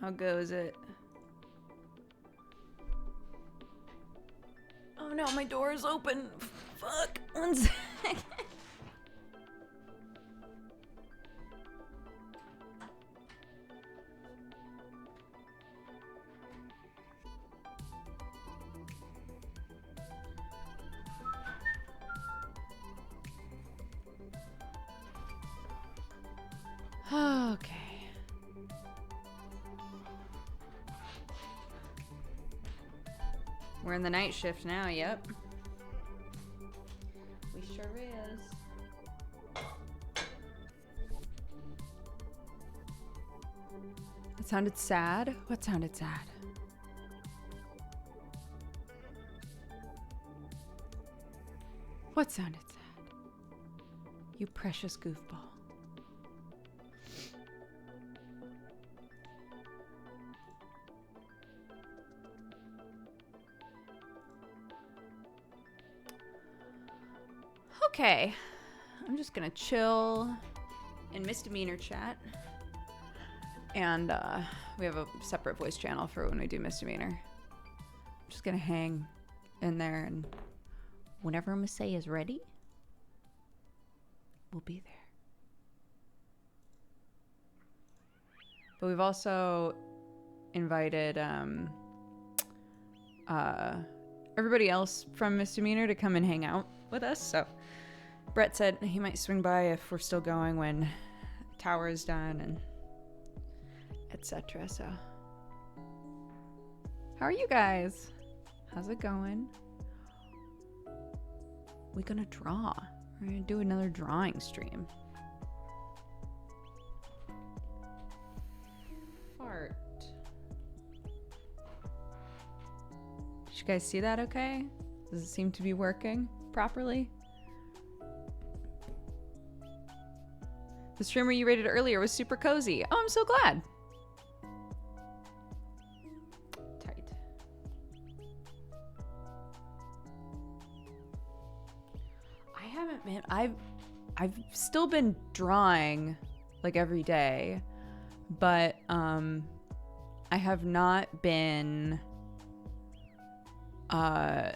How goes it? Oh no, my door is open. Fuck. 1 second. Okay. We're in the night shift now, yep. We sure is. It sounded sad? What sounded sad? What sounded sad? You precious goofball. Okay, I'm just gonna chill in misdemeanor chat, and we have a separate voice channel for when we do misdemeanor. I'm just gonna hang in there, and whenever Masay is ready, we'll be there. But we've also invited everybody else from misdemeanor to come and hang out with us, so Brett said he might swing by if we're still going when tower is done and etc. So how are you guys? How's it going? We're gonna draw. We're gonna do another drawing stream. Fart. Did you guys see that okay? Does it seem to be working properly? The streamer you rated earlier was super cozy. Oh, I'm so glad. Tight. I haven't been, I've still been drawing like every day, but I have not been I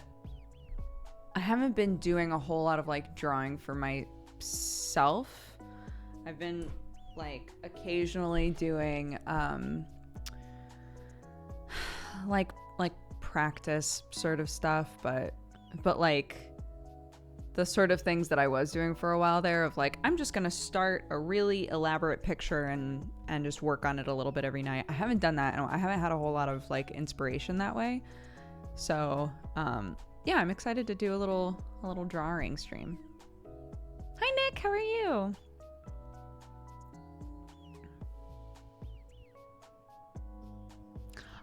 haven't been doing a whole lot of like drawing for myself. I've been like occasionally doing like practice sort of stuff, but like the sort of things that I was doing for a while there of like, I'm just gonna start a really elaborate picture and just work on it a little bit every night. I haven't done that, and I haven't had a whole lot of like inspiration that way. So yeah, I'm excited to do a little drawing stream. Hi Nick, how are you?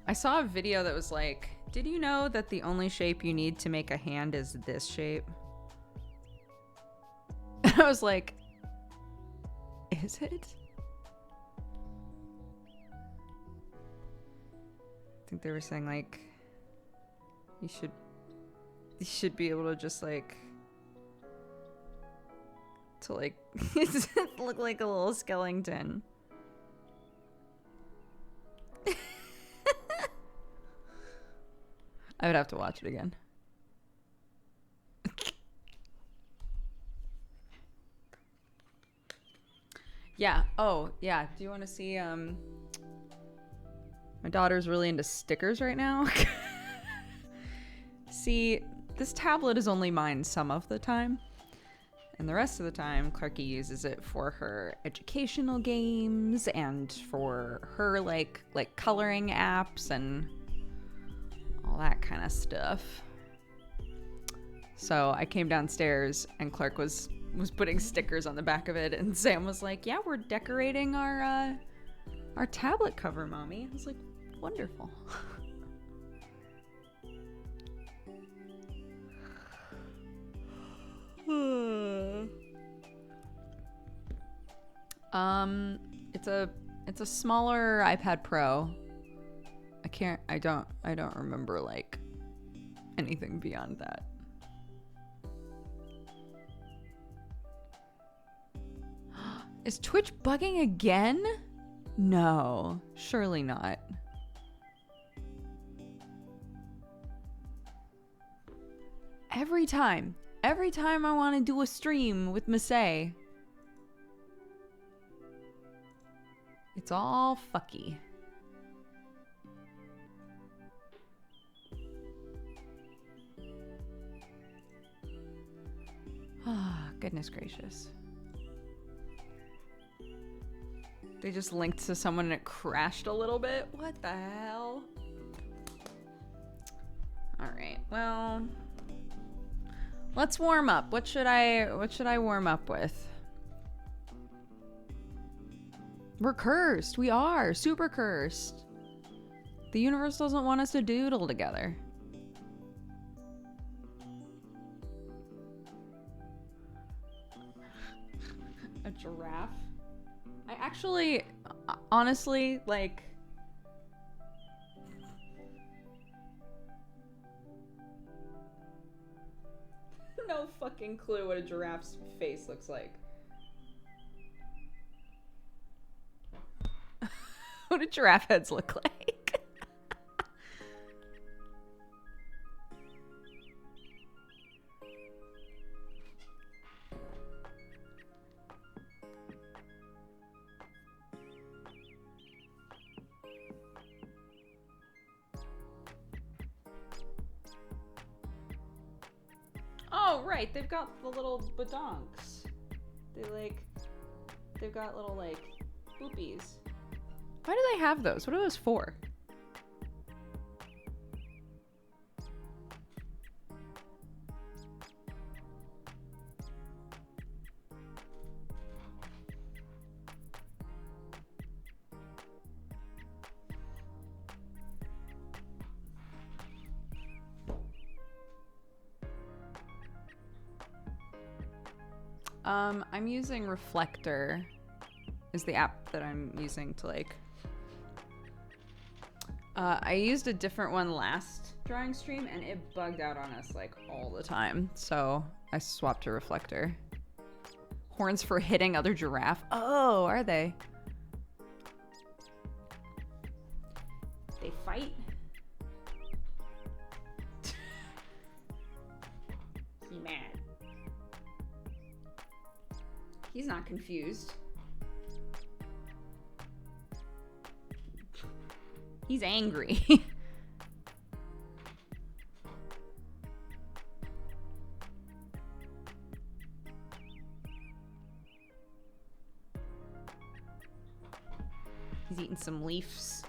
I saw a video that was like, did you know that the only shape you need to make a hand is this shape? And I was like, is it? I think they were saying like, you should be able to just like, to like, look like a little skeleton. I would have to watch it again. Yeah. Oh, yeah. Do you want to see? My daughter's really into stickers right now. See, this tablet is only mine some of the time. And the rest of the time, Clarky uses it for her educational games and for her like coloring apps and all that kind of stuff. So I came downstairs and Clark was putting stickers on the back of it, and Sam was like, "Yeah, we're decorating our tablet cover, Mommy." I was like, "Wonderful." It's a smaller iPad Pro. I don't remember like anything beyond that. Is Twitch bugging again? No, surely not. Every time I want to do a stream with Masae, it's all fucky. Ah, goodness gracious. They just linked to someone and it crashed a little bit. What the hell? All right, well, let's warm up. What should I warm up with? We're cursed. We are super cursed. The universe doesn't want us to doodle together. A giraffe? I actually, honestly, like... no fucking clue what a giraffe's face looks like. What do giraffe heads look like? Oh, right, they've got the little badonks. They've got little, like, boopies. Why do they have those? What are those for? I'm using Reflector is the app that I'm using to like I used a different one last drawing stream and it bugged out on us like all the time. So I swapped to Reflector. Horns for hitting other giraffe. Oh, are they? They fight? He mad. He's not confused. He's angry. He's eating some leaves.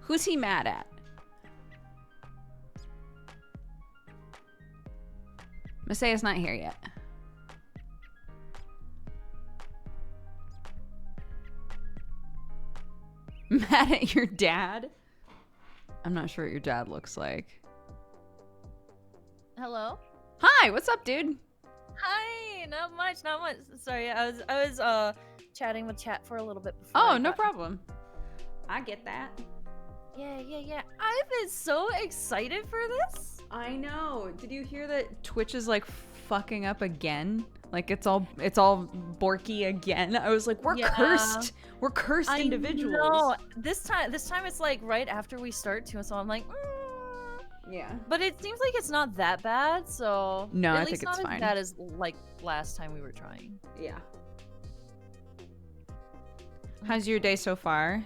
Who's he mad at? Masae's not here yet. Mad at your dad? I'm not sure what your dad looks like. Hello? Hi, what's up, dude? Hi, not much. Sorry, I was chatting with chat for a little bit before. Oh, no problem. I get that. Yeah. I've been so excited for this. I know. Did you hear that Twitch is like fucking up again? Like it's all borky again. I was like, we're cursed. We're cursed individuals. No, this time it's like right after we start too. So I'm like, yeah. But it seems like it's not that bad. So no, at I least think it's not fine. as bad as like last time we were trying. Yeah. How's your day so far?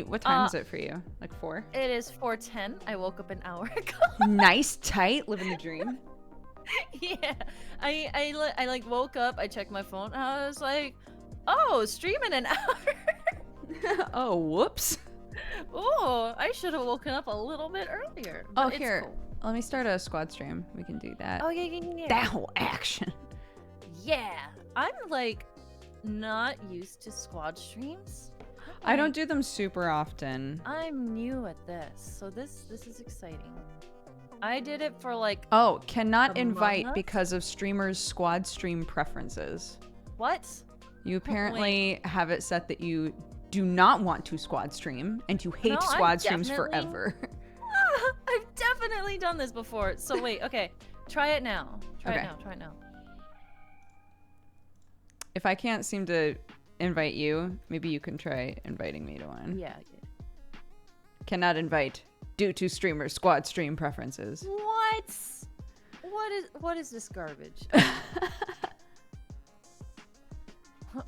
What time is it for you? Like 4? It is 4:10. I woke up an hour ago. Nice, tight, living the dream. Yeah, I like woke up. I checked my phone. And I was like, oh, stream in an hour. Oh, whoops. Oh, I should have woken up a little bit earlier. Oh, here. Cool. Let me start a squad stream. We can do that. Oh yeah. That whole action. Yeah, I'm like not used to squad streams. I don't do them super often. I'm new at this, so this is exciting. I did it for like Oh, cannot invite month? because of streamers' squad stream preferences. what? You apparently have it set that you do not want to squad stream and you hate No, squad streams forever. I've definitely done this before. So wait, okay. Try it now. Try Okay. it now. Try it now. If I can't seem to invite you, maybe you can try inviting me to one. Yeah. Cannot invite due to streamer squad stream preferences. What? What is this garbage?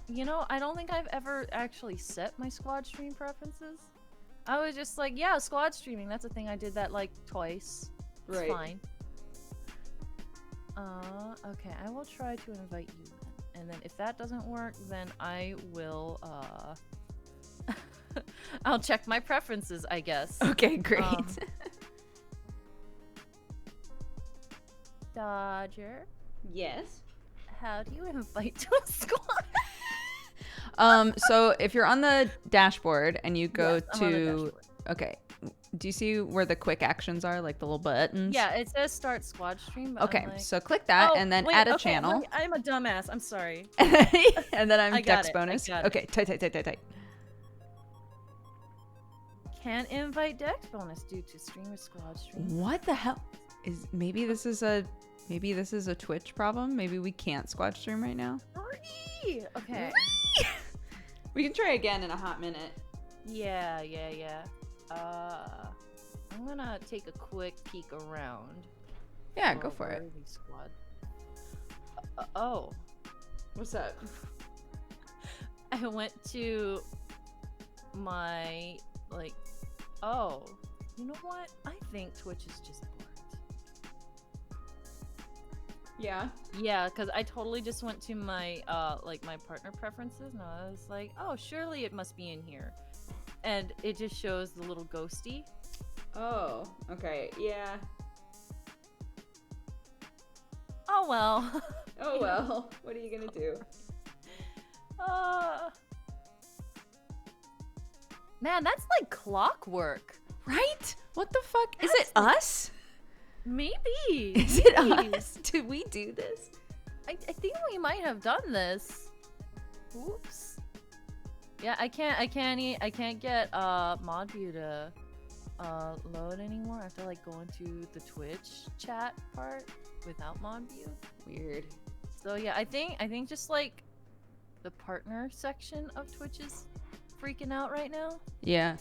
You know, I don't think I've ever actually set my squad stream preferences. I was just like, yeah, squad streaming. That's a thing. I did that like twice. It's fine. Okay. I will try to invite you then. And then if that doesn't work, then I will, I'll check my preferences, I guess. Okay, great. Dodger, Yes. how do you invite to a squad? So if you're on the dashboard and you go Yes, I'm on the to, dashboard. okay, do you see where the quick actions are, like the little buttons? Yeah, it says start squad stream. But Okay, I'm like, so click that oh, and then wait, add a okay, channel. wait, I'm a dumbass. I'm sorry. And then I'm I got it, Dexbonus. I got it. Okay, tight. Can't invite Dexbonus due to streamer squad stream. What the hell? Maybe this is a Twitch problem? Maybe we can't squad stream right now? Okay. We can try again in a hot minute. Yeah. I'm gonna take a quick peek around. Yeah, go for it. Worthy Squad. Oh. What's up? I went to my, like, oh, you know what? I think Twitch is just bored. Yeah. Yeah, because I totally just went to my, like, my partner preferences, and I was like, oh, surely it must be in here. And it just shows the little ghosty. Oh, okay. Yeah. Oh, well. Oh, well. What are you gonna do? Man, that's like clockwork. Right? What the fuck? Is it us? Maybe. Is it us? Did we do this? I think we might have done this. Oops. Yeah, I can't get mod view to load anymore. I have to like go into the Twitch chat part without mod view. Weird. So yeah, I think just like the partner section of Twitch is freaking out right now. Yeah.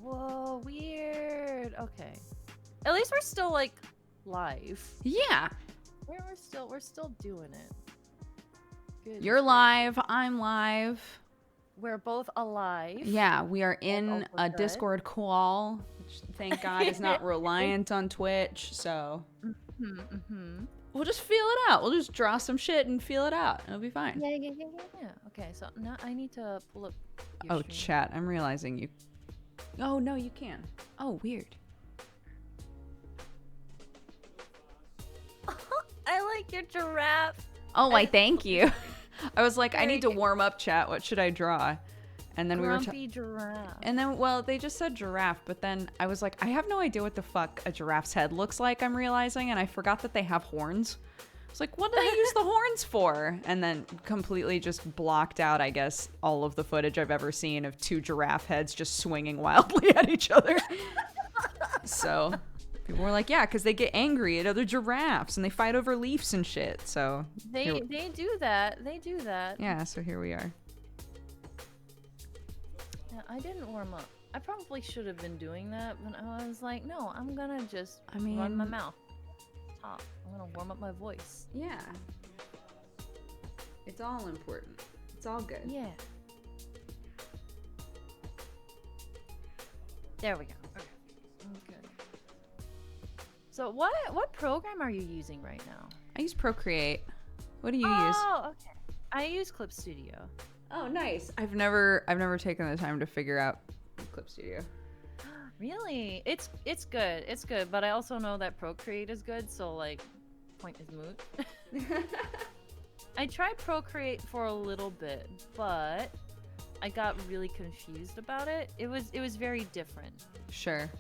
Whoa, weird. Okay. At least we're still like live. Yeah. We're still doing it. Good. You're live. I'm live. We're both alive. Yeah, we are in also a good. Discord call, which thank God is not reliant on Twitch, so we'll just feel it out. We'll just draw some shit and feel it out. It'll be fine. Yeah. Okay, so now I need to pull up your Oh, stream. chat. I'm realizing you. Oh, no, you can. Oh, weird. I like your giraffe. Oh, why, thank you. I was like, I need to warm up, chat. What should I draw? And then Grumpy giraffe. and then, well, they just said giraffe, but then I was like, I have no idea what the fuck a giraffe's head looks like, I'm realizing, and I forgot that they have horns. I was like, what do they use the horns for? And then completely just blocked out, I guess, all of the footage I've ever seen of two giraffe heads just swinging wildly at each other. So people were like, yeah, because they get angry at other giraffes and they fight over leaves and shit. So They do that. They do that. yeah, so here we are. Yeah, I didn't warm up. I probably should have been doing that, but I was like, no, I'm gonna just run my mouth. Top. I'm gonna warm up my voice. Yeah. It's all important. It's all good. Yeah. There we go. Okay. Good. So what program are you using right now? I use Procreate. What do you use? Oh, okay. I use Clip Studio. Oh, nice. I've never taken the time to figure out Clip Studio. Really? It's good. It's good, but I also know that Procreate is good, so like point is moot. I tried Procreate for a little bit, but I got really confused about it. It was very different. Sure.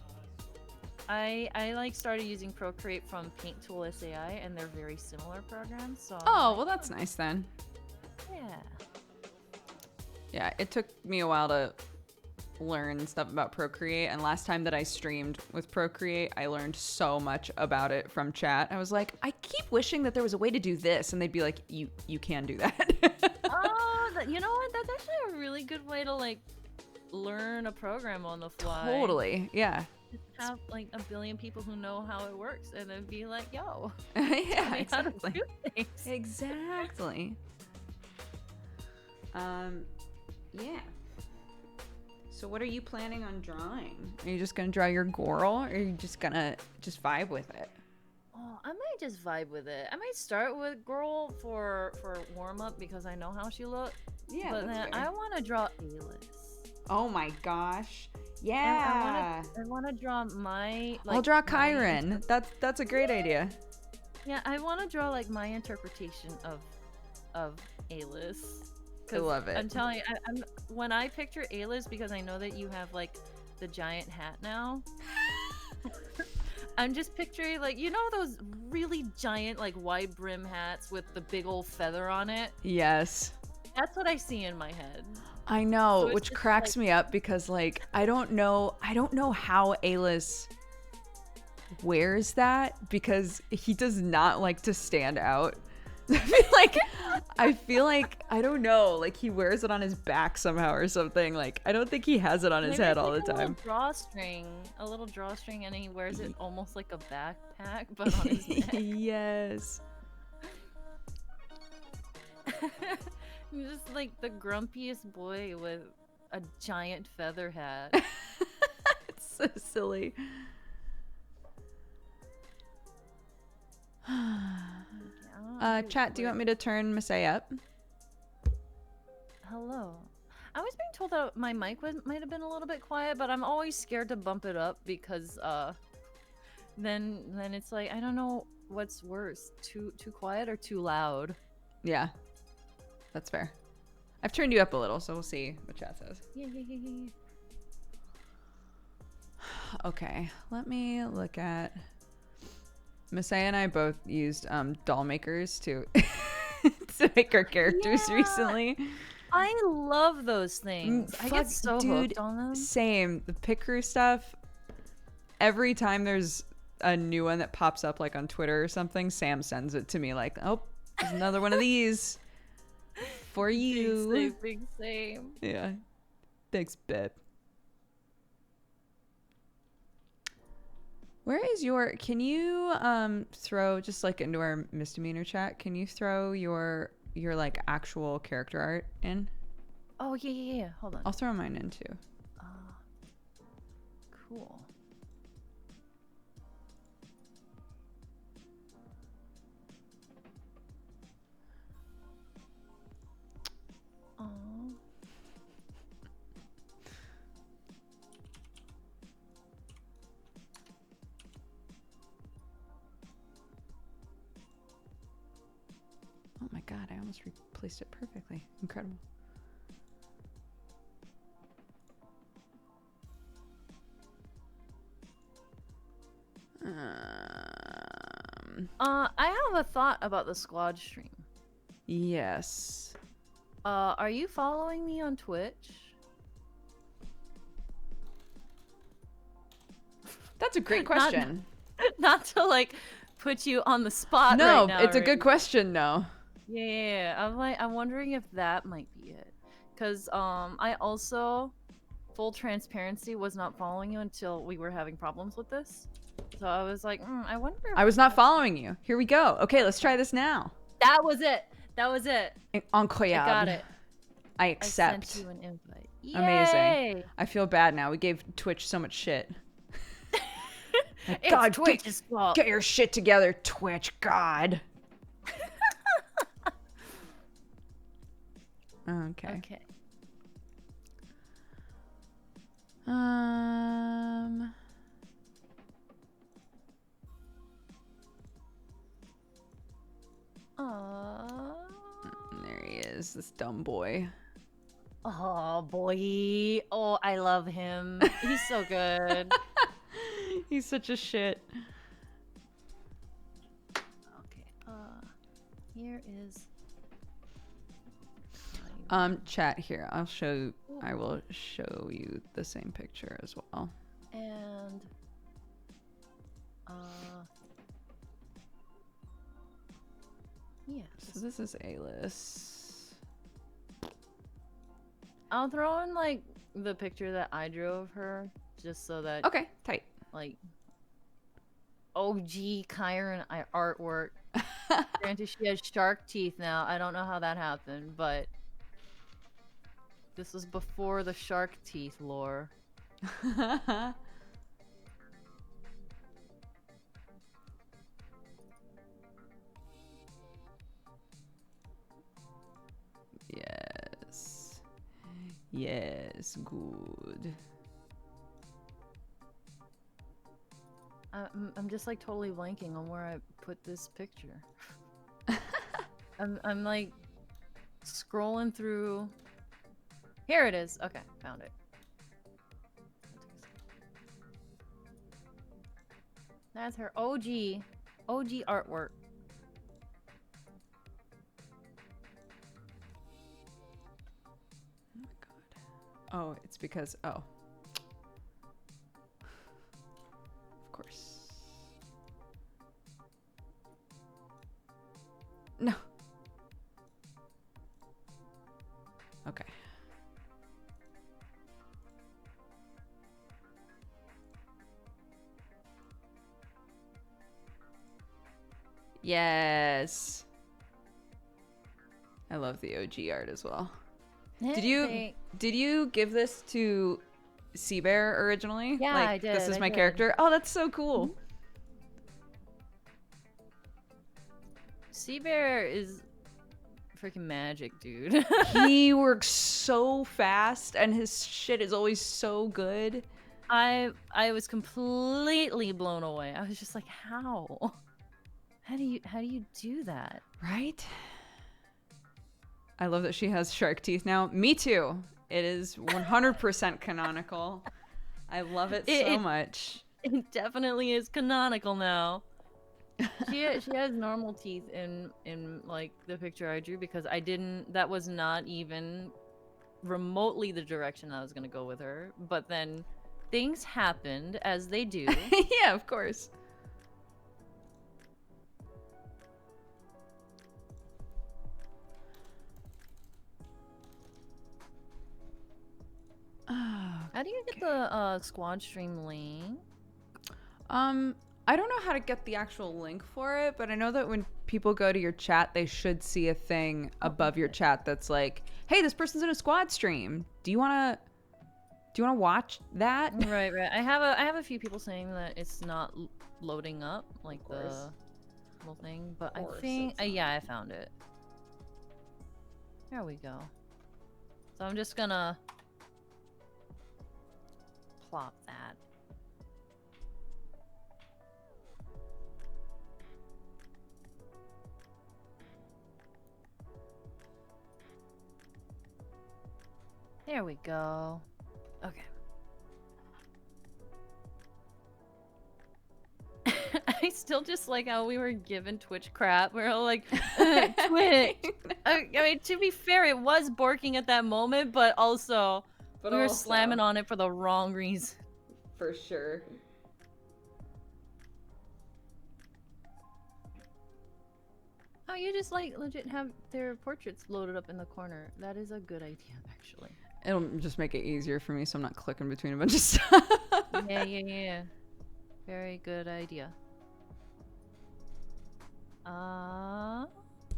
I like started using Procreate from Paint Tool SAI, and they're very similar programs. So Oh, well, that's nice then. yeah. Yeah, it took me a while to learn stuff about Procreate, and last time that I streamed with Procreate, I learned so much about it from chat. I was like, I keep wishing that there was a way to do this, and they'd be like, you can do that. Oh, you know what? That's actually a really good way to like learn a program on the fly. Totally, yeah. Just have like a billion people who know how it works, and then be like, "Yo, Yeah, tell me how to exactly. do things." Exactly. Yeah. So what are you planning on drawing? Are you just gonna draw your girl, or are you just gonna just vibe with it? Oh, I might just vibe with it. I might start with girl for warm up because I know how she looks. Yeah, But that's then fair. I want to draw Alice. Oh my gosh. And Yeah. I want to draw my. Like, I'll draw my Kyron. That's a great idea. Yeah, I want to draw like my interpretation of Alice. I love it. I'm telling you, I'm when I picture Alice, because I know that you have like the giant hat now. I'm just picturing like, you know, those really giant like wide brim hats with the big old feather on it. Yes. That's what I see in my head. I know, So which just, cracks like- me up because like I don't know how Alice wears that because he does not like to stand out. I feel like I don't know, like he wears it on his back somehow or something. Like I don't think he has it on his Maybe head it's all like the time. a little drawstring, and he wears it almost like a backpack, but on his neck. Yes. He's just like the grumpiest boy with a giant feather hat. It's so silly. Chat, do you want me to turn Masay up? Hello. I was being told that my mic might have been a little bit quiet, but I'm always scared to bump it up because then it's like I don't know what's worse, too quiet or too loud. Yeah. That's fair. I've turned you up a little, so we'll see what chat says. Yeah. Okay, let me look at... Masay and I both used doll makers to to make our characters recently. I love those things. I get so hooked on them. Same. The pick crew stuff. Every time there's a new one that pops up like on Twitter or something, Sam sends it to me like, oh, there's another one of these for you. Same. Yeah. Thanks, babe. Where is your... Can you throw, just like into our misdemeanor chat, can you throw your like actual character art in? Oh, yeah. Hold on. I'll throw mine in too. Cool. Aww. Oh my god, I almost replaced it perfectly. Incredible. I have a thought about the squad stream. Yes. Are you following me on Twitch? That's a great question. Not to like put you on the spot No, right now. it's a good question, no. Yeah, I'm wondering if that might be it. Cause I also, full transparency, was not following you until we were having problems with this. So I was like, I wonder if I was not following you. Here we go. Okay, let's try this now. that was it. Incroyable. I got it. I I accept. sent you an invite. Amazing. Yay! I feel bad now. We gave Twitch so much shit. Like, It's God, Twitch's fault. get your shit together, Twitch. God. Okay. Okay. Aww. is this dumb boy. Oh boy. Oh, I love him. He's so good. He's such a shit. Okay. Here is. Chat here. I will show you the same picture as well. And yeah. So this is Alice. I'll throw in like the picture that I drew of her, just so that Okay, tight. like OG Kyron artwork. Granted, she has shark teeth now. I don't know how that happened, but this was before the shark teeth lore. Yes. Yes, good. I'm just like totally blanking on where I put this picture. I'm like scrolling through. Here it is. Okay, found it. That's her OG artwork. Oh my god. Oh, it's because of course. No. Okay. Yes. I love the OG art as well. Did you give this to Seabear originally? Yeah, like, I did. This is I my did. character. Oh, that's so cool. Mm-hmm. Seabear is freaking magic, dude. He works so fast, and his shit is always so good. I was completely blown away. I was just like, how? How do you do that? Right? I love that she has shark teeth now. Me too. It is 100% canonical. I love it so much. It definitely is canonical now. She has normal teeth in like the picture I drew, because that was not even remotely the direction I was gonna go with her. But then things happened, as they do. Yeah, of course. How do you get the squad stream link? I don't know how to get the actual link for it, but I know that when people go to your chat, they should see a thing above your chat that's like, "Hey, this person's in a squad stream. Do you wanna watch that?" Right. I have a few people saying that it's not loading up like the little thing, but I think yeah, I found it. There we go. So I'm just gonna plop that. There we go. Okay. I still just like how we were given Twitch crap. We were all like, Twitch. I mean, to be fair, it was borking at that moment, but also we were slamming on it for the wrong reason. For sure. Oh, you just like legit have their portraits loaded up in the corner. That is a good idea, actually. It'll just make it easier for me so I'm not clicking between a bunch of stuff. Yeah. Very good idea. Let's see.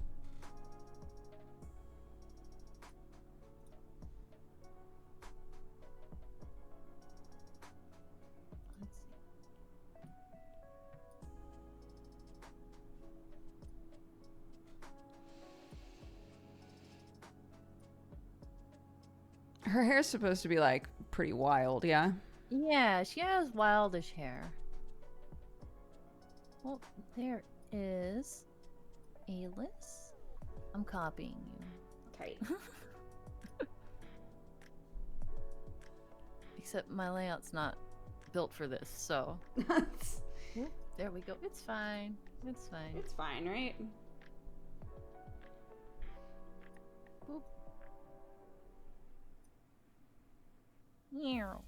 Her hair's supposed to be like pretty wild, yeah? Yeah, she has wildish hair. Well, there is Alice. I'm copying you. tight. Except my layout's not built for this, so. There we go. It's fine. It's fine. It's fine, right? Boop. Meow.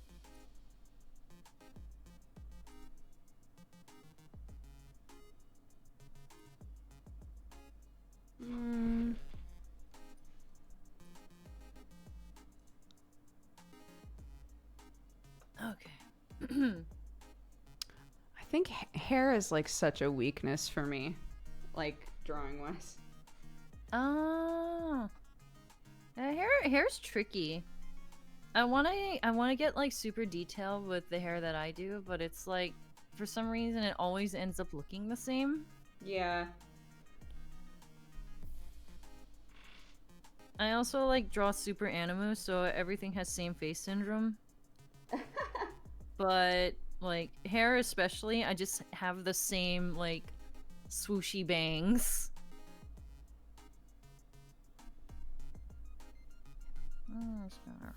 Okay. I think hair is like such a weakness for me, like drawing wise. Oh. Hair's tricky. I wanna get like super detailed with the hair that I do, but it's like for some reason it always ends up looking the same. Yeah. I also like draw super animu, so everything has same face syndrome. But like hair especially, I just have the same like swooshy bangs. It's better.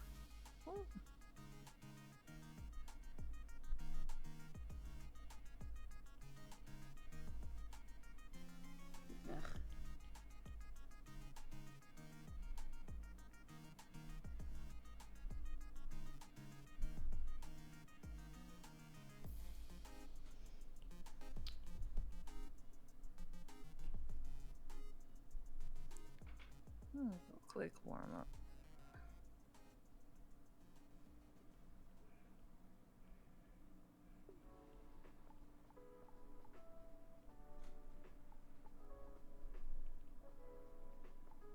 Quick warm up.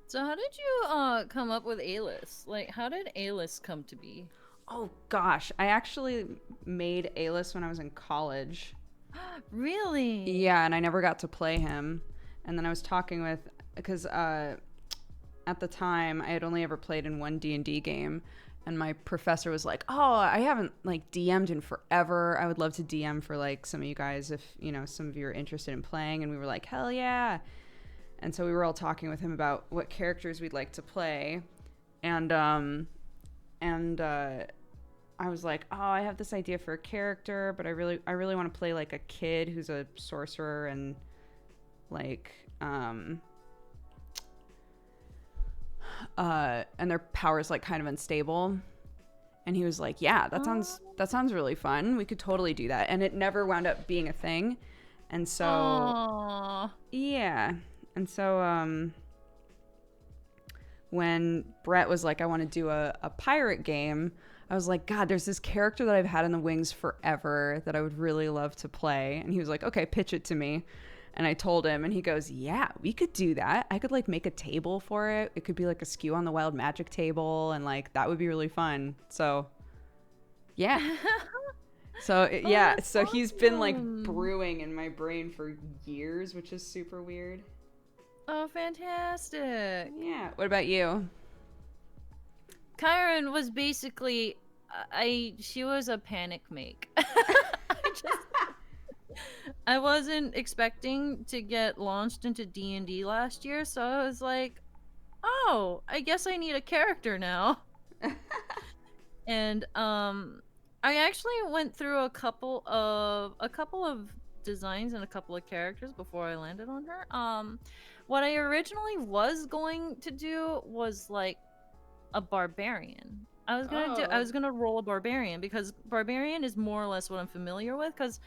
So how did you come up with A-list? Like how did A-list come to be? Oh gosh, I actually made A-list when I was in college. Really? Yeah, and I never got to play him. And then I was talking with, because at the time I had only ever played in one D&D game, and my professor was like, "Oh, I haven't like DM'd in forever. I would love to DM for like some of you guys if, you know, some of you are interested in playing." And we were like, "Hell yeah." And so we were all talking with him about what characters we'd like to play. And I was like, "Oh, I have this idea for a character, but I really want to play like a kid who's a sorcerer and like and their power's like kind of unstable." And he was like, "Yeah, that sounds really fun. We could totally do that." And it never wound up being a thing. And so yeah. And so when Brett was like, "I want to do a pirate game," I was like, "God, there's this character that I've had in the wings forever that I would really love to play." And he was like, "Okay, pitch it to me." And I told him, and he goes, "Yeah, we could do that. I could like make a table for it. It could be like a Skew on the Wild Magic table, and like that would be really fun." So yeah. So yeah, so awesome. he's been like brewing in my brain for years, which is super weird. Oh, fantastic. Yeah. What about you? Kyron was basically she was a panic make. I wasn't expecting to get launched into D&D last year, so I was like, "Oh, I guess I need a character now." And I actually went through a couple of designs and a couple of characters before I landed on her. What I originally was going to do was like a barbarian. I was gonna roll a barbarian because barbarian is more or less what I'm familiar with, because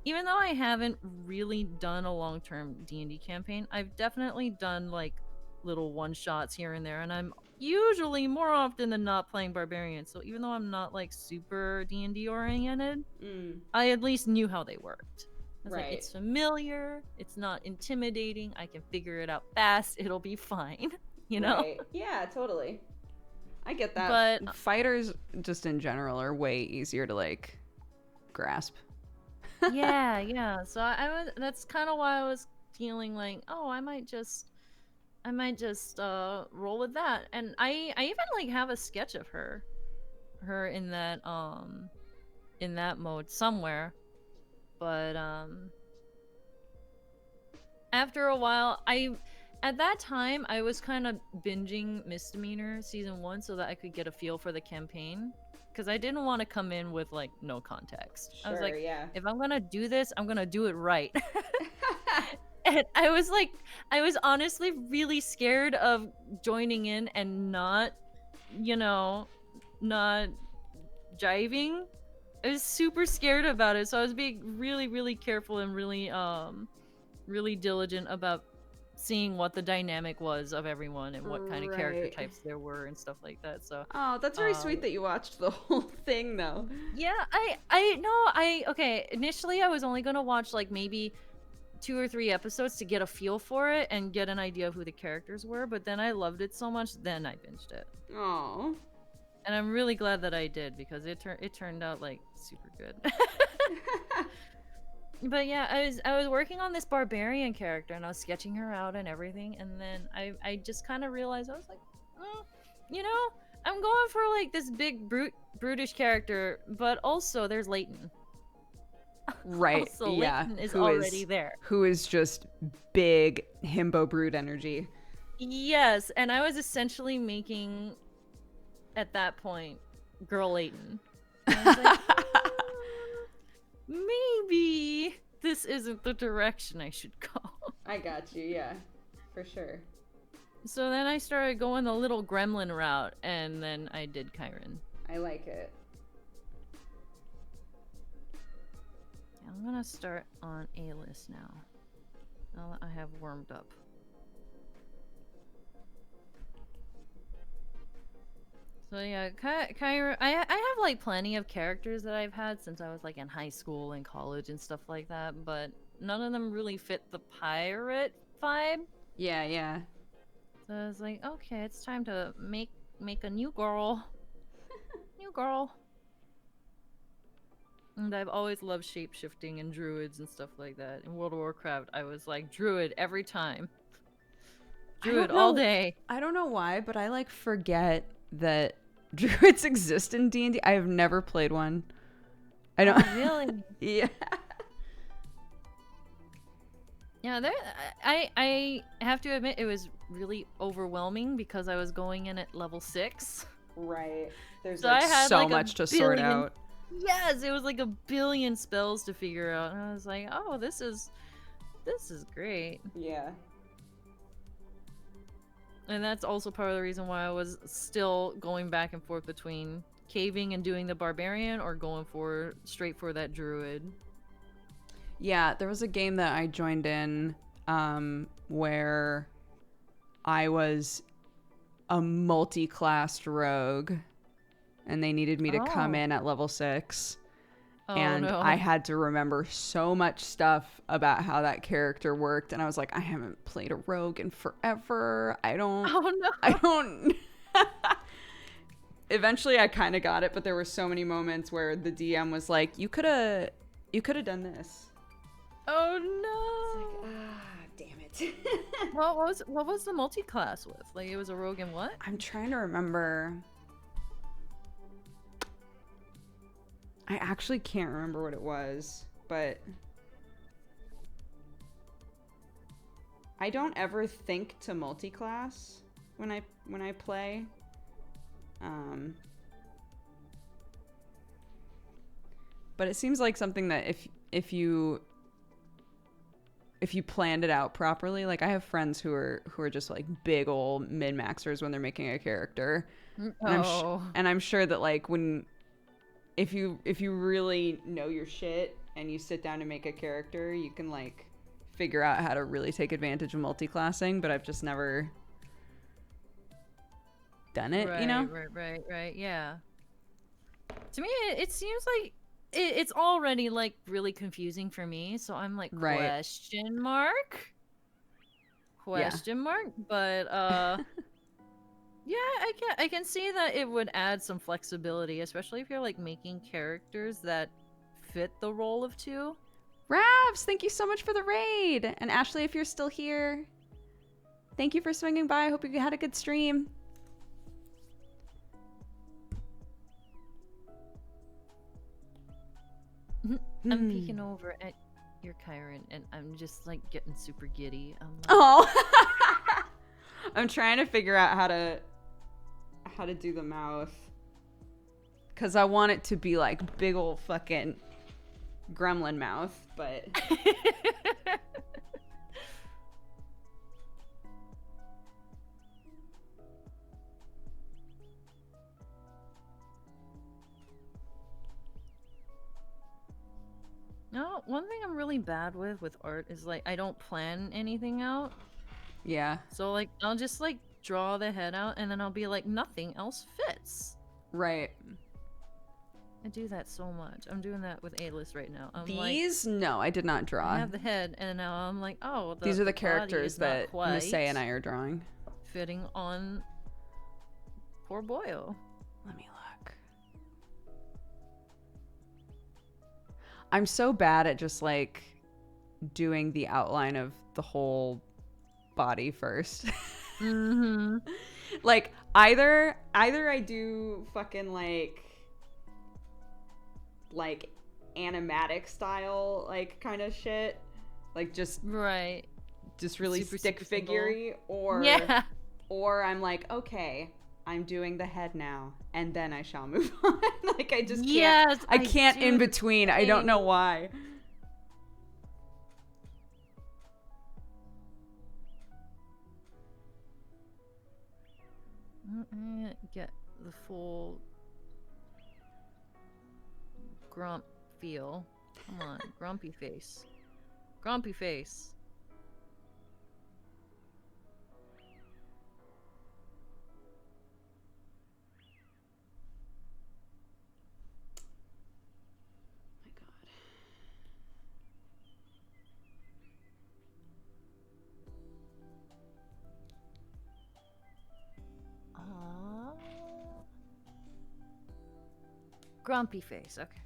even though I haven't really done a long-term D&D campaign, I've definitely done like little one-shots here and there, and I'm usually more often than not playing barbarian. So even though I'm not like super D&D oriented, I at least knew how they worked. Right. Like, it's familiar, it's not intimidating, I can figure it out fast, it'll be fine, you know? Right. Yeah, totally. I get that. But fighters just in general are way easier to like grasp. yeah. So that's kind of why I was feeling like, oh, I might just roll with that. And I even like have a sketch of her in that mode somewhere. But after a while, at that time, I was kind of binging Misdemeanor season 1 so that I could get a feel for the campaign. Because I didn't want to come in with, like, no context. I was like, yeah. if I'm gonna do this, I'm gonna do it right. And I was honestly really scared of joining in and not, not jiving. I was super scared about it, so I was being really, really careful and really diligent about seeing what the dynamic was of everyone and what kind of character types there were and stuff like that. So oh, that's very sweet that you watched the whole thing though. yeah, okay, initially I was only gonna watch like maybe 2 or 3 episodes to get a feel for it and get an idea of who the characters were, but then I loved it so much, then I binged it. Oh. And I'm really glad that I did, because it turned out like super good. But yeah, I was working on this barbarian character and I was sketching her out and everything, and then I just kind of realized, I was like, I'm going for like this big brutish character, but also there's Leighton. Right. Also, yeah. Leighton is already there. Who is just big himbo brute energy. Yes, and I was essentially making, at that point, girl Leighton. And I was like, maybe this isn't the direction I should go. I got you, yeah. For sure. So then I started going the little gremlin route, and then I did Chiron. I like it. I'm gonna start on A-list now. Now that I have warmed up. So yeah, Chiron, I have like plenty of characters that I've had since I was like in high school and college and stuff like that, but none of them really fit the pirate vibe. Yeah, yeah. So I was like, okay, it's time to make a new girl. New girl. And I've always loved shape-shifting and druids and stuff like that. In World of Warcraft, I was like, druid every time. Druid all day. I don't know why, but I like forget that druids exist in D&D. I have never played one. I don't. Oh, really? Yeah. Yeah, I have to admit it was really overwhelming because I was going in at level 6. Right. There's So like I had so like much to sort out. Yes, it was like a billion spells to figure out. And I was like, oh, this is great. Yeah. And that's also part of the reason why I was still going back and forth between caving and doing the barbarian or going straight for that druid. Yeah, there was a game that I joined in where I was a multi-classed rogue and they needed me to come in at level 6. Oh, and no. I had to remember so much stuff about how that character worked, and I was like, I haven't played a rogue in forever. I don't Eventually I kind of got it, but there were so many moments where the DM was like, you could have done this. Oh no. It's like, damn it. What was the multi-class with? Like, it was a rogue and what? I'm trying to remember. I actually can't remember what it was, but I don't ever think to multi-class when I play. But it seems like something that if you planned it out properly, like I have friends who are just like big old min-maxers when they're making a character. And I'm sure that like if you really know your shit and you sit down to make a character, you can like figure out how to really take advantage of multi-classing, but I've just never done it, you know? Right, yeah. To me, it seems like it's already like really confusing for me, so I'm like, question mark? But yeah, I can see that it would add some flexibility, especially if you're like making characters that fit the role of 2. Ravs, thank you so much for the raid. And Ashley, if you're still here, thank you for swinging by. I hope you had a good stream. I'm peeking over at your Chiron, and I'm just like getting super giddy. I'm like, oh. I'm trying to figure out how to do the mouth. Cause I want it to be like big old fucking gremlin mouth, but No, one thing I'm really bad with art is like I don't plan anything out. yeah. So like I'll just like draw the head out and then I'll be like nothing else fits. Right. I do that so much. I'm doing that with A-list right now. I'm These? No, I did not draw. I have the head and now I'm like, oh, these are the body characters is not that quite Masae and I are drawing. fitting on poor boyo. Let me look. I'm so bad at just like doing the outline of the whole body first. Mm-hmm. Like either I do fucking like animatic style like kind of shit, like just Right. really Super, stick super simple. figurey, or Yeah. or I'm like, okay, I'm doing the head now and then I shall move on. Like I just Yes, I can't do in the between. I don't know same. why. Get the full grump feel. Come on, grumpy face. Grumpy face. My God. Grumpy face, okay.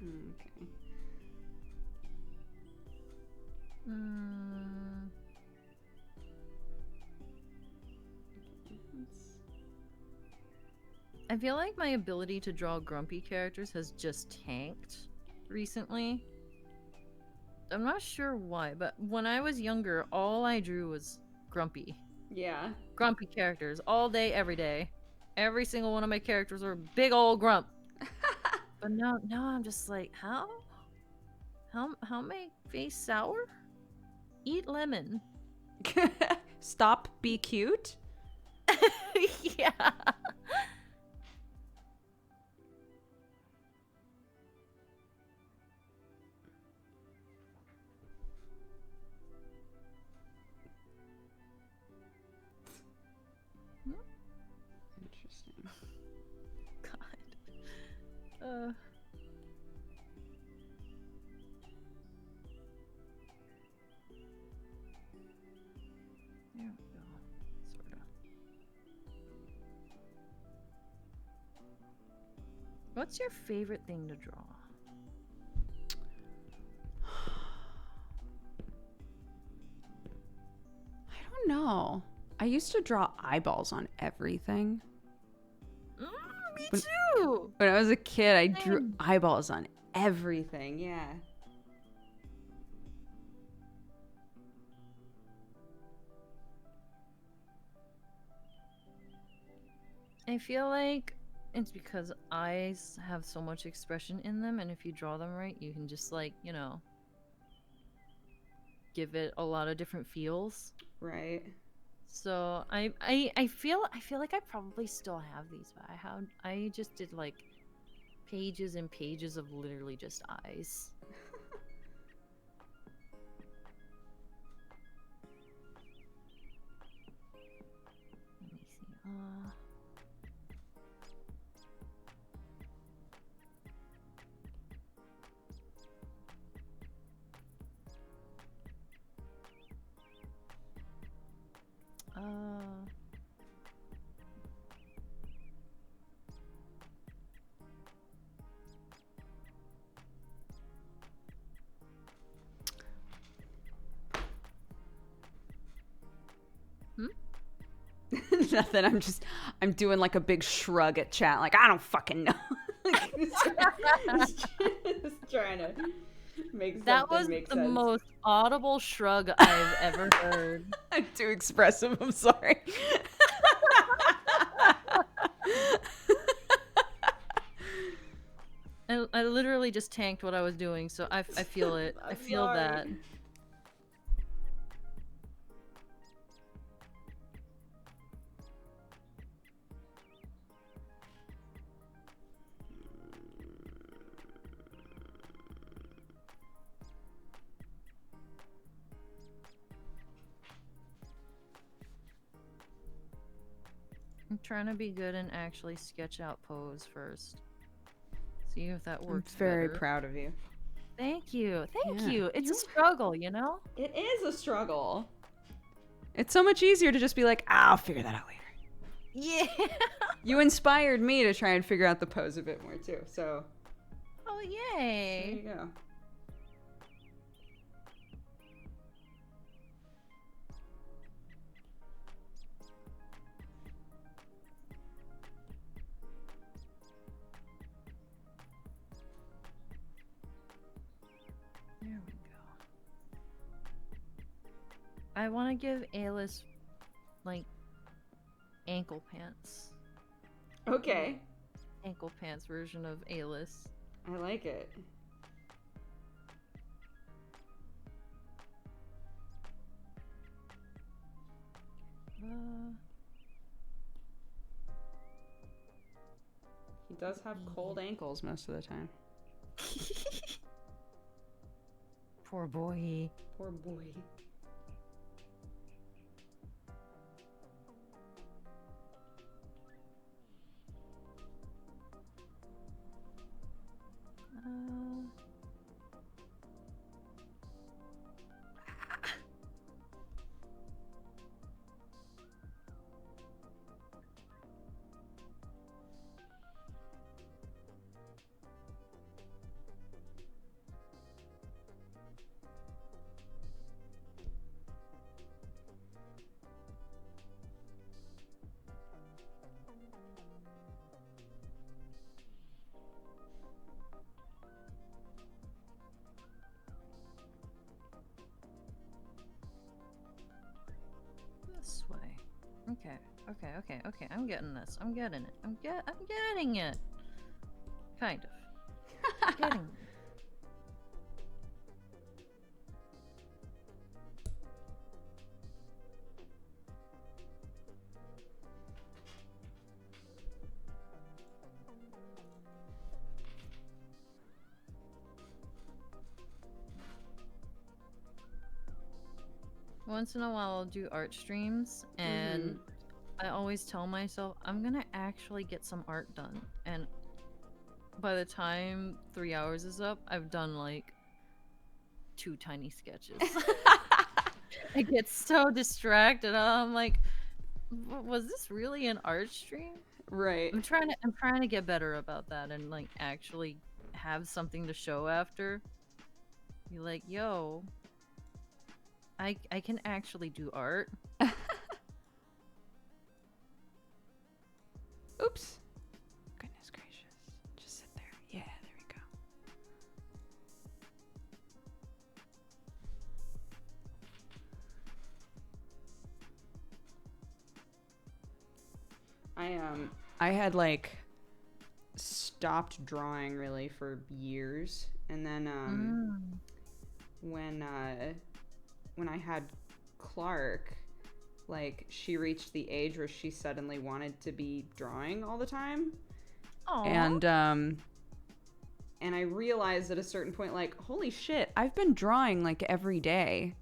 Okay. I feel like my ability to draw grumpy characters has just tanked recently. I'm not sure why, but when I was younger, all I drew was grumpy. Yeah. Grumpy characters all day, every day. Every single one of my characters were big old grump. But now I'm just like, how my face sour? Eat lemon. Stop, be cute. Yeah. Interesting. God. There we go. Sorta. What's your favorite thing to draw? I don't know. I used to draw eyeballs on everything. Me too! When I was a kid, I drew Same. eyeballs on everything. Yeah. I feel like it's because eyes have so much expression in them, and if you draw them right, you can just like, you know, give it a lot of different feels. Right. So I feel like I probably still have these, but I just did like pages and pages of literally just eyes. Let me see. Nothing. I'm doing like a big shrug at chat. Like, I don't fucking know. Like, just trying to make That something was make the sense. most audible shrug I've ever heard. I'm too expressive. I'm sorry. I literally just tanked what I was doing, so I feel it. I feel sorry. that. I'm trying to be good and actually sketch out pose first. See if that works. I'm very better. proud of you. Thank you. Thank Yeah. you. It's a struggle, you know? It is a struggle. It's so much easier to just be like, I'll figure that out later. Yeah. You inspired me to try and figure out the pose a bit more too, so. Oh, There yay. you go. There we go. I want to give Alice, like, ankle pants. Okay. Ankle pants version of Alice. I like it. He does have cold ankles most of the time. Poor boy. Poor boy. This way. Okay. Okay. I'm getting this. I'm getting it. I'm getting it. Kind of. I'm getting it. Once in a while I'll do art streams and I always tell myself I'm gonna actually get some art done, and by the time 3 hours is up I've done like 2 tiny sketches. I get so distracted. I'm like, was this really an art stream? Right. I'm trying to get better about that and like actually have something to show after. Be like, yo, I can actually do art. Oops. Goodness gracious. Just sit there. Yeah, there we go. I had like stopped drawing really for years, and then when I had Clark, like she reached the age where she suddenly wanted to be drawing all the time. Aww. And I realized at a certain point, like, holy shit, I've been drawing like every day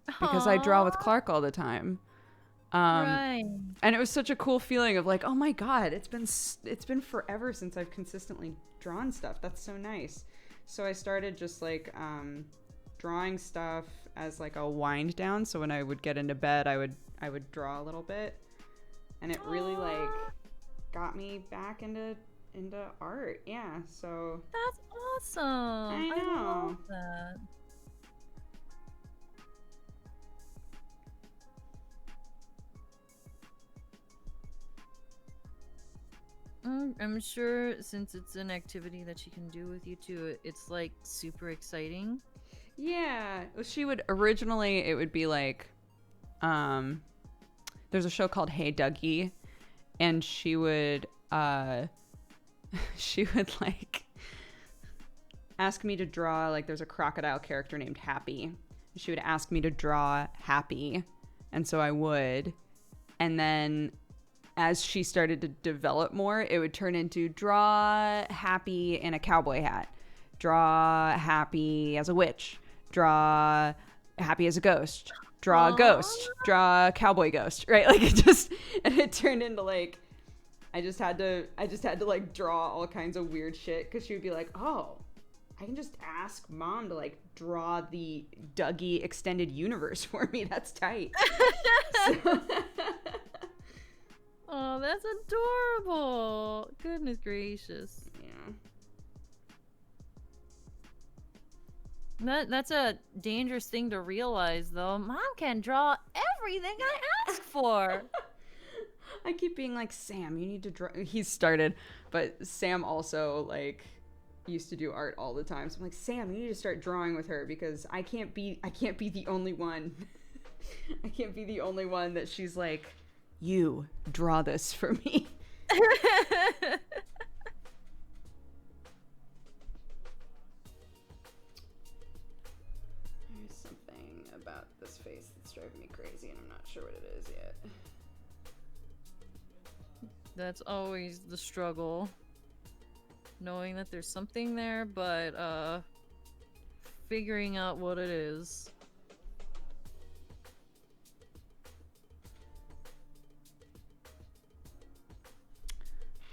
because I draw with Clark all the time. Right. And it was such a cool feeling of like, oh my god, it's been forever since I've consistently drawn stuff. That's so nice. So I started just like drawing stuff as like a wind down. So when I would get into bed, I would draw a little bit, and it really like got me back into art. Yeah. So That's awesome. I know. I love that. I'm sure since it's an activity that she can do with you too, it's like super exciting. Yeah, she would originally. It would be like, there's a show called Hey Dougie, and she would she would like ask me to draw, like, there's a crocodile character named Happy. She would ask me to draw Happy, and so I would. And then as she started to develop more, it would turn into draw Happy in a cowboy hat, draw Happy as a witch, draw Happy as a ghost, draw a ghost, draw a cowboy ghost, right? Like and it turned into like, I just had to like draw all kinds of weird shit, because she would be like, oh, I can just ask mom to like draw the Dougie extended universe for me. That's tight. So, oh, that's adorable. Goodness gracious. yeah. That's a dangerous thing to realize, though. Mom can draw everything I ask for. I keep being like, Sam, you need to draw. He's started, but Sam also like used to do art all the time. So I'm like, Sam, you need to start drawing with her, because I can't be the only one. I can't be the only one that she's like, you draw this for me. There's something about this face that's driving me crazy, and I'm not sure what it is yet. That's always the struggle. Knowing that there's something there, but figuring out what it is.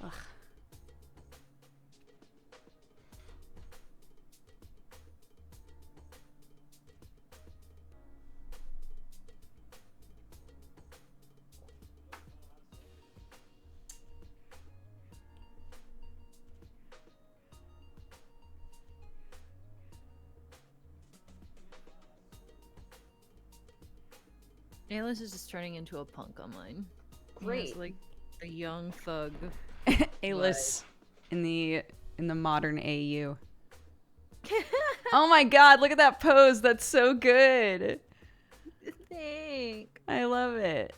Ugh. Alice is just turning into a punk online. Great. He's like a young thug. Alice in the modern AU. Oh my god, look at that pose. That's so good. Thanks. I love it.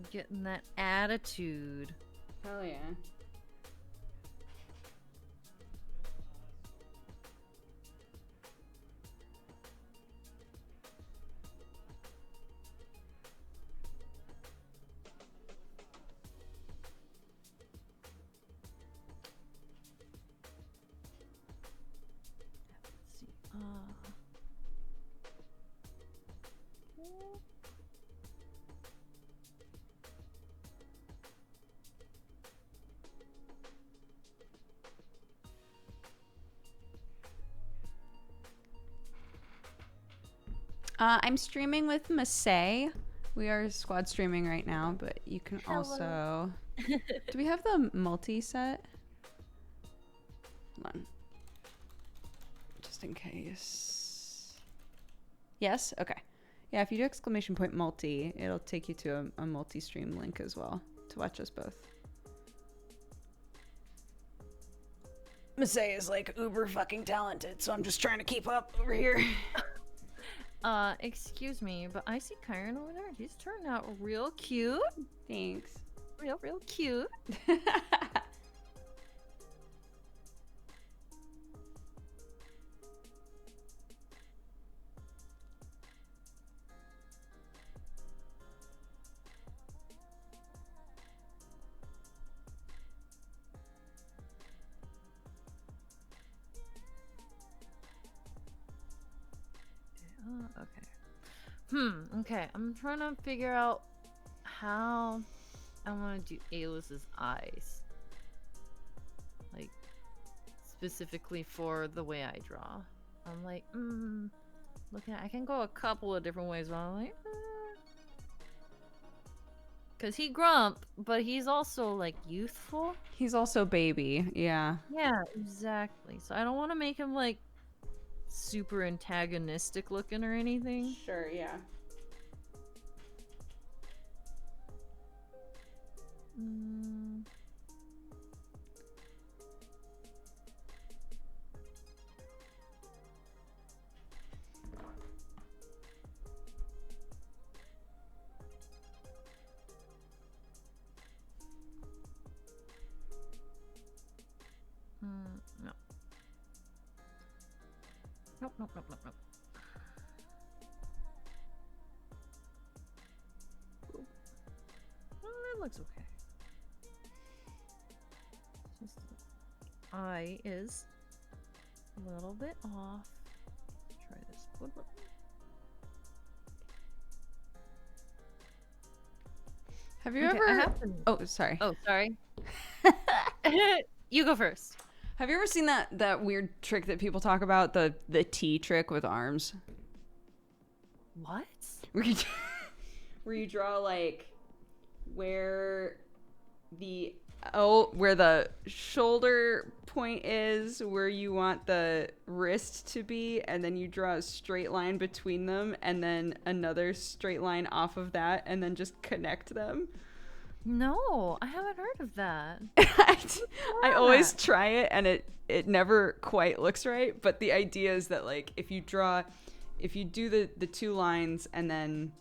Getting that attitude. Hell yeah. Let's see. I'm streaming with Masae. We are squad streaming right now, but you can also... Do we have the multi-set? Hold on. Just in case. Yes? Okay. Yeah, if you do exclamation point multi, it'll take you to a multi-stream link as well to watch us both. Masae is like uber fucking talented, so I'm just trying to keep up over here. Excuse me, but I see Kyron over there. He's turned out real cute. Thanks. Real cute. Okay. Okay. I'm trying to figure out how I want to do Alice's eyes. Like, specifically for the way I draw. I'm like, looking at, I can go a couple of different ways, but I'm like, Cause he grump, but he's also like youthful. He's also baby. Yeah. Yeah, exactly. So I don't want to make him like super antagonistic looking or anything. Sure, yeah. Mm. No. Nope, nope, nope, nope, nope. Well, that looks okay. Just the eye is a little bit off. Let's try this. Have you Okay, I ever... have to... Oh, sorry. Oh, sorry. You go first. Have you ever seen that weird trick that people talk about, the T trick with arms? What? Where you draw like where the shoulder point is, where you want the wrist to be, and then you draw a straight line between them, and then another straight line off of that, and then just connect them. No, I haven't heard of that. I always try it, and it never quite looks right, but the idea is that like if you do the two lines and then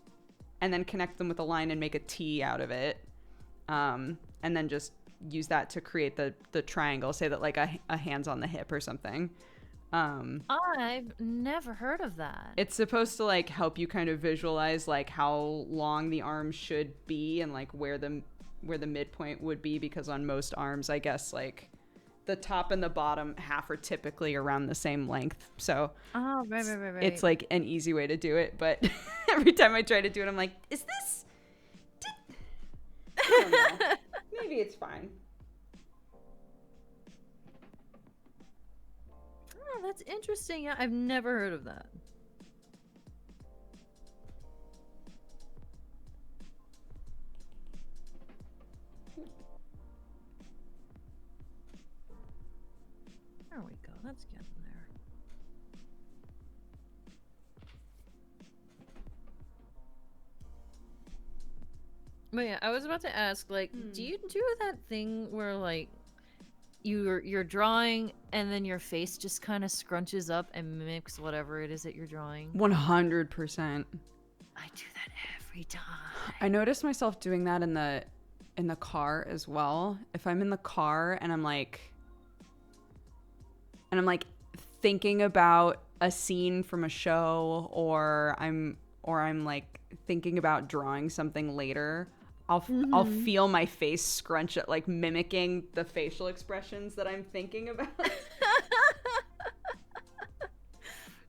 connect them with a line and make a T out of it, and then just use that to create the triangle, say that like a hand's on the hip or something. I've never heard of that. It's supposed to like help you kind of visualize like how long the arm should be and like where the midpoint would be, because on most arms, I guess like the top and the bottom half are typically around the same length. So right. it's like an easy way to do it, but every time I try to do it, I'm like, is this... I don't know. Maybe it's fine. Oh, that's interesting. Yeah, I've never heard of that. There we go. That's getting there. But yeah, I was about to ask, like, do you do that thing where like you're drawing and then your face just kind of scrunches up and mimics whatever it is that you're drawing? 100%. I do that every time. I noticed myself doing that in the car as well. If I'm in the car and I'm like thinking about a scene from a show, or I'm like thinking about drawing something later, I'll feel my face scrunch at like mimicking the facial expressions that I'm thinking about.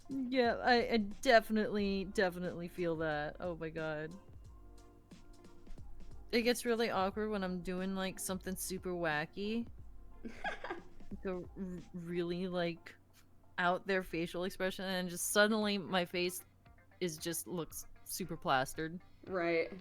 Yeah, I definitely feel that. Oh my god. It gets really awkward when I'm doing like something super wacky. The really like out there facial expression, and just suddenly my face looks super plastered. Right.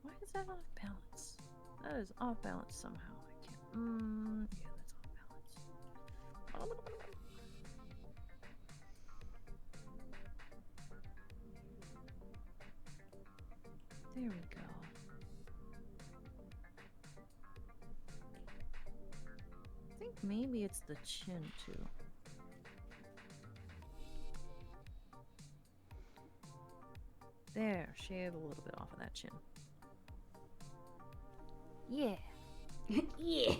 Why is that off balance? That is off balance somehow. I can't. Yeah, that's off balance. There we go. I think maybe it's the chin too. There, shave a little bit off of that chin. Yeah. Yeah.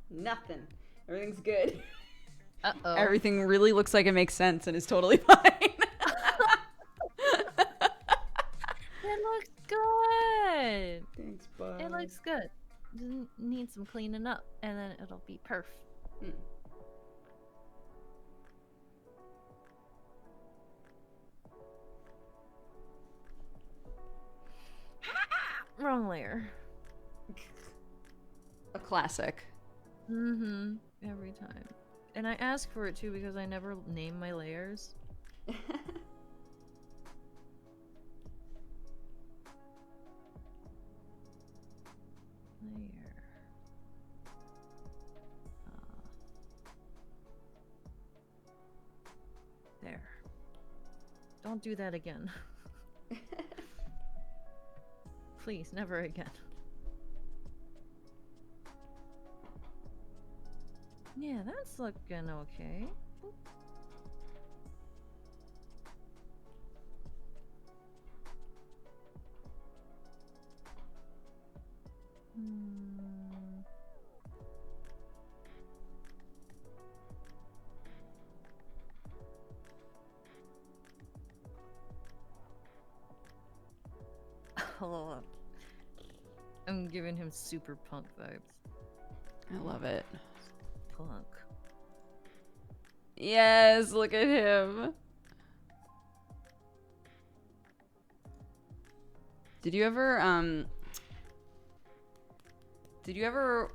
Nothing. Everything's good. Uh-oh. Everything really looks like it makes sense and is totally fine. It looks good. Thanks, bud. It looks good. Just need some cleaning up, and then it'll be perf. Wrong layer. A classic. Every time. And I ask for it too because I never name my layers. Layer. There. Don't do that again. Please, never again. Yeah, that's looking okay. Oh, I'm giving him super punk vibes. I love it. Punk. Yes, look at him. Did you ever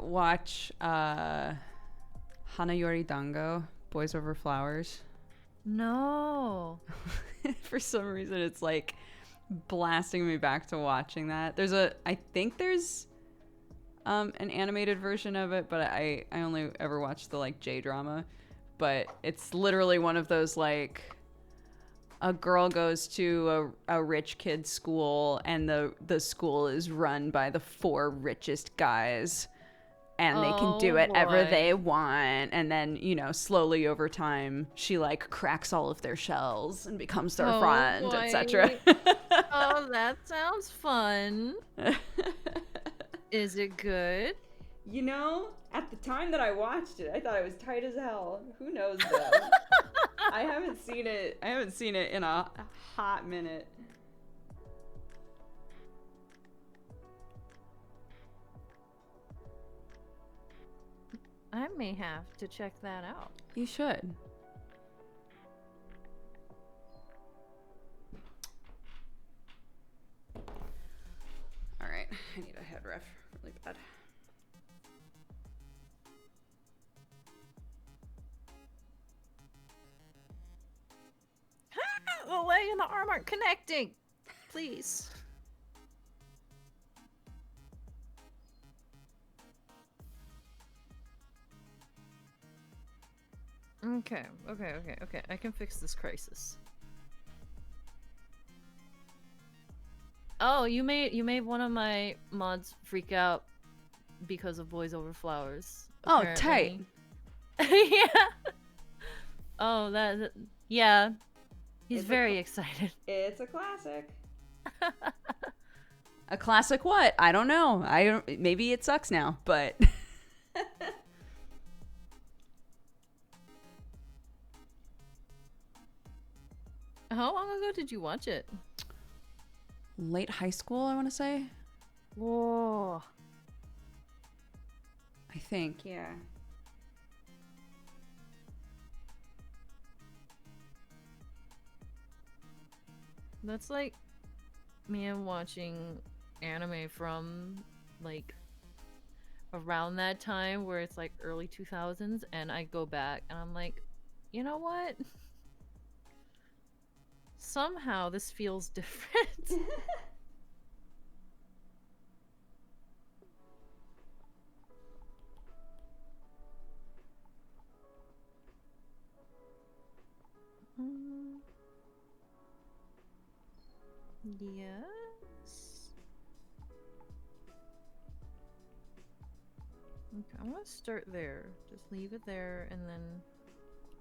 watch Hanayori Dango, Boys Over Flowers? No. For some reason it's like blasting me back to watching that. I think there's an animated version of it, but I only ever watched the like J-drama. But it's literally one of those like a girl goes to a rich kid's school and the school is run by the 4 richest guys and they can do whatever they want, and then, you know, slowly over time she like cracks all of their shells and becomes their friend, etc. Oh, that sounds fun. Is it good? You know, at the time that I watched it, I thought it was tight as hell. Who knows though? I haven't seen it in a hot minute. I may have to check that out. You should. All right, I need a head ref really bad. The leg and the arm aren't connecting. Please. Okay. I can fix this crisis. Oh, you made one of my mods freak out because of Boys Over Flowers. Apparently. Oh, tight. Yeah. Oh, yeah. He's very excited. It's a classic. A classic what? I don't know. Maybe it sucks now, but How long ago did you watch it? late high school, I want to say. Whoa. I think, yeah. That's like me watching anime from like around that time where it's like early 2000s, and I go back and I'm like, you know what? Somehow this feels different. Yes. Okay, I'm gonna start there. Just leave it there and then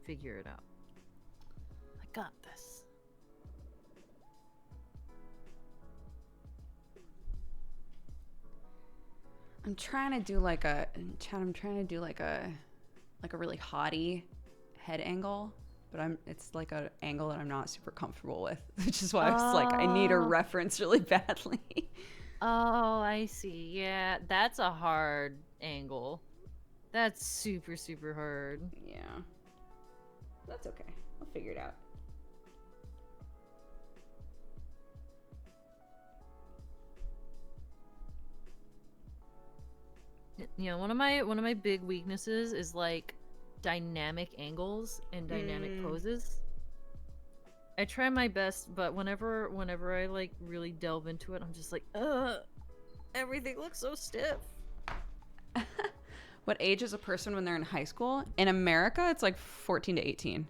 figure it out. I got this. I'm trying to do like a Chad. I'm trying to do like a really haughty head angle, but it's like an angle that I'm not super comfortable with, which is why I was like, I need a Oh. reference really badly. Oh, I see. Yeah, that's a hard angle. That's super, super hard. Yeah, that's okay. I'll figure it out. You know, one of my big weaknesses is like dynamic angles and dynamic poses. I try my best, but whenever I like really delve into it, I'm just like, everything looks so stiff. What age is a person when they're in high school? In America, it's like 14 to 18.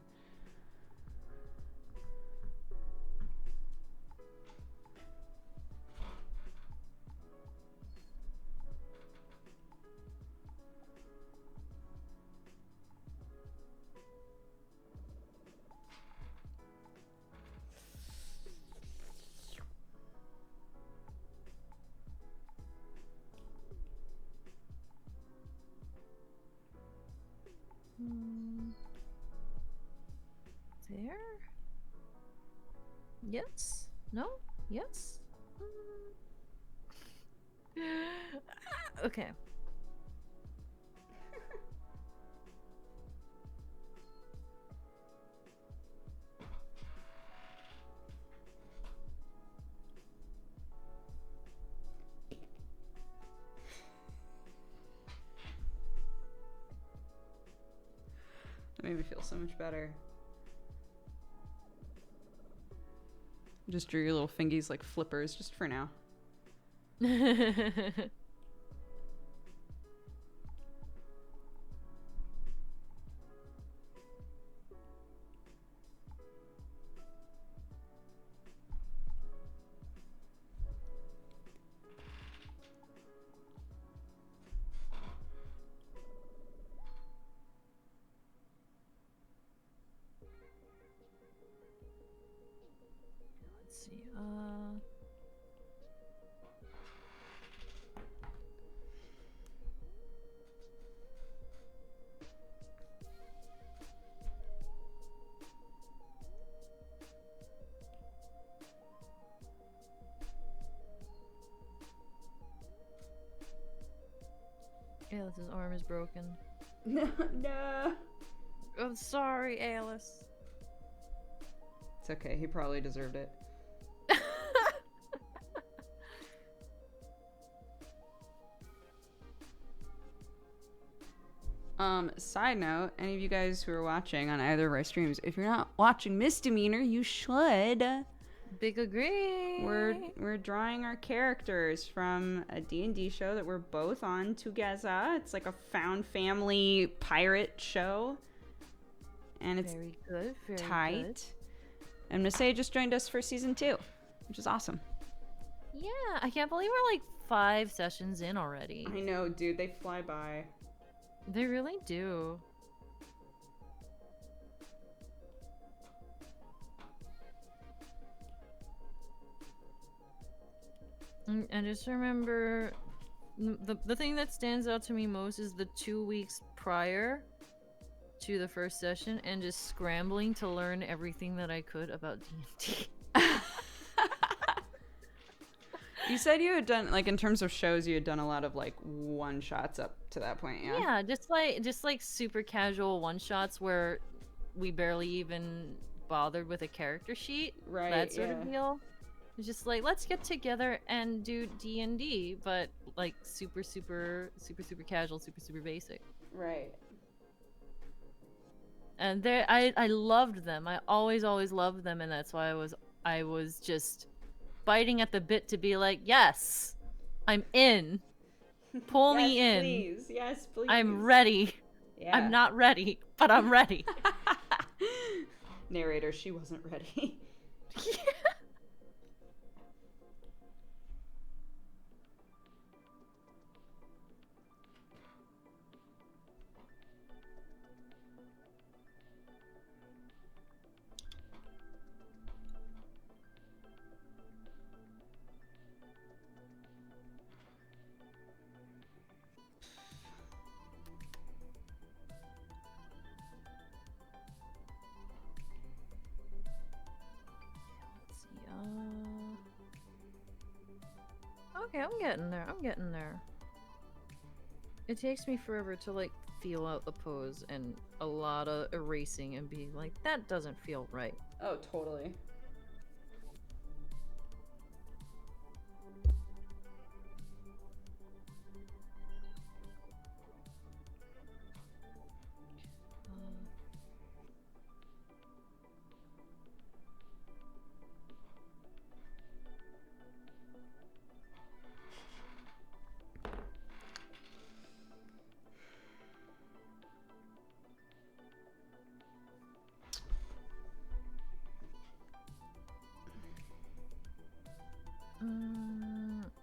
There? Yes? No? Yes? Okay. That made me feel so much better. Just drew your little fingies like flippers just for now. Let's see. Alice's arm is broken. No. I'm sorry, Alice. It's okay. He probably deserved it. Side note, any of you guys who are watching on either of our streams, if you're not watching Misdemeanor, you should. Big agree. We're drawing our characters from a D&D show that we're both on together. It's like a found family pirate show. And it's very good, very tight. good. And Masae just joined us for season 2, which is awesome. Yeah, I can't believe we're like 5 sessions in already. I know, dude. They fly by. They really do. I just remember the thing that stands out to me most is the 2 weeks prior to the first session and just scrambling to learn everything that I could about D&D. You said you had done, like, in terms of shows, you had done a lot of, like, one-shots up to that point, yeah? Yeah, just like super casual one-shots where we barely even bothered with a character sheet. Right, that sort of deal. It's just like, let's get together and do D&D, but like super casual, super basic. Right. And I loved them. I always loved them, and that's why I was just biting at the bit to be like, yes, I'm in. Pull me in. Please. Yes, please. I'm ready. Yeah. I'm not ready, but I'm ready. Narrator, she wasn't ready. Yeah. I'm getting there. I'm getting there. It takes me forever to like feel out the pose and a lot of erasing and being like, that doesn't feel right. Oh, totally.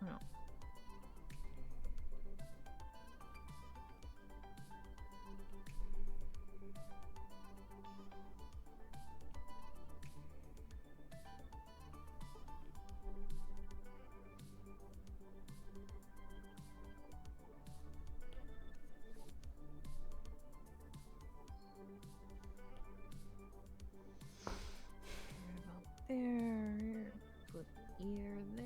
No. There. Put ear there.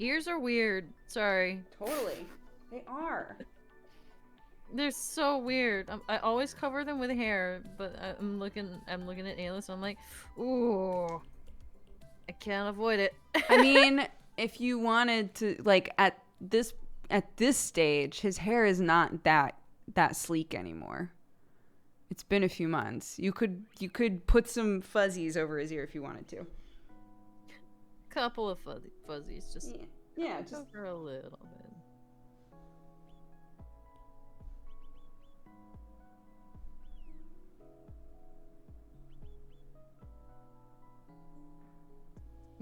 Ears are weird. Sorry. Totally. They are. They're so weird. I always cover them with hair, but I'm looking at Ayla, so I'm like, ooh, I can't avoid it. I mean, if you wanted to, like, at this stage, his hair is not that sleek anymore. It's been a few months. You could put some fuzzies over his ear if you wanted to. Couple of fuzzies, just yeah, just over a little bit.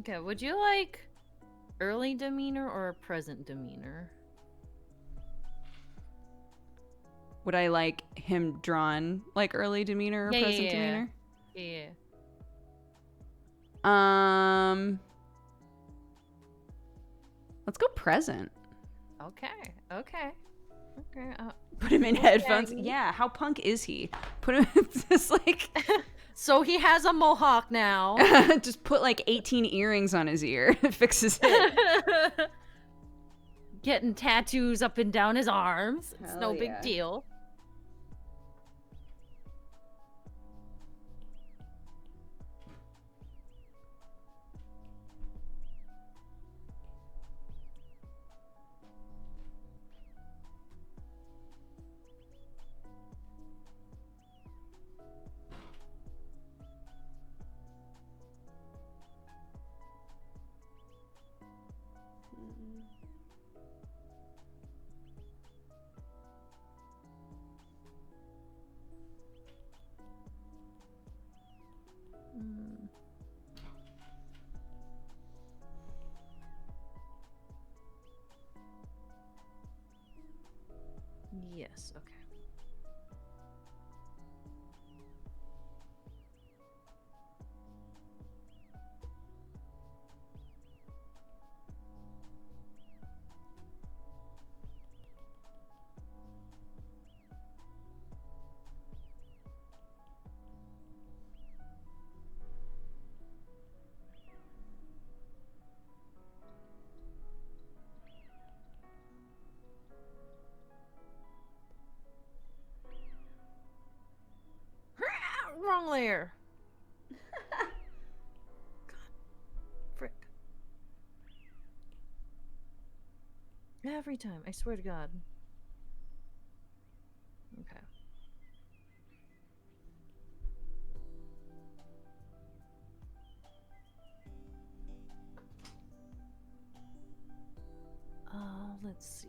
Okay, would you like early demeanor or a present demeanor? Would I like him drawn like early demeanor or present demeanor? Yeah. Let's go present. Okay. Put him in headphones. Yeah, how punk is he? Put him just like So he has a mohawk now. just put like 18 earrings on his ear. It fixes it. Getting tattoos up and down his arms. It's Hell no yeah. big deal. Yes, okay. Wrong layer. God. Frick. Every time, I swear to God. Okay. Let's see.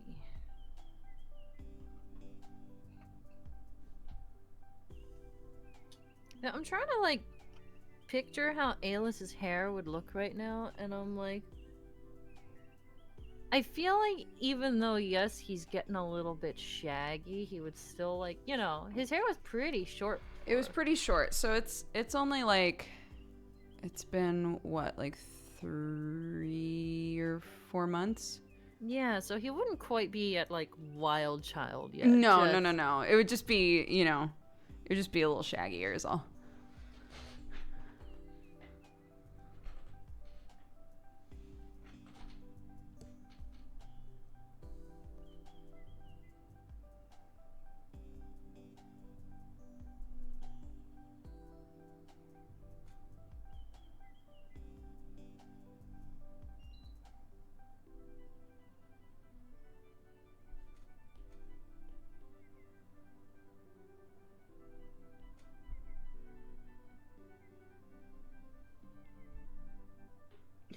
Now, I'm trying to, like, picture how Ayla's hair would look right now, and I'm like... I feel like even though, yes, he's getting a little bit shaggy, he would still, like, you know, his hair was pretty short. It was pretty short, so it's only like... It's been, what, like 3 or 4 months? Yeah, so he wouldn't quite be at like wild child yet. No, no, Just no, no. It would just be, you know, it would just be a little shaggier is all.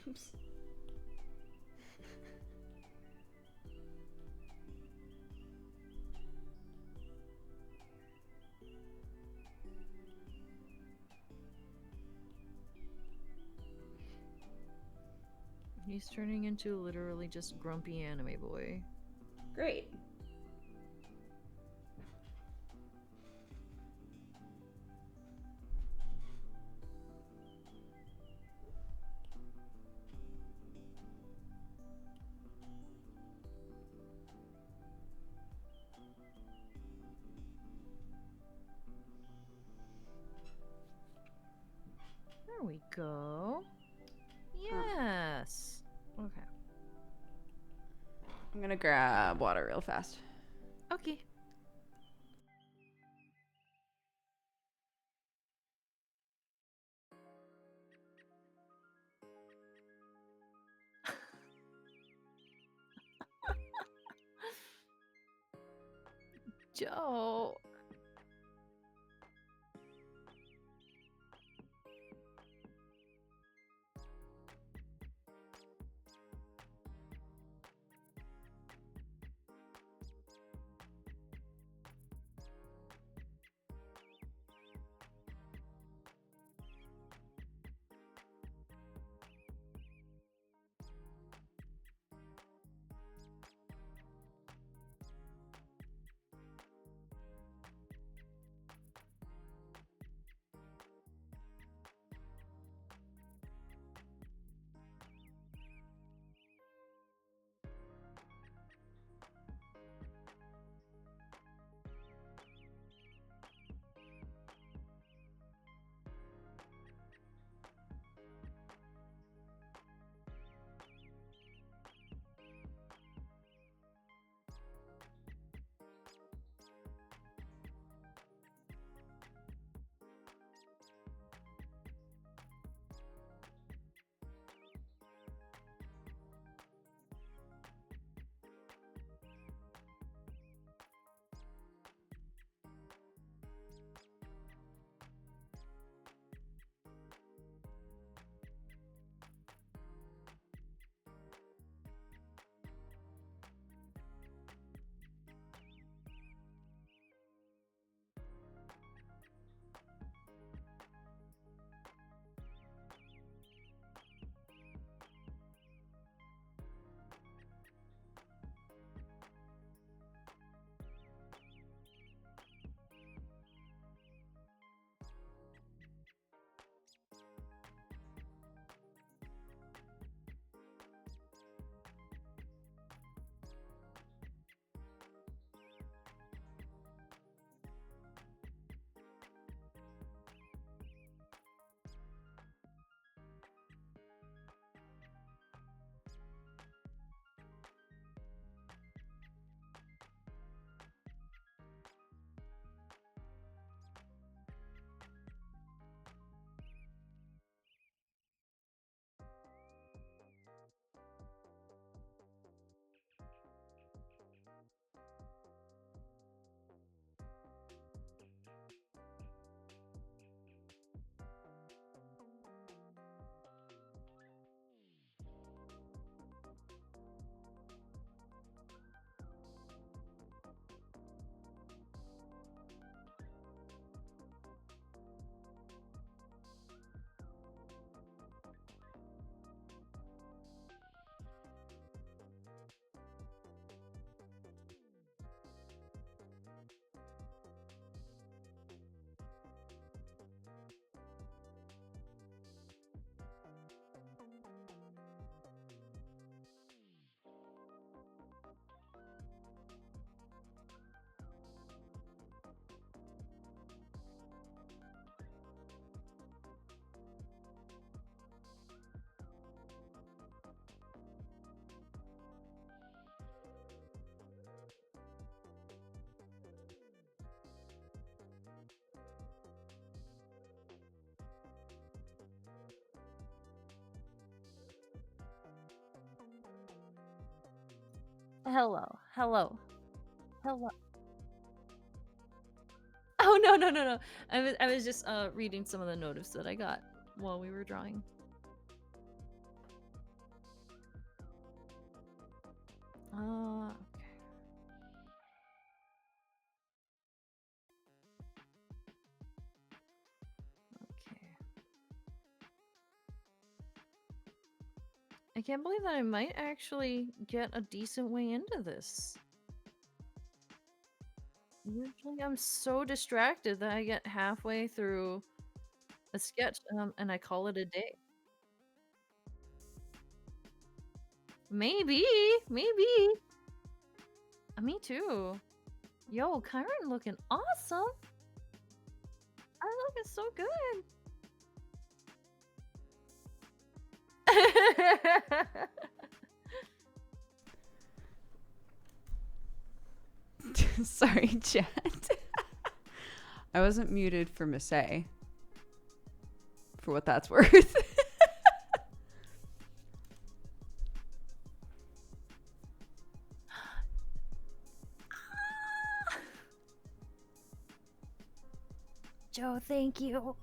Oops. he's turning into literally just grumpy anime boy. Great. There we go. Yes. Okay. I'm gonna grab water real fast. Okay. Joe. Hello. Hello. Hello. Oh no no no no! I was just reading some of the notice that I got while we were drawing. Okay. Okay. I can't believe that I might actually get a decent way into this. Usually I'm so distracted that I get halfway through a sketch and I call it a day. Maybe, maybe. Me too. Yo, Kyron looking awesome. I'm looking so good. Sorry, chat. I wasn't muted for Masae. For what that's worth. Joe, thank you.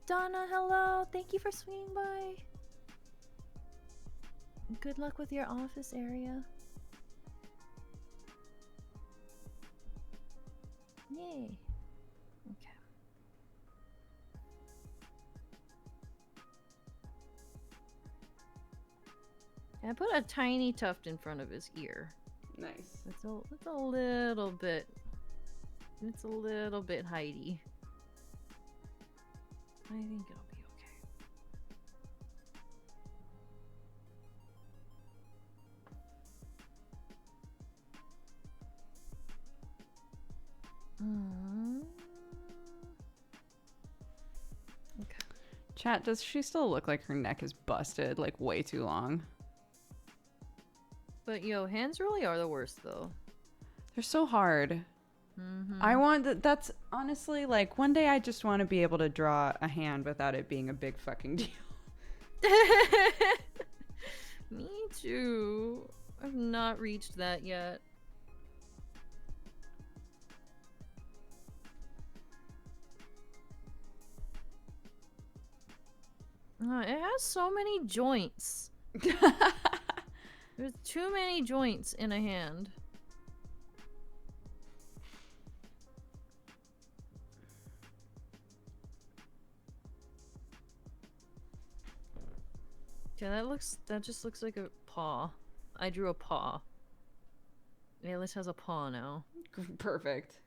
Donna, hello. Thank you for swinging by. Good luck with your office area. Yay. Okay. I put a tiny tuft in front of his ear. Nice. It's a little bit. It's a little bit Heidi. I think it'll be okay. Okay. Chat, does she still look like her neck is busted, like way too long? But yo, hands really are the worst though. They're so hard. I want that's honestly like one day I just want to be able to draw a hand without it being a big fucking deal. Me too. I've not reached that yet. It has so many joints. There's too many joints in a hand. Okay, that just looks like a paw. I drew a paw. Alice has a paw now. Perfect.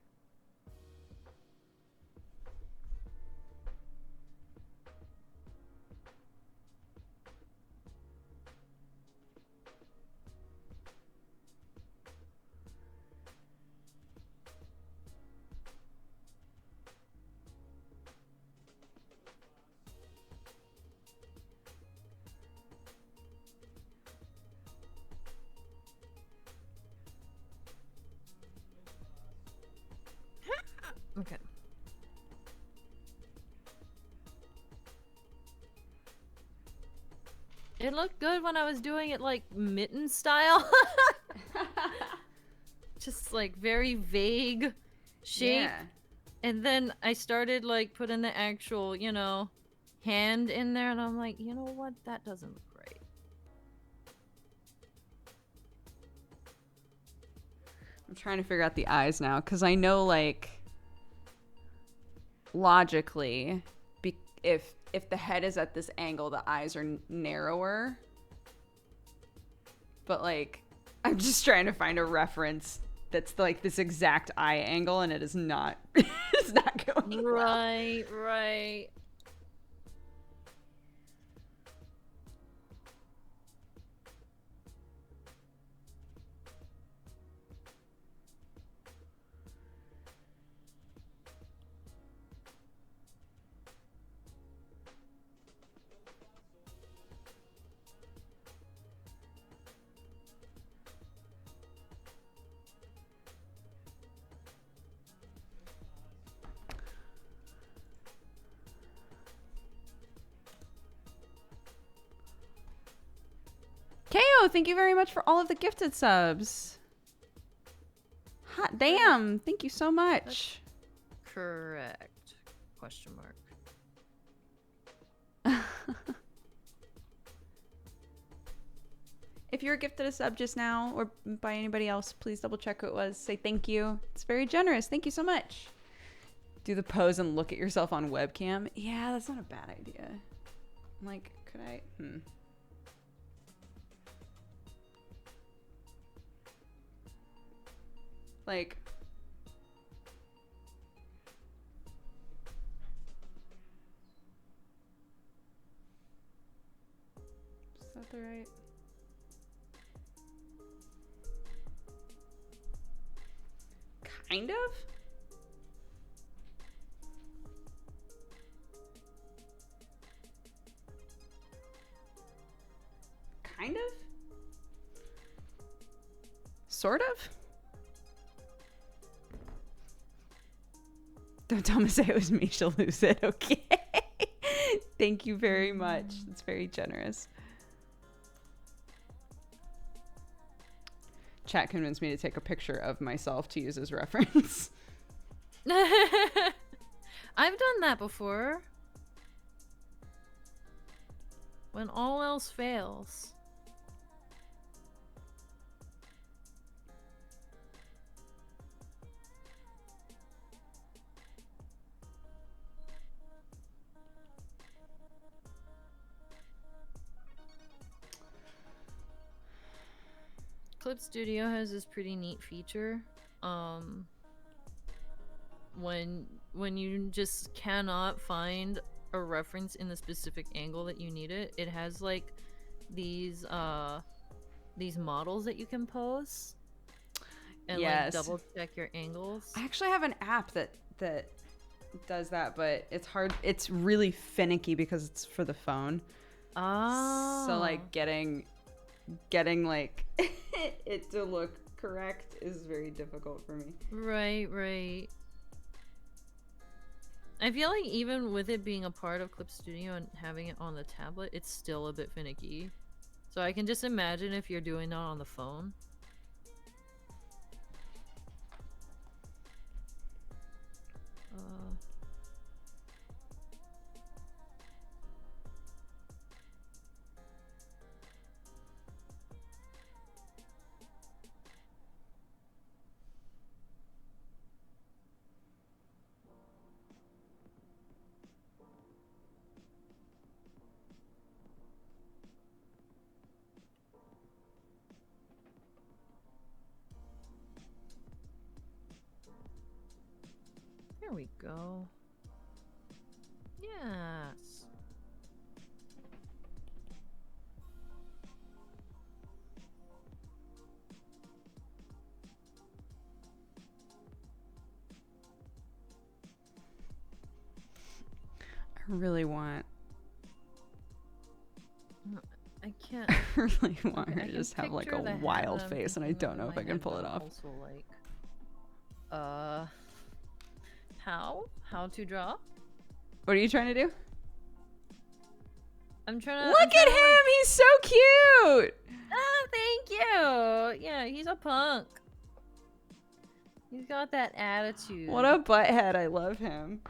Okay. It looked good when I was doing it like mitten style. Just like very vague shape. Yeah. And then I started like putting the actual, you know, hand in there and I'm like, you know what? That doesn't look right. I'm trying to figure out the eyes now because I know like logically if the head is at this angle, the eyes are narrower. But like I'm just trying to find a reference that's like this exact eye angle and it is not it's not going well. Right. KO, thank you very much for all of the gifted subs. Hot damn, thank you so much. That's correct. Question mark. If you were gifted a sub just now or by anybody else, please double check who it was. Say thank you. It's very generous. Thank you so much. Do the pose and look at yourself on webcam. Yeah, that's not a bad idea. Like, could I? Like, is that the right? Kind of? Kind of? Sort of? Don't tell Maseo it was me, she'll lose it, okay? Thank you very much. That's very generous. Chat convinced me to take a picture of myself to use as reference. I've done that before. When all else fails. Clip Studio has this pretty neat feature. When you just cannot find a reference in the specific angle that you need it, it has like these models that you can pose and like double check your angles. I actually have an app that does that, but it's hard. It's really finicky because it's for the phone. Oh. So like getting like it to look correct is very difficult for me. Right. I feel like even with it being a part of Clip Studio and having it on the tablet, it's still a bit finicky. So I can just imagine if you're doing that on the phone. There we go. Yes. I really want. I can't. I really want her I to can just have like a picture the wild hat, face, and I don't know if I can pull it off. Also, like, how to draw? What are you trying to do? I'm trying to look at him. He's so cute. Oh, thank you. Yeah, he's a punk. He's got that attitude. What a butthead. I love him.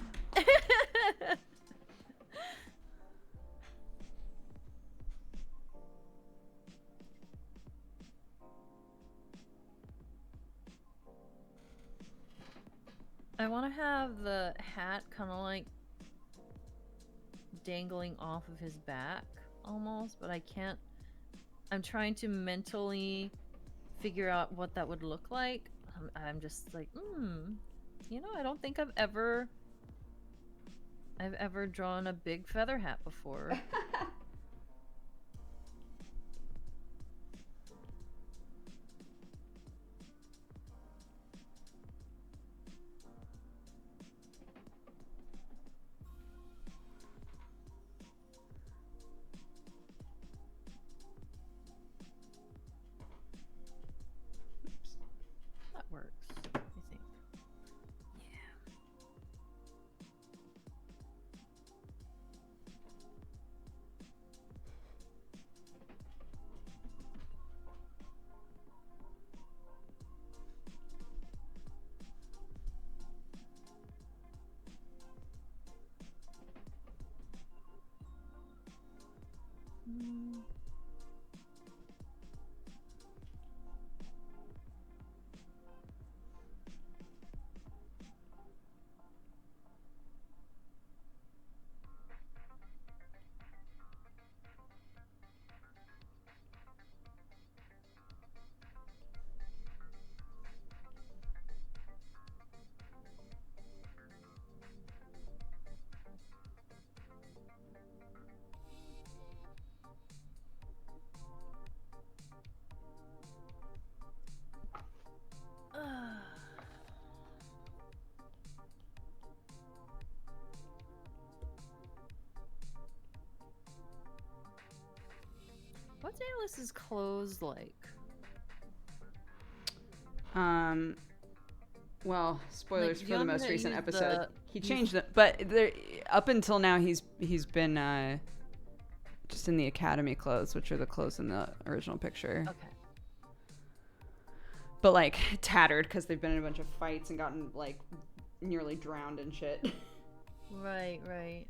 I want to have the hat kind of like dangling off of his back almost, but I can't. I'm trying to mentally figure out what that would look like. I'm just like, you know, I don't think I've ever drawn a big feather hat before. What's Alice's clothes like? Well, spoilers Like, for the most gonna recent use episode. He use- changed them, but there, up until now, he's been just in the academy clothes, which are the clothes in the original picture. Okay. But like tattered because they've been in a bunch of fights and gotten like nearly drowned and shit. Right, right.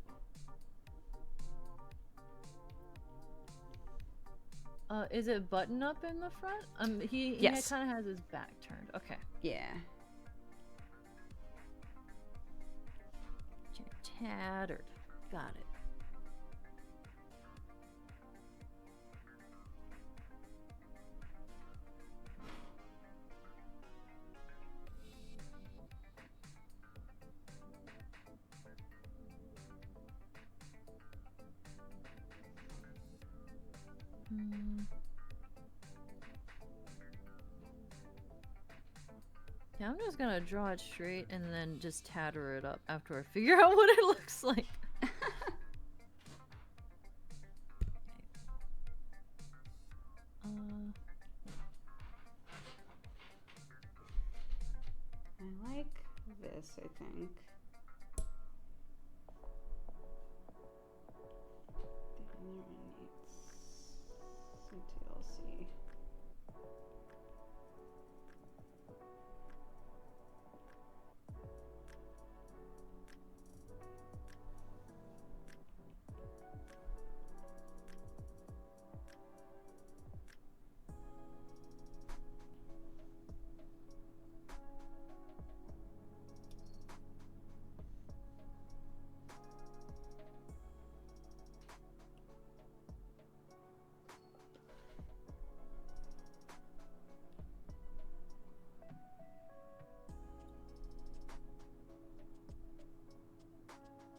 Is it button up in the front? He Yes. kind of has his back turned. Okay. Yeah. Tattered. Got it. Yeah, I'm just gonna draw it straight and then just tatter it up after I figure out what it looks like. I like this, I think. The other one needs some TLC.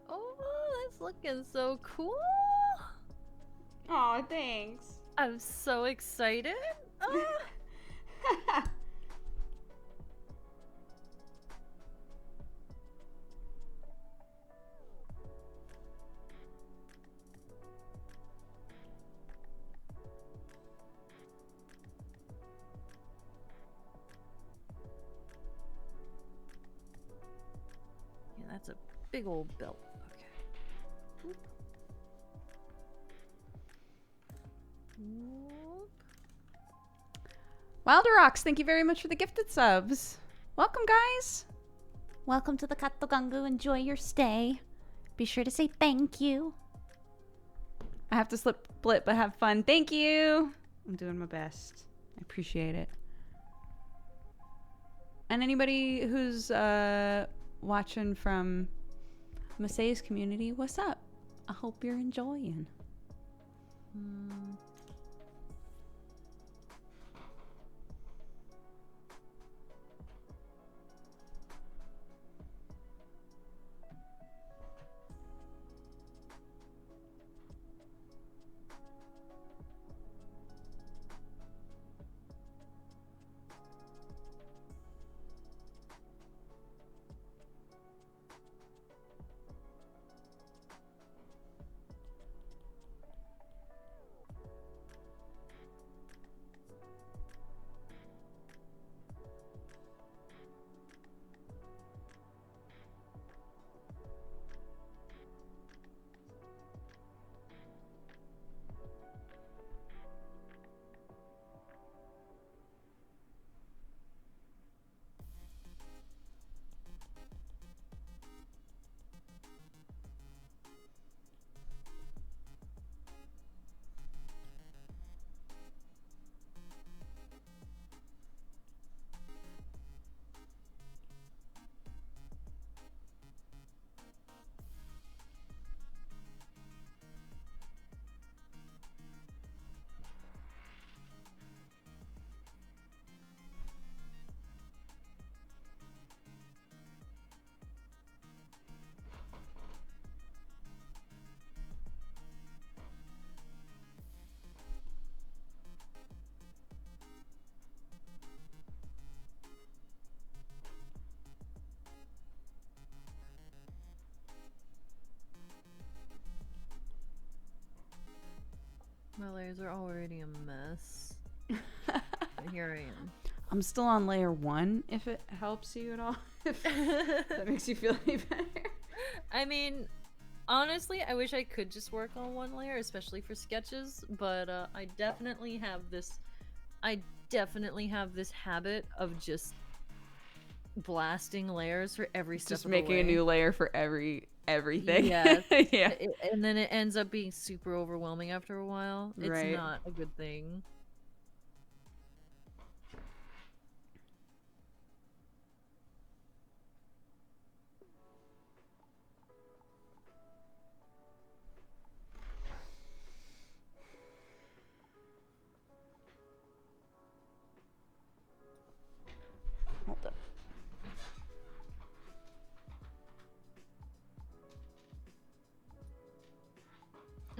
Oh, that's looking so cool. Aw, thanks. I'm so excited. Ah. Yeah, that's a big old belt. Okay. Oop. Oop. Wilder Rocks, thank you very much for the gifted subs. Welcome, guys. Welcome to the Katogangu. Enjoy your stay. Be sure to say thank you. I have to split, but have fun. Thank you. I'm doing my best. I appreciate it. And anybody who's watching from Masae's community, what's up? I hope you're enjoying. My layers are already a mess. And here I am. I'm still on layer 1, if it helps you at all. If that makes you feel any better. I mean, honestly, I wish I could just work on one layer, especially for sketches, but I definitely have this habit of just blasting layers for every step Just of making the a way. new layer for everything. Yes. Yeah. And then it ends up being super overwhelming after a while. It's Right. not a good thing. Hold up.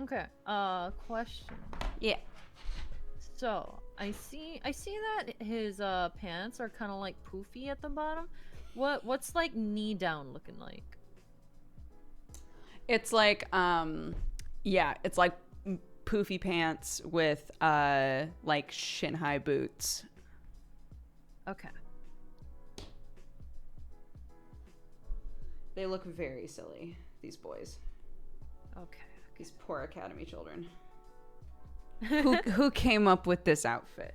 Okay. Question. Yeah. So, I see that his pants are kind of like poofy at the bottom. What's like knee down looking like? It's like, yeah, it's like poofy pants with, like shin-high boots. Okay. They look very silly, these boys. Okay. These poor academy children. Who came up with this outfit?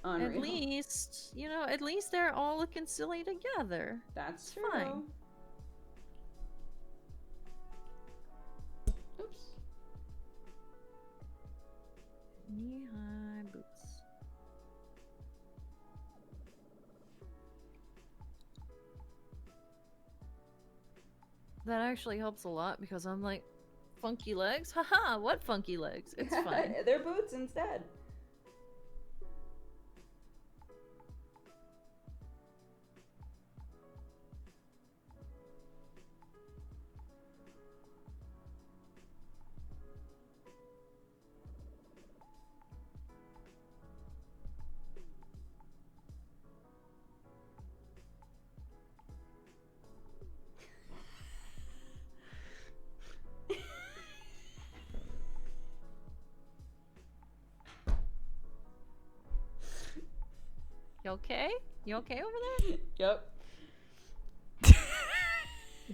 Unreal. At least, at least they're all looking silly together. That's true. fine. Oops. Knee-high boots. That actually helps a lot because I'm like, funky legs? Haha, what funky legs? It's fine. They're boots instead. You okay? You okay over Yep.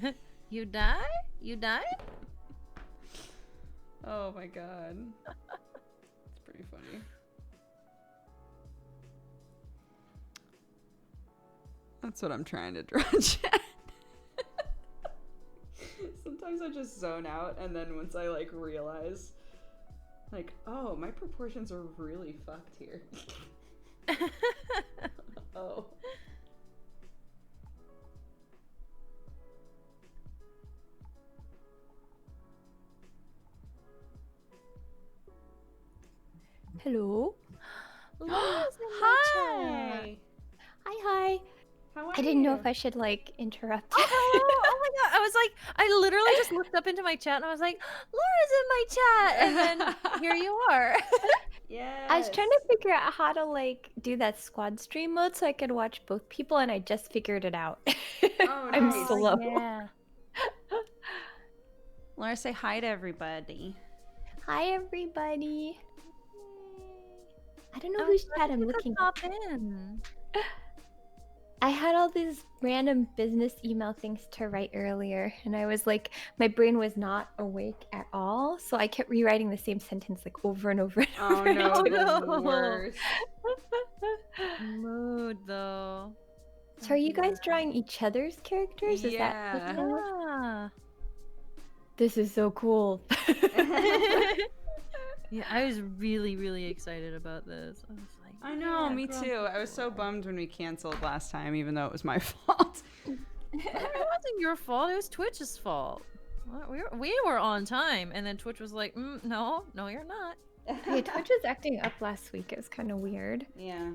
there? You die? You died? Oh my god. It's pretty funny. That's what I'm trying to draw, chat. Sometimes I just zone out, and then once I like realize, like, oh, my proportions are really fucked here. Oh. Hello. Laura's in my Hi. Hi. How are I didn't know you? if I should like interrupt. Oh, hello! Oh my god! I was like, I literally just looked up into my chat and I was like, Laura's in my chat, and then here you are. Yes. I was trying to figure out how to like do that squad stream mode so I could watch both people, and I just figured it out. Oh, I'm nice. slow. Yeah. Laura, say hi to everybody. Hi, everybody. I don't know I'm whose glad chat you I'm could looking at. pop in. I had all these random business email things to write earlier, and I was like, my brain was not awake at all, so I kept rewriting the same sentence like over and over and Oh over. no, Oh, the no. worst. Mood though. So are you guys drawing each other's characters? Is that Yeah. Yeah. This is so cool. Yeah, I was really, really excited about this. I was like, I know, yeah, me girl, too. I was so boy. bummed when we canceled last time, even though it was my fault. It wasn't your fault. It was Twitch's fault. We were on time, and then Twitch was like, no, you're not. Yeah, Twitch was acting up last week. It was kind of weird. Yeah.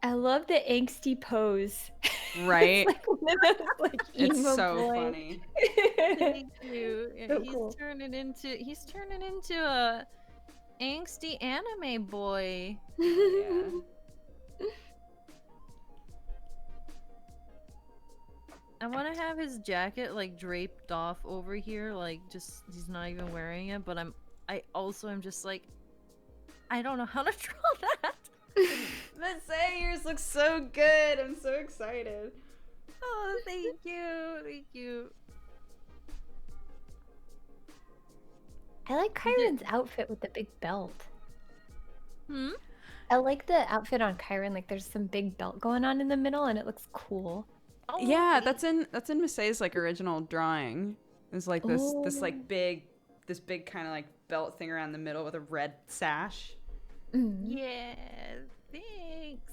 I love the angsty pose. Right? It's like one of those, like, It's emo so boy. funny. Thank you. Yeah, So he's cool. turning into a angsty anime boy. Yeah. I want to have his jacket like draped off over here, like just he's not even wearing it. But I also am just like, I don't know how to draw that. Masay, yours looks so good. I'm so excited. Oh, thank you, thank you. I like Kyron's outfit with the big belt. Hmm. I like the outfit on Kyron. Like, there's some big belt going on in the middle, and it looks cool. Oh, Yeah, that's in Masay's like original drawing. It's like this big kind of like belt thing around the middle with a red sash. Yeah, thanks.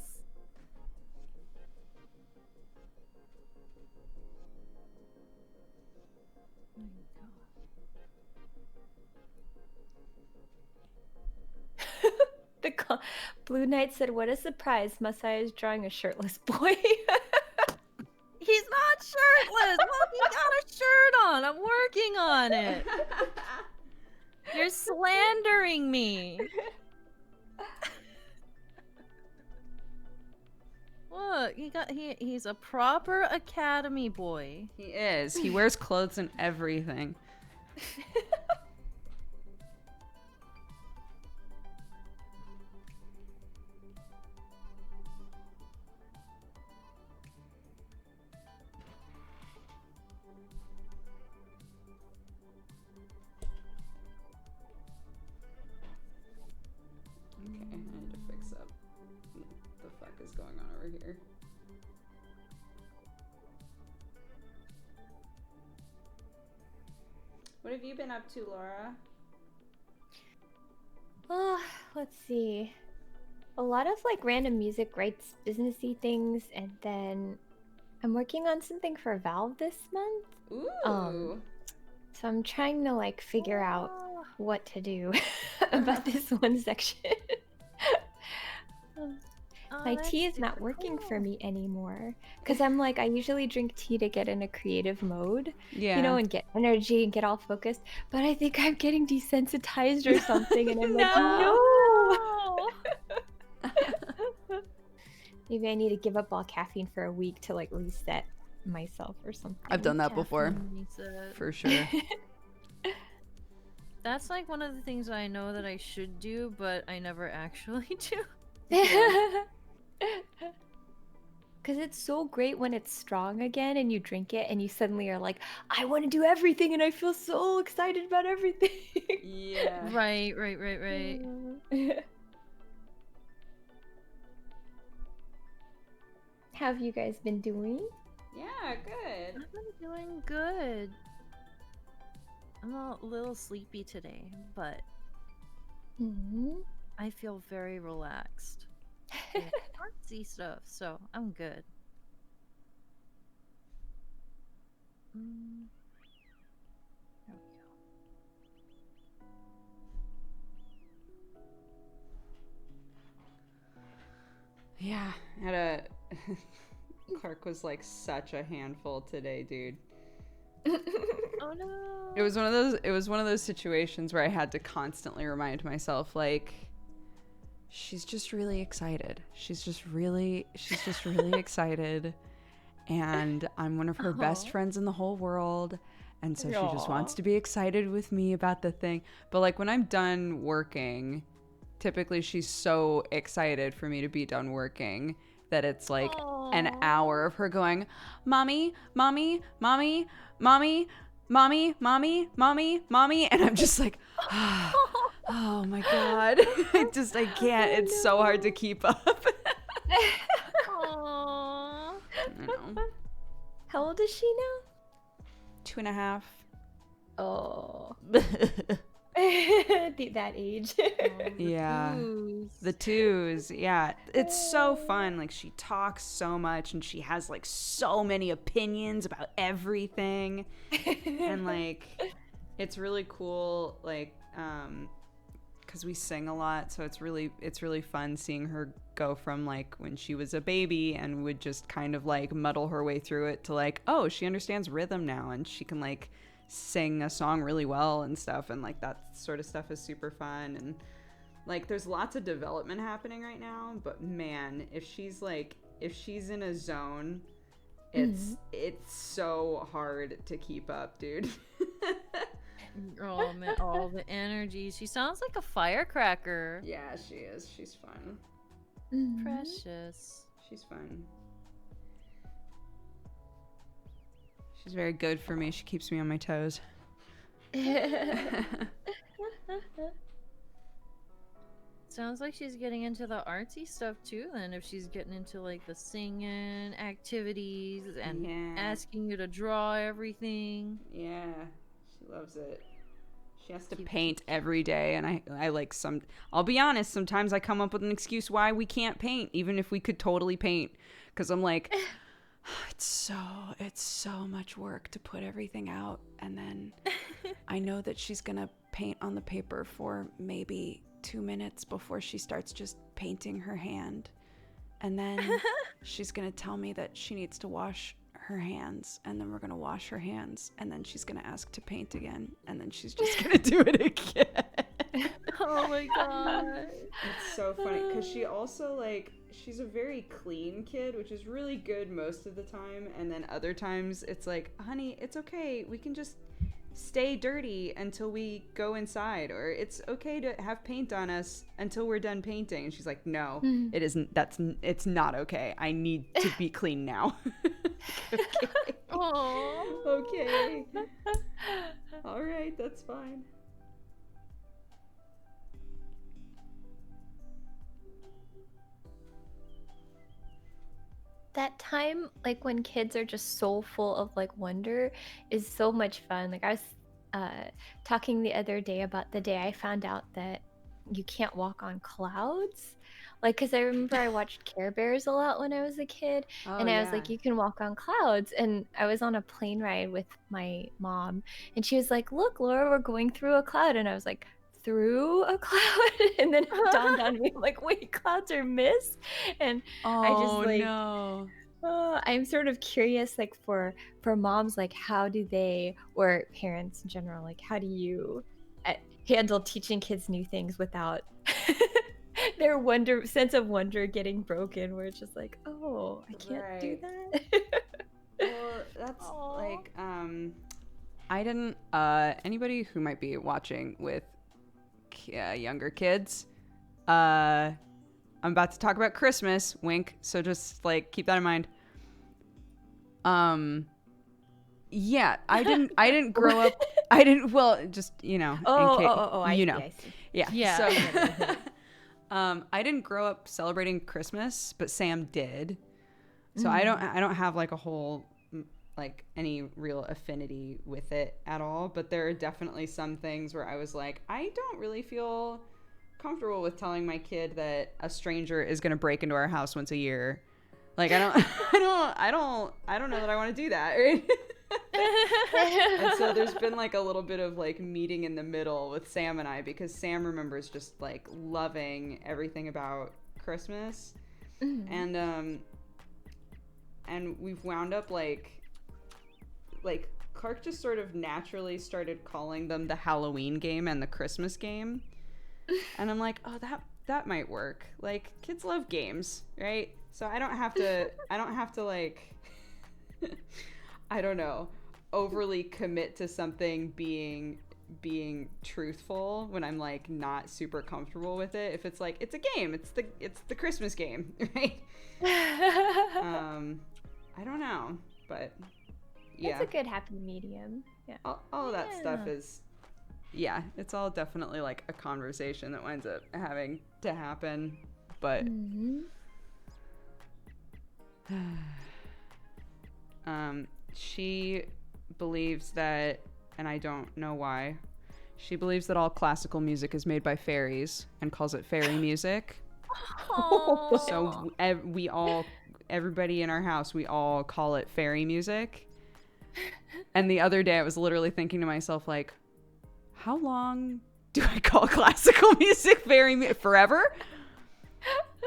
Blue Knight said, "What a surprise! Masai is drawing a shirtless boy." He's not shirtless. Well, he got a shirt on. I'm working on it. You're slandering me. Look, he's a proper academy boy. He is. He wears clothes and everything. Okay, I need to fix up what the fuck is going on over here. What have you been up to, Laura? Oh, let's see. A lot of like random music rights businessy things, and then I'm working on something for Valve this month. Ooh. So I'm trying to like figure out what to do about this one section. My tea is not working for me anymore because I'm like, I usually drink tea to get in a creative mode, Yeah. you know, and get energy and get all focused. But I think I'm getting desensitized or something, and I'm like, no. Maybe I need to give up all caffeine for a week to like reset myself or something. I've done that before. For sure. That's like one of the things I know that I should do, but I never actually do. Because it's so great when it's strong again and you drink it and you suddenly are like, I want to do everything and I feel so excited about everything. Yeah. Right. How have you guys been doing? Yeah, good. I've been doing good. I'm a little sleepy today, but I feel very relaxed. With artsy stuff, so I'm good. There we go. Yeah, had a Clark was like such a handful today, dude. Oh no. It was one of those situations where I had to constantly remind myself, like, she's just really excited. She's just really excited. And I'm one of her best friends in the whole world. And so she just wants to be excited with me about the thing. But like when I'm done working, typically she's so excited for me to be done working that it's like an hour of her going, "Mommy, mommy, mommy, mommy, mommy, mommy, mommy, mommy." And I'm just like, oh my God. I can't. It's so hard to keep up. Aww. I know. How old is she now? 2.5. Oh. That age. Yeah. The twos. Yeah. It's so fun. Like she talks so much and she has like so many opinions about everything. And like it's really cool, like because we sing a lot, so it's really fun seeing her go from like when she was a baby and would just kind of like muddle her way through it to like, oh, she understands rhythm now and she can like sing a song really well and stuff, and like that sort of stuff is super fun. And like there's lots of development happening right now, but man, if she's in a zone, it's so hard to keep up, dude. Oh man, all the energy. She sounds like a firecracker. Yeah, she is. She's fun. Precious. She's fun. She's very good for me. She keeps me on my toes. Sounds like she's getting into the artsy stuff too then, if she's getting into like the singing activities and asking you to draw everything. Yeah, she loves it. She has to paint every day, and I like I'll be honest, sometimes I come up with an excuse why we can't paint, even if we could totally paint, because I'm like, it's so much work to put everything out, and then I know that she's gonna paint on the paper for maybe 2 minutes before she starts just painting her hand, and then she's gonna tell me that she needs to wash her hands, and then we're gonna wash her hands, and then she's gonna ask to paint again, and then she's just gonna do it again. Oh my god. It's so funny because she also she's a very clean kid, which is really good most of the time, and then other times it's like, honey, it's okay, we can just stay dirty until we go inside, or it's okay to have paint on us until we're done painting. And she's like, no, it isn't. It's not okay. I need to be clean now. Okay. Aww. Okay. All right, that's fine. That time, like when kids are just so full of like wonder, is so much fun. Like I was talking the other day about the day I found out that you can't walk on clouds. Like, because I remember I watched Care Bears a lot when I was a kid, and I was like, you can walk on clouds. And I was on a plane ride with my mom, and she was like, look, Laura, we're going through a cloud. And I was like, through a cloud? And then it dawned on me, like, wait, clouds are mist? And I just like, no. I'm sort of curious, like for moms, like how do they, or parents in general, like how do you handle teaching kids new things without their sense of wonder getting broken, where it's just like, oh, I can't do that. Well, that's like I didn't anybody who might be watching with younger kids, I'm about to talk about Christmas, wink, so just like keep that in mind. Yeah, I didn't grow up, just, you know, I see. Yeah. So I didn't grow up celebrating Christmas, but Sam did. So I don't have like a whole like any real affinity with it at all, but there are definitely some things where I was like, I don't really feel comfortable with telling my kid that a stranger is going to break into our house once a year. Like I don't know that I want to do that, right? And so there's been like a little bit of like meeting in the middle with Sam and I, because Sam remembers just like loving everything about Christmas. And we've wound up like Clark just sort of naturally started calling them the Halloween game and the Christmas game. And I'm like, oh, that might work. Like, kids love games, right? So I don't have to like I don't know, overly commit to something being truthful when I'm like not super comfortable with it. If it's like, it's a game, it's the Christmas game, right? I don't know, but yeah, it's a good happy medium. Yeah, all of that stuff is, yeah, it's all definitely like a conversation that winds up having to happen, but she believes that, and I don't know why, she believes that all classical music is made by fairies and calls it fairy music. So everybody in our house, we all call it fairy music. And the other day I was literally thinking to myself, like, how long do I call classical music fairy music? Forever?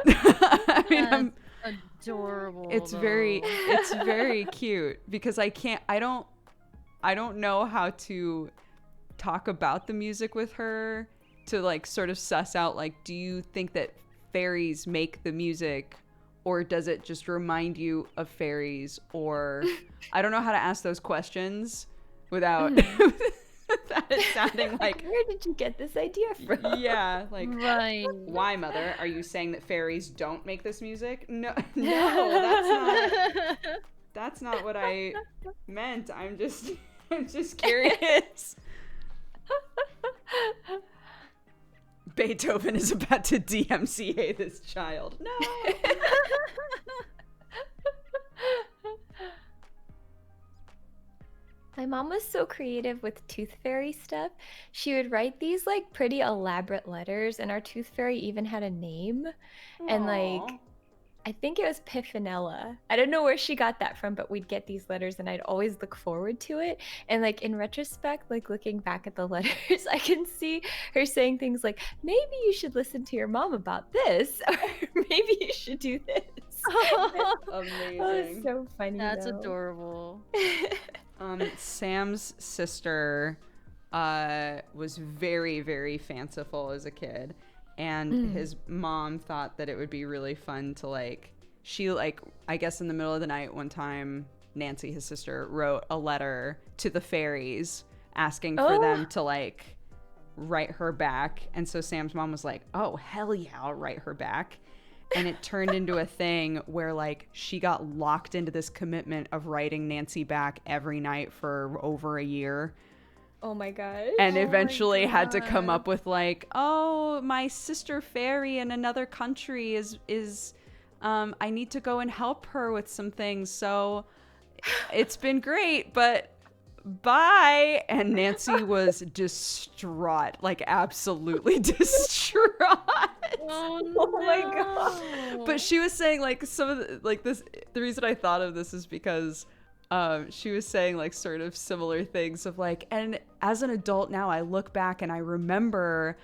I mean, that's adorable. It's very cute, because I don't know how to talk about the music with her to like sort of suss out, like, do you think that fairies make the music, or does it just remind you of fairies? Or I don't know how to ask those questions without without it sounding like, where did you get this idea from? yeah, like, Right. why, mother? Are you saying that fairies don't make this music? No, no, that's not what I meant. I'm just curious. Beethoven is about to DMCA this child. No. My mom was so creative with tooth fairy stuff. She would write these like pretty elaborate letters, and our tooth fairy even had a name. And like, Aw. I think it was Piffinella. I don't know where she got that from, but we'd get these letters and I'd always look forward to it. And like in retrospect, like looking back at the letters, I can see her saying things like, maybe you should listen to your mom about this, or maybe you should do this. Amazing. Oh, it's so funny. That's though. adorable. Sam's sister was very, very fanciful as a kid. And his mom thought that it would be really fun to like, I guess in the middle of the night one time, Nancy, his sister, wrote a letter to the fairies asking for them to like write her back. And so Sam's mom was like, oh, hell yeah, I'll write her back. And it turned into a thing where like she got locked into this commitment of writing Nancy back every night for over a year. Oh my gosh. And Oh eventually my had to come God. up with like, oh, my sister fairy in another country is I need to go and help her with some things. So it's been great, but bye. And Nancy was distraught, like absolutely distraught. Oh my God. But she was saying like some of the, like this, the reason I thought of this is because she was saying like sort of similar things of like, and as an adult now I look back and I remember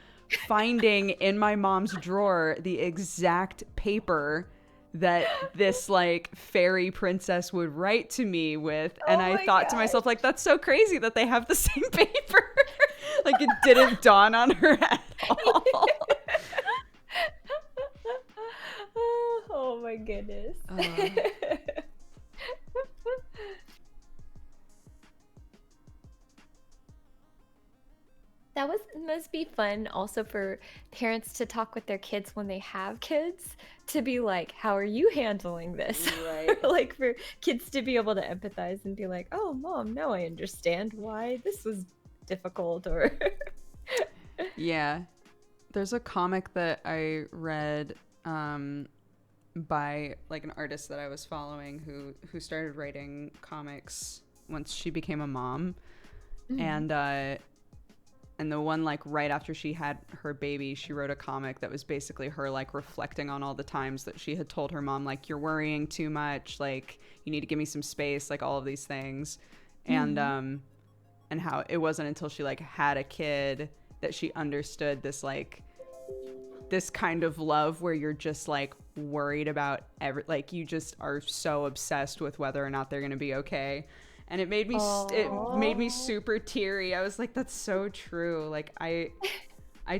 finding in my mom's drawer the exact paper that this like fairy princess would write to me with, and Oh I my thought to gosh. myself like, that's so crazy that they have the same paper. Like it didn't dawn on her at all. Oh my goodness. That must be fun also for parents to talk with their kids when they have kids, to be like, how are you handling this? Right. Like for kids to be able to empathize and be like, oh mom, now I understand why this was difficult. Or Yeah. There's a comic that I read by like an artist that I was following who started writing comics once she became a mom. And the one like right after she had her baby, she wrote a comic that was basically her like reflecting on all the times that she had told her mom like, you're worrying too much, like you need to give me some space, like all of these things. And how it wasn't until she like had a kid that she understood this like this kind of love where you're just like worried about like you just are so obsessed with whether or not they're going to be okay. And it made me super teary. I was like, that's so true. Like I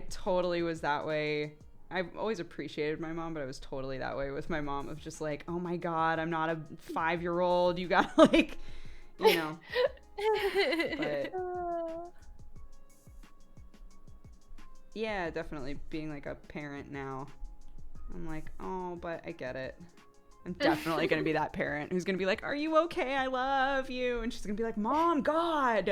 totally was that way. I've always appreciated my mom, but I was totally that way with my mom of just like, oh my God, I'm not a 5-year-old. You got like, you know. But yeah, definitely being like a parent now. I'm like, oh, but I get it. I'm definitely going to be that parent who's going to be like, are you okay? I love you. And she's going to be like, Mom, God.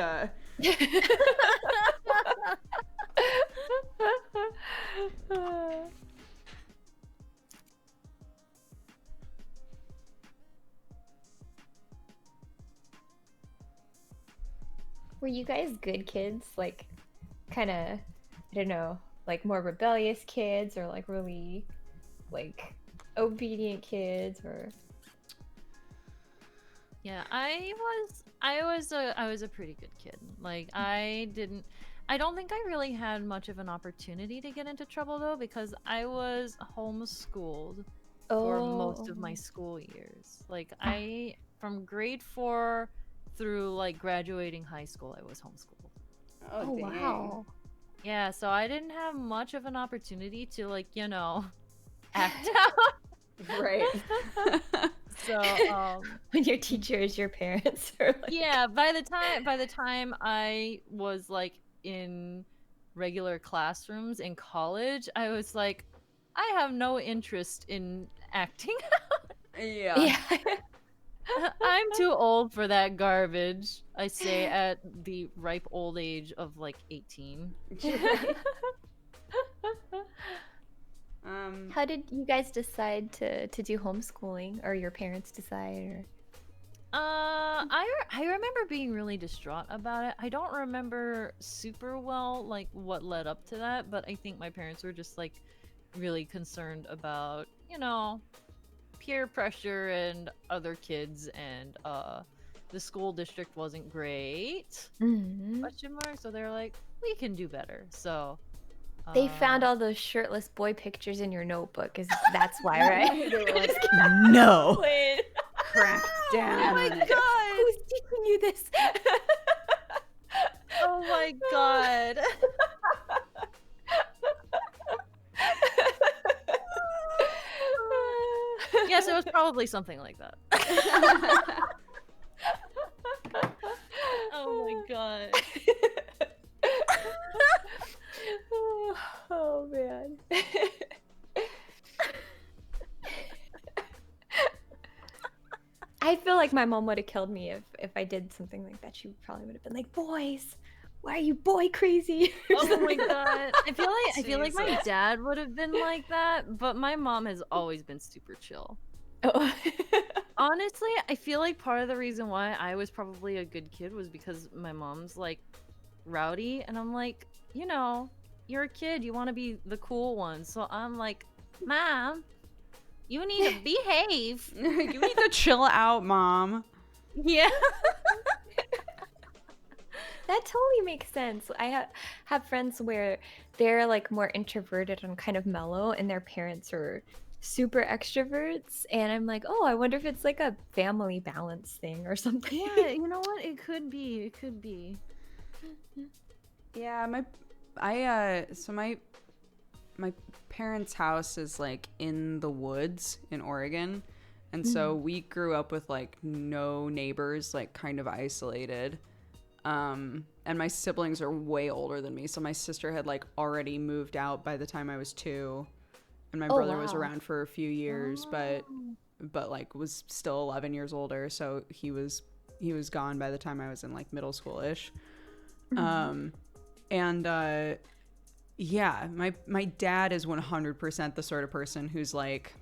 were you guys good kids? Like kind of, I don't know, like more rebellious kids, or like really like obedient kids? Or Yeah, I was a pretty good kid. Like I don't think I really had much of an opportunity to get into trouble though, because I was homeschooled for most of my school years. Like from grade 4 through like graduating high school, I was homeschooled. Oh dang. wow. Yeah, so I didn't have much of an opportunity to like, act out. Right. So When your teacher is your parents, or like... yeah, by the time I was like in regular classrooms in college, I was like, I have no interest in acting. Yeah. I'm too old for that garbage, I say at the ripe old age of like 18. How did you guys decide to do homeschooling, or your parents decide? Or... I remember being really distraught about it. I don't remember super well like what led up to that, but I think my parents were just like really concerned about, you know, peer pressure and other kids, and the school district wasn't great. Question mark. So they're like, we can do better. So they found all those shirtless boy pictures in your notebook. That's why, right? They were like, no. Wait. Crack down. Oh my on it. god! Who's teaching you this? Oh my god! Yes, it was probably something like that. Oh my god. Oh man. I feel like my mom would have killed me if I did something like that. She probably would have been like, "Boys, why are you boy crazy?" Oh my god. I feel like my Jesus. dad would have been like that, but my mom has always been super chill. Oh. Honestly, I feel like part of the reason why I was probably a good kid was because my mom's like rowdy, and I'm like, you know, you're a kid, you want to be the cool one. So I'm like, Mom, you need to behave. You need to chill out, Mom. Yeah. That totally makes sense. I have friends where they're like more introverted and kind of mellow, and their parents are super extroverts, and I'm like, oh, I wonder if it's like a family balance thing or something. Yeah, you know what? It could be. It could be. Yeah, my parents' house is like in the woods in Oregon, and so we grew up with like no neighbors, like kind of isolated. And my siblings are way older than me, so my sister had like already moved out by the time I was 2, and my brother was around for a few years, but like was still 11 years older, so he was gone by the time I was in like middle school-ish. Yeah, my dad is 100% the sort of person who's like,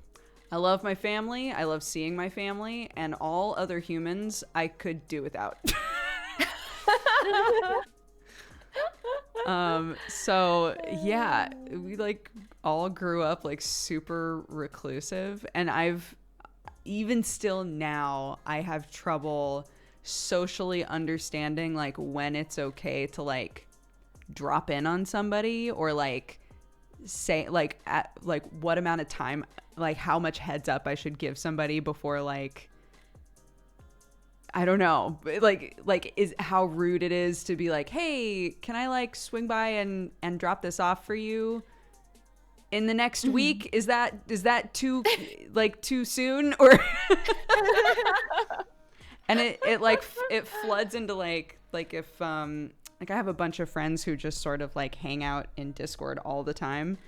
I love my family, I love seeing my family, and all other humans I could do without. So yeah, we like all grew up like super reclusive, and I've even still now I have trouble socially understanding like when it's okay to like drop in on somebody, or like say like at like what amount of time, like how much heads up I should give somebody before, like I don't know, like is how rude it is to be like, hey, can I like swing by and drop this off for you in the next week? Is that too like too soon? Or and it like it floods into like if like I have a bunch of friends who just sort of like hang out in Discord all the time,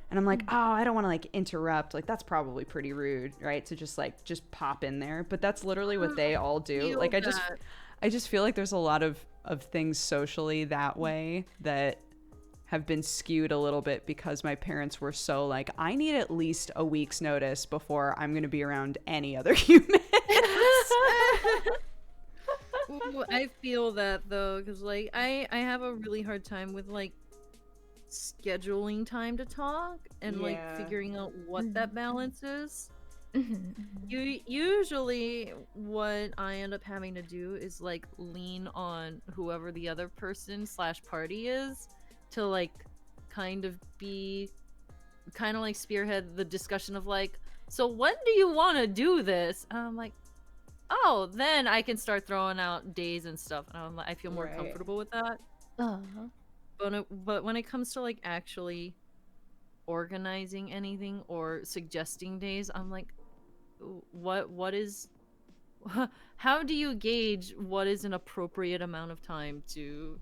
and I'm like, oh, I don't want to like interrupt, like that's probably pretty rude, right, to just pop in there, but that's literally what they all do. Like I just feel like there's a lot of things socially that way that have been skewed a little bit because my parents were so like, I need at least a week's notice before I'm going to be around any other humans. Ooh, I feel that though, because like I have a really hard time with like scheduling time to talk and like figuring out what that balance is. Usually what I end up having to do is like lean on whoever the other person / party is to like kind of like spearhead the discussion of like, so when do you want to do this? And I'm like, oh, then I can start throwing out days and stuff, and I feel more comfortable with that. But when it comes to like actually organizing anything or suggesting days, I'm like, what is how do you gauge what is an appropriate amount of time to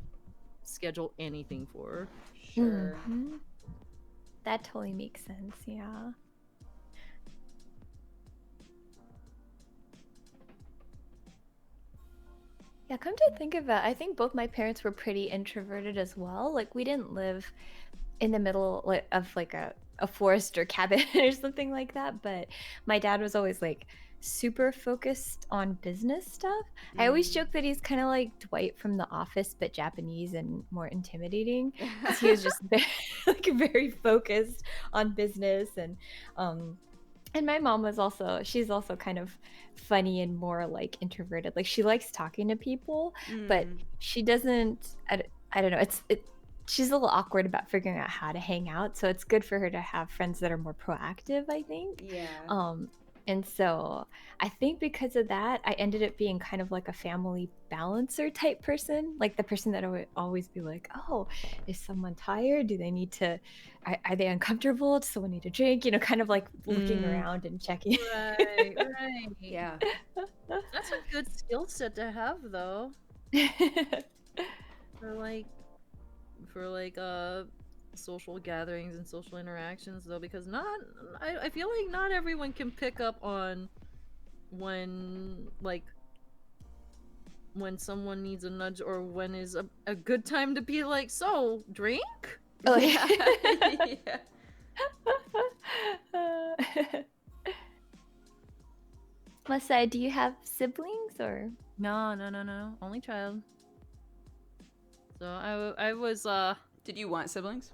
schedule anything for? Sure. Mhm. That totally makes sense, yeah. Yeah, come to think of it, I think both my parents were pretty introverted as well. Like, we didn't live in the middle of like a forest or cabin or something like that, but my dad was always like super focused on business stuff. I always joke that he's kind of like Dwight from The Office, but Japanese and more intimidating, because he was just very, like very focused on business. And my mom was also, she's also kind of funny and more like introverted. Like, she likes talking to people, but she doesn't, I don't know, she's a little awkward about figuring out how to hang out, so it's good for her to have friends that are more proactive, I think. Yeah. And so I think because of that, I ended up being kind of like a family balancer type person, like the person that would always be like, oh, is someone tired? Do they need to, are they uncomfortable? Does someone need a drink? You know, kind of like looking around and checking. Right, right. Yeah. That's a good skill set to have, though. For like social gatherings and social interactions, though, because I feel like not everyone can pick up on when someone needs a nudge, or when is a good time to be like, so drink. Oh, Yeah. Masai, do you have siblings or? No, only child. So I was Did you want siblings?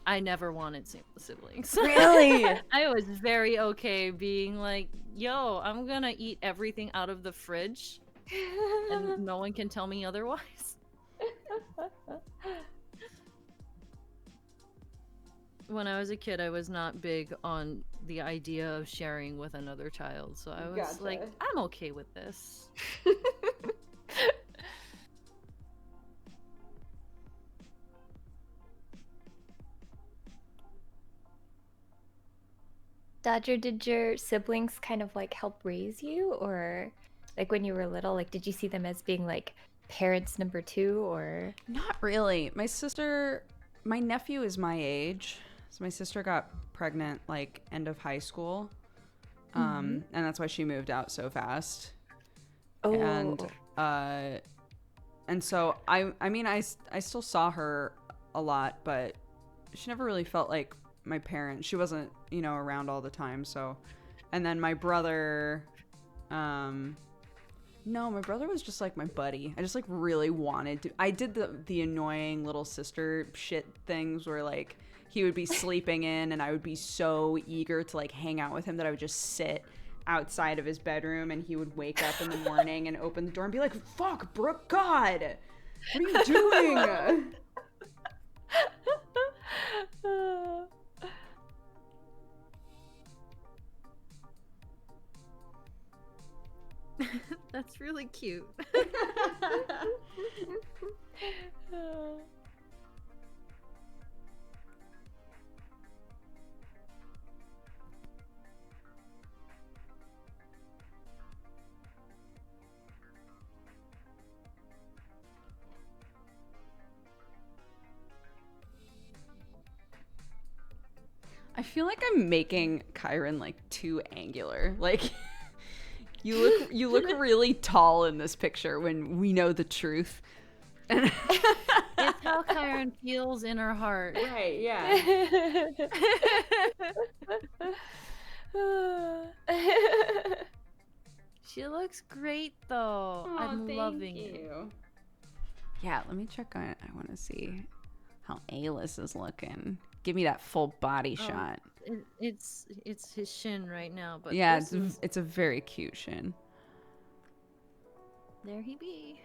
I never wanted siblings. Really? I was very okay being like, yo, I'm gonna eat everything out of the fridge and no one can tell me otherwise. When I was a kid, I was not big on the idea of sharing with another child, so I was like, I'm okay with this. Dodger, did your siblings kind of like help raise you, or like when you were little, like did you see them as being like parents number two, or? Not really. My nephew is my age. So my sister got pregnant like end of high school. And that's why she moved out so fast. Oh. And so I mean I still saw her a lot, but she never really felt like my parent. She wasn't, around all the time. So, and then my brother, no, my brother was just like my buddy. I just like really wanted to. I did the annoying little sister shit things where like he would be sleeping in and I would be so eager to like hang out with him that I would just sit outside of his bedroom and he would wake up in the morning and open the door and be like, fuck, Brooke, God, what are you doing? That's really cute. I feel like I'm making Kyron like too angular. Like you look really tall in this picture when we know the truth. It's how Kyron feels in her heart. Right, yeah. She looks great though. Oh, I'm thank loving you. it. Yeah, let me check on it. I want to see how Alice is looking. Give me that full body shot. It's his shin right now, but yeah, this it's a very cute shin. There he be.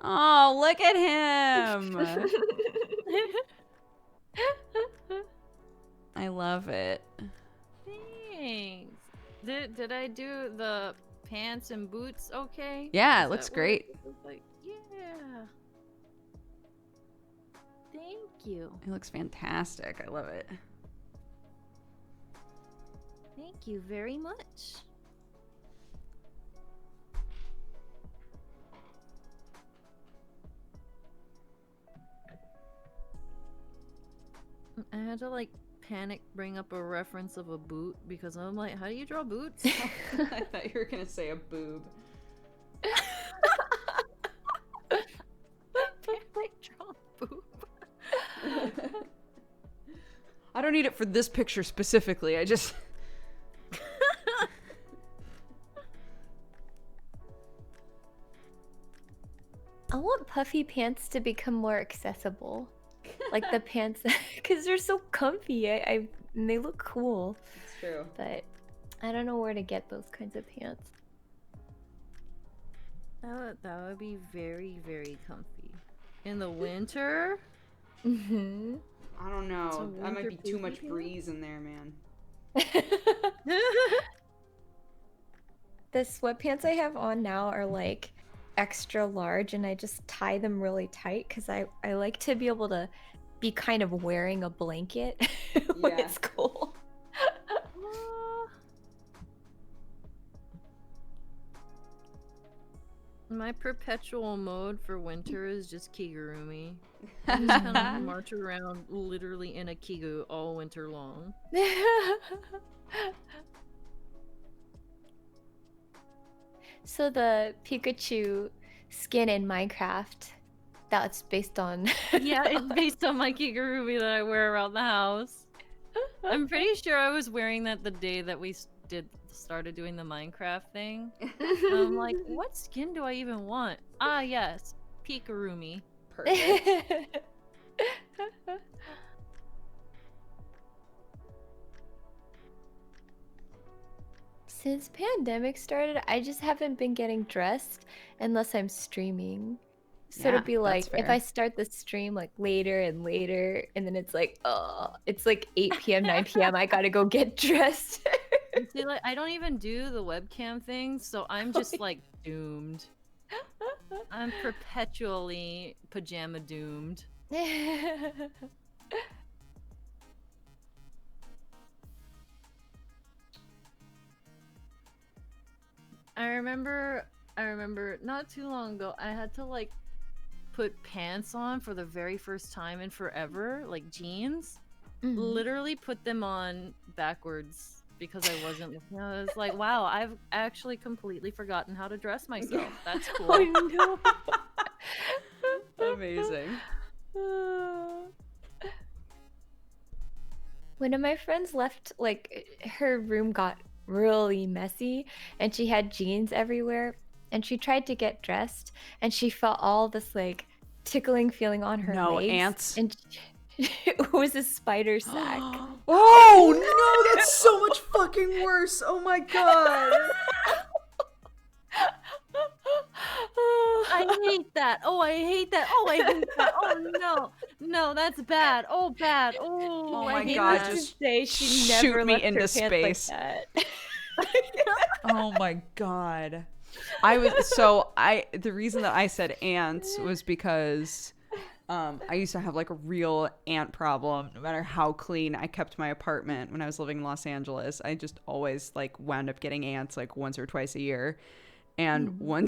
Oh, look at him! I love it. Thanks. Did I do the pants and boots okay? Yeah, it looks great. Like, yeah. Thank you. It looks fantastic. I love it. Thank Thank you very much. I had to like panic bring up a reference of a boot because I'm like, how do you draw boots? I thought you were gonna say a boob. Panic draw boob. I don't need it for this picture specifically. I just. I want puffy pants to become more accessible. Like the pants, because they're so comfy. And they look cool. It's true. But I don't know where to get those kinds of pants. That would be very, very comfy. In the winter? Mm-hmm. I don't know. Some That might be winter too booty much pants? breeze in there, man. The sweatpants I have on now are like extra large, and I just tie them really tight because I like to be able to be kind of wearing a blanket when Yeah. it's cold. My perpetual mode for winter is just kigurumi. I just kind of march around literally in a kigu all winter long. So the Pikachu skin in Minecraft, that's based on Yeah, it's based on my kigurumi that I wear around the house. I'm pretty sure I was wearing that the day that we started doing the Minecraft thing. I'm like, what skin do I even want? Ah, yes, Pikarumi. Perfect. Since pandemic started, I just haven't been getting dressed unless I'm streaming. So Yeah, it'd be like that's if fair. I start the stream like later and later, and then it's like, oh, it's like 8 p.m., 9 p.m. I gotta go get dressed. And see, like, I don't even do the webcam thing, so I'm just like doomed. I'm perpetually pajama doomed. I remember not too long ago, I had to like put pants on for the very first time in forever, like jeans. Literally put them on backwards because I wasn't looking. I was like, wow, I've actually completely forgotten how to dress myself. That's cool. Oh no. Amazing. One of my friends left, like, her room got really messy and she had jeans everywhere, and she tried to get dressed and she felt all this like tickling feeling on her No, legs, ants. and it was a spider sack. Oh no, that's so much fucking worse. Oh my god. I hate that. Oh, I hate that. Oh, I hate that. Oh no, no, that's bad. Oh, bad. Oh, my I hate God, that. just say she shoot never me left her into pants space. like that. Oh my god. The reason that I said ants was because I used to have like a real ant problem. No matter how clean I kept my apartment when I was living in Los Angeles, I just always like wound up getting ants like once or twice a year. And one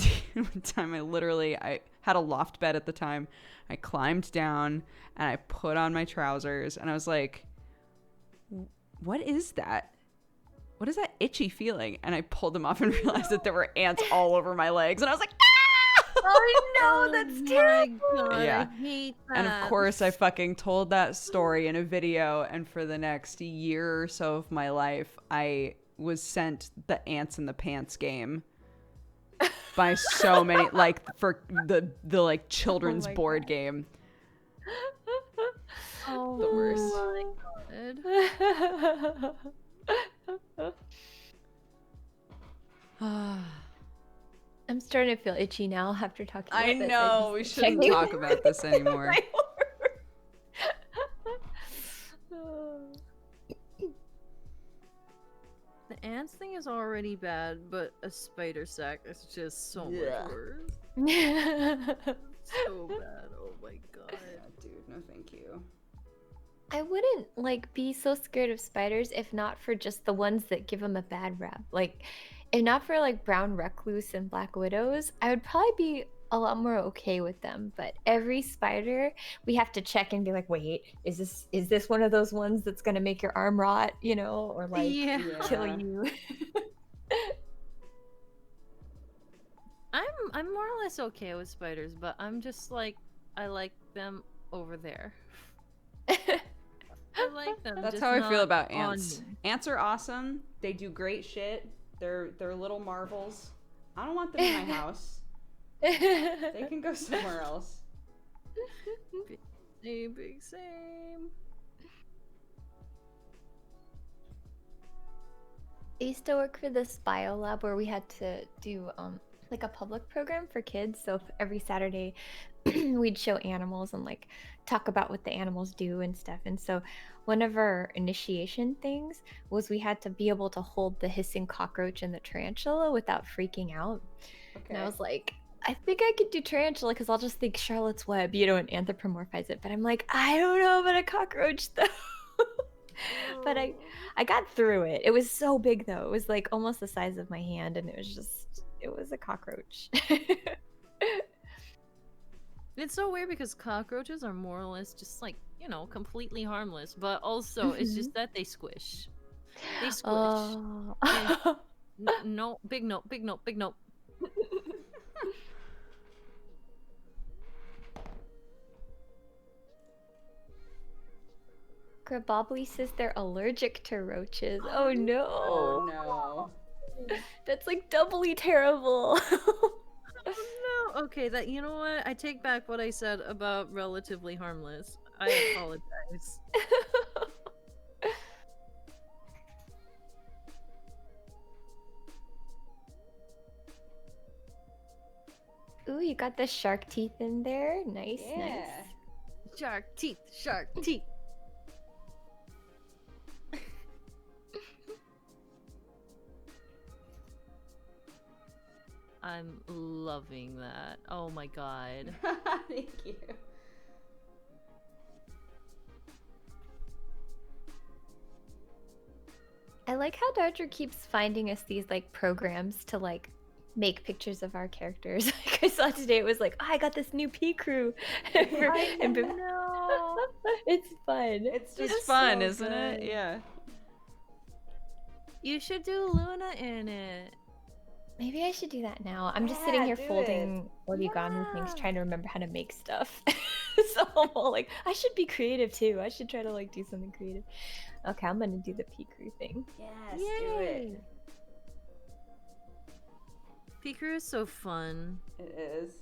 time I had a loft bed at the time. I climbed down and I put on my trousers and I was like, what is that? What is that itchy feeling? And I pulled them off and realized that there were ants all over my legs. And I was like, ah! Oh no, that's terrible. God, Yeah. I hate that. And of course, I fucking told that story in a video. And for the next year or so of my life, I was sent the Ants in the Pants game by so many, like for the like children's my board God. game. Oh The worst. my God. I'm starting to feel itchy now after talking about I this. know, we shouldn't talk about this anymore. The ants thing is already bad, but a spider sack is just so Yeah. much worse. So bad. Oh my god. Yeah, dude, no thank you. I wouldn't like be so scared of spiders if not for just the ones that give them a bad rap. Like, if not for like brown recluse and black widows, I would probably be a lot more okay with them. But every spider, we have to check and be like, wait, is this one of those ones that's gonna make your arm rot, or like Yeah. kill Yeah. you? I'm more or less okay with spiders, but I'm just like, I like them over there. I like them. That's just how I feel not about on ants. me. Ants are awesome. They do great shit. They're little marvels. I don't want them in my house. They can go somewhere else. Big same. I used to work for this bio lab where we had to do like a public program for kids. So every Saturday we'd show animals and like talk about what the animals do and stuff. And so one of our initiation things was we had to be able to hold the hissing cockroach and the tarantula without freaking out. And I Okay. was like, I think I could do tarantula because I'll just think Charlotte's Web, and anthropomorphize it. But I'm like, I don't know about a cockroach though. But I got through it. It was so big though. It was like almost the size of my hand, and it was a cockroach. It's so weird because cockroaches are more or less just like, completely harmless, but also it's just that they squish. They squish. Oh. No, big note, big note, big note. Grabobly says they're allergic to roaches. Oh no. Oh no. That's like doubly terrible. Oh no. Okay, you know what? I take back what I said about relatively harmless. I apologize. Ooh, you got the shark teeth in there. Nice, Yeah. nice. Shark teeth, shark teeth. I'm loving that. Oh my god. Thank you. I like how Dodger keeps finding us these like programs to like make pictures of our characters. Like I saw today, it was like, oh, I got this new P crew. No. It's fun. It's just It's fun, so isn't it? good. Yeah. You should do Luna in it. Maybe I should do that now. I'm just Yeah, sitting here do folding origami things, Yeah. trying to remember how to make stuff. So I'm all like, I should be creative too. I should try to like do something creative. Okay, I'm gonna do the P crew thing. Yes, do it. P-Crew is so fun. It is.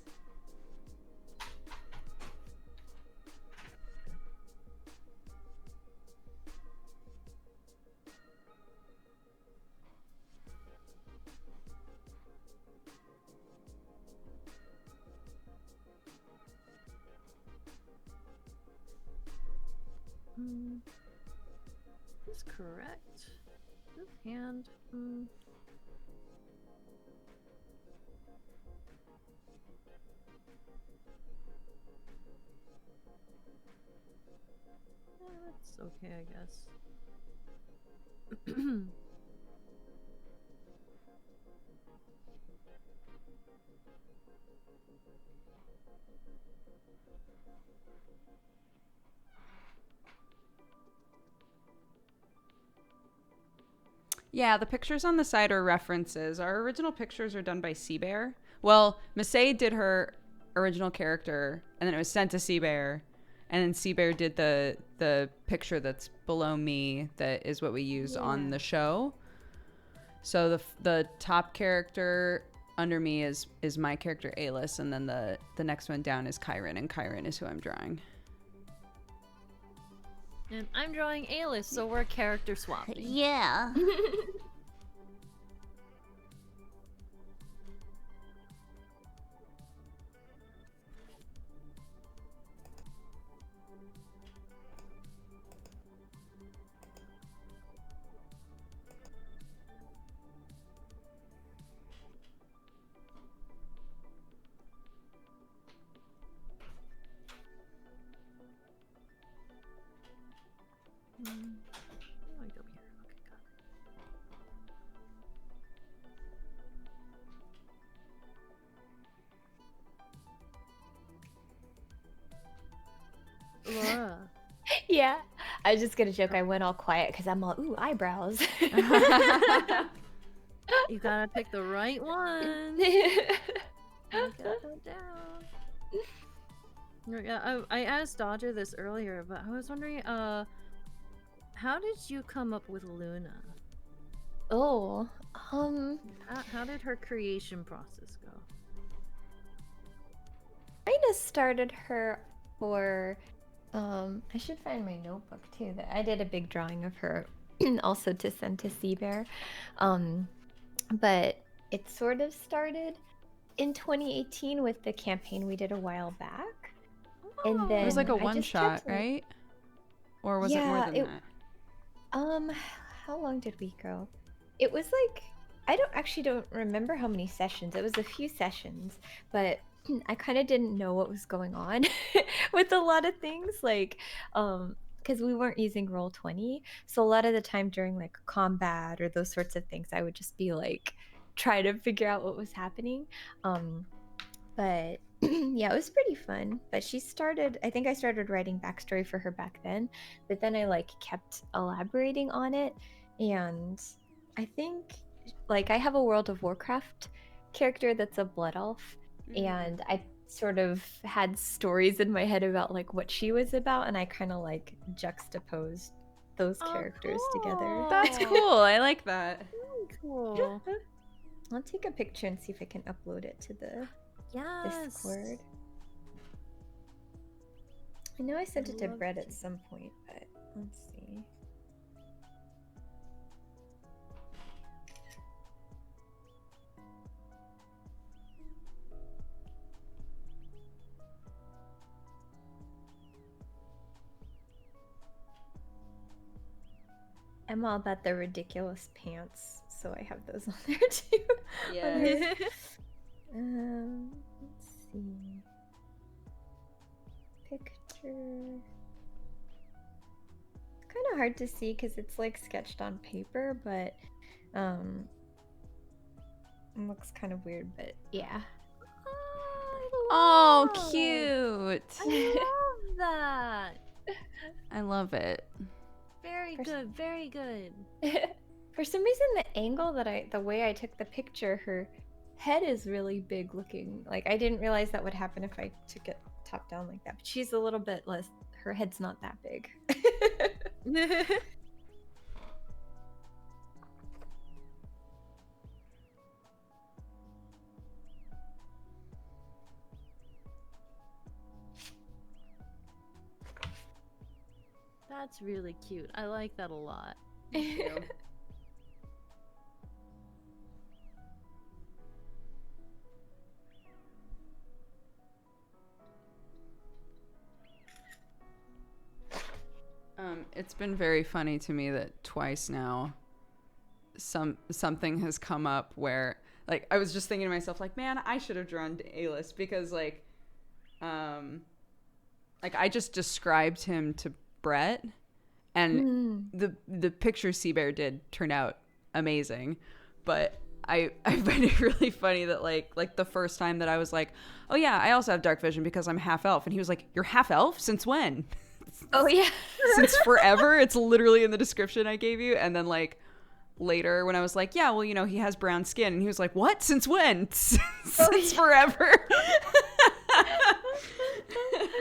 That's correct. Left hand. That's okay, I guess. Yeah, the pictures on the side are references. Our original pictures are done by Seabear. Well, Masae did her original character, and then it was sent to Seabear, and then Seabear did the picture that's below me that is what we use on the show. So the top character under me is my character Alis, and then the next one down is Kyron, and Kyron is who I'm drawing. And I'm drawing Alis, so we're character swapping. Yeah. Yeah, I was just gonna joke. I went all quiet because I'm all ooh eyebrows. You gotta pick the right one. Get that down. Yeah, I asked Dodger this earlier, but I was wondering, how did you come up with Luna? Oh, How did her creation process go? kind of started her for I should find my notebook too. That I did a big drawing of her also to send to Seabear. But it sort of started in 2018 with the campaign we did a while back. And then It was like a I one just shot, kept, like- right? Or was it more Yeah, than it- that? How long did we go? It was like I don't remember how many sessions. It was a few sessions, but I kind of didn't know what was going on with a lot of things, like because we weren't using Roll20, so a lot of the time during like combat or those sorts of things, I would just be like try to figure out what was happening. But yeah, it was pretty fun. But I think I started writing backstory for her back then, but then I like kept elaborating on it. And I think like I have a World of Warcraft character that's a blood elf, and I sort of had stories in my head about like what she was about, and I kind of like juxtaposed those characters together. That's cool. I like that. Cool. I'll take a picture and see if I can upload it to the Yes. Discord. I know I sent it to love Brett to. at some point, but let's see. I'm all about the ridiculous pants, so I have those on there too. Yeah. Let's see. Picture. It's kind of hard to see because it's like sketched on paper, but it looks kind of weird, but yeah. Oh, cute. I love that. I love it. Very good. Very good. For some reason, the way I took the picture, her head is really big looking. Like I didn't realize that would happen if I took it top down like that. But she's a little bit less. Her head's not that big. That's really cute. I like that a lot. It's been very funny to me that twice now something has come up where like I was just thinking to myself like, man, I should have drawn A-list because like I just described him to Brett and the picture Seabear did turn out amazing, but I find it really funny that like the first time that I was like, oh yeah, I also have dark vision because I'm half elf, and he was like, you're half elf? Since when? Oh yeah. Since forever. It's literally in the description I gave you. And then like later when I was like, yeah, well, you know, he has brown skin, and he was like, what? Since when? Since forever.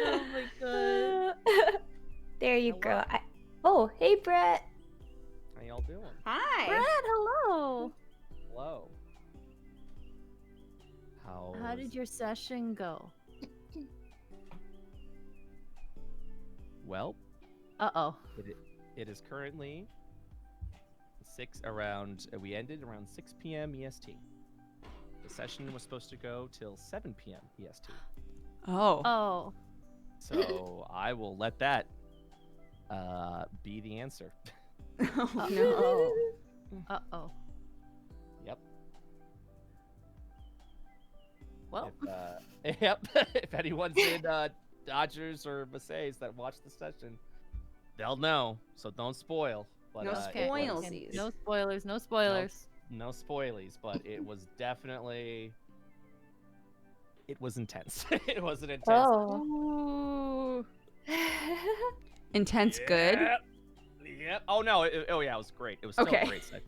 Oh my god. There you go. Oh, hey Brett. How y'all doing? Hi. Brett, hello. Hello. How did your session go? Well, Uh-oh. it is currently we ended around 6 p.m. EST. The session was supposed to go till 7 p.m. EST. Oh. Oh. So I will let that be the answer. Oh no. Uh-oh. Yep. Well. Yep. If anyone's in Dodgers or Masae's that watch the session, they'll know. So don't spoil. But, No spoilsies. No spoilers. No spoilers. No spoilies, but it was definitely. It was intense. It was an intense. Oh. Ooh. Intense good? Yep. Oh no. Oh yeah, it was great. It was still Okay. a great set.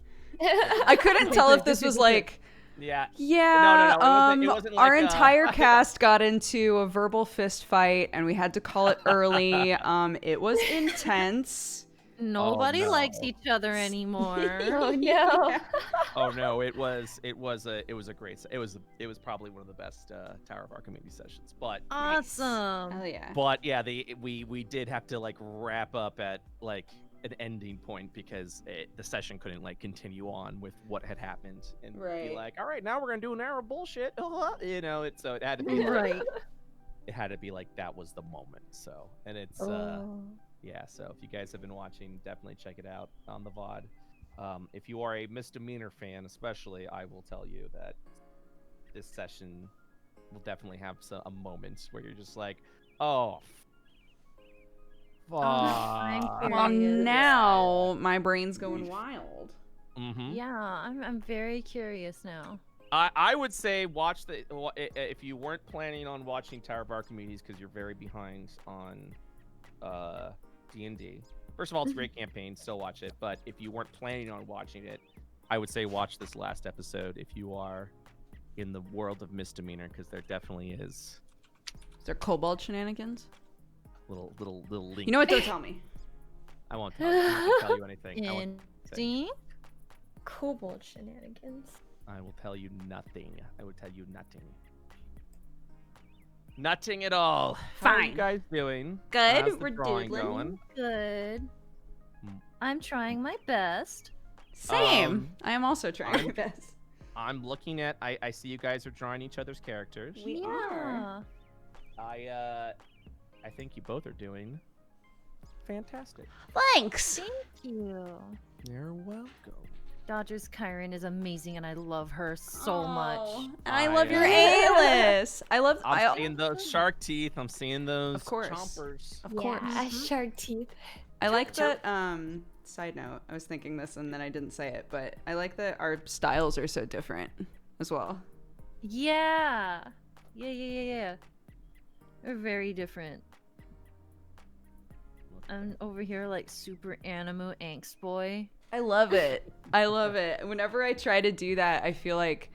I couldn't tell if this was like, Yeah. yeah, No. It wasn't our like, entire cast got into a verbal fist fight and we had to call it early. It was intense. Nobody no. likes each other anymore. Oh no. Yeah. Oh no, it was a great. It was probably one of the best Tower of Archimedes sessions. But Awesome. Oh yeah. But yeah, we did have to like wrap up at like an ending point because the session couldn't like continue on with what had happened and Right. be like, all right, now we're gonna do an hour of bullshit. You know, so it had to be like, Right. it had to be like that was the moment. So and it's Oh. yeah. So if you guys have been watching, definitely check it out on the VOD. If you are a Misdemeanor fan, especially, I will tell you that this session will definitely have a moment where you're just like, oh. I'm Fuck. Well, curious. now my brain's going wild. Mm-hmm. Yeah, I'm very curious now. I would say watch if you weren't planning on watching Tower of Archimedes because you're very behind on D&D. First of all, it's a great campaign, still watch it. But if you weren't planning on watching it, I would say watch this last episode if you are in the world of Misdemeanor, because there definitely is Is there kobold shenanigans? little link. You know what? Don't tell me. I won't tell you. I'm not gonna tell you anything. I won't say. Interesting. Kobold shenanigans. I will tell you nothing. I will tell you nothing. Nothing at all. How are you Fine. guys doing? Good. How's the We're drawing doodling. going? Good. Hmm. I'm trying my best. Same. I am also trying my I'm- best. I'm looking at. I see you guys are drawing each other's characters. We yeah. are. I think you both are doing fantastic. Thanks. Thank you. You're welcome. Dodger's Kyron is amazing, and I love her so much. And I love your I, A-list. I love. I'm seeing those shark teeth. I'm seeing those Of course. chompers. Of course. Yeah, shark teeth. I like that. Side note, I was thinking this and then I didn't say it, but I like that our styles are so different as well. Yeah. Yeah. They're very different. I'm over here like super animo angst boy. I love it. I love it. Whenever I try to do that, I feel like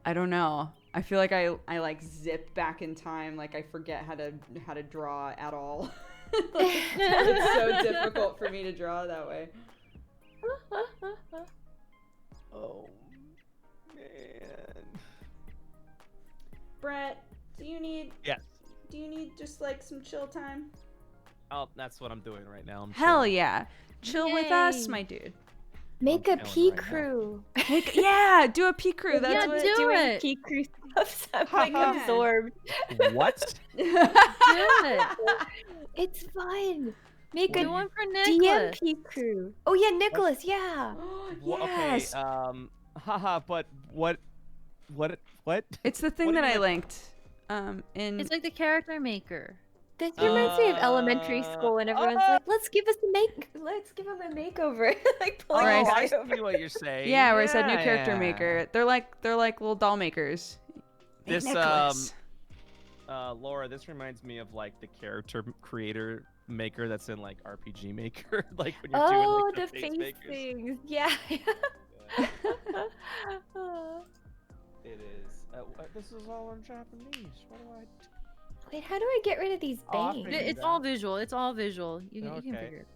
I don't know. I feel like I like zip back in time. Like I forget how to draw at all. Like, it's so difficult for me to draw that way. Oh man. Brett, do you need Yes. just like some chill time? Oh, that's what I'm doing right now. I'm Hell chilling. yeah. Chill with us, Yay. my dude. Make a chilling pea right now. crew. Yeah, do a P crew. That's Yeah, what do Doing it. pea crew stuff. So I'm like Yeah. absorbed. What? Do it. It's fun. Make Do a one for DM Nicholas. pea crew. Oh yeah, Nicholas. Yeah. Yes. Okay. Haha. But what? It's the thing What do that you I mean? linked. In It's like the character maker. This reminds me of elementary school when everyone's like, "Let's give him a makeover." Like pulling Or a I guy I over. see what you're saying. yeah, where I said new Yeah, character yeah. maker. They're like little doll makers. Hey, This Nicholas. Laura, this reminds me of like the character creator maker that's in like RPG Maker, like when you're Oh, doing the like, face makers. things. Yeah. It is. This is all in Japanese. What do I? Wait, how do I get rid of these Oh, I bangs? figured It's it all out. visual. It's all visual. You can Okay. figure it.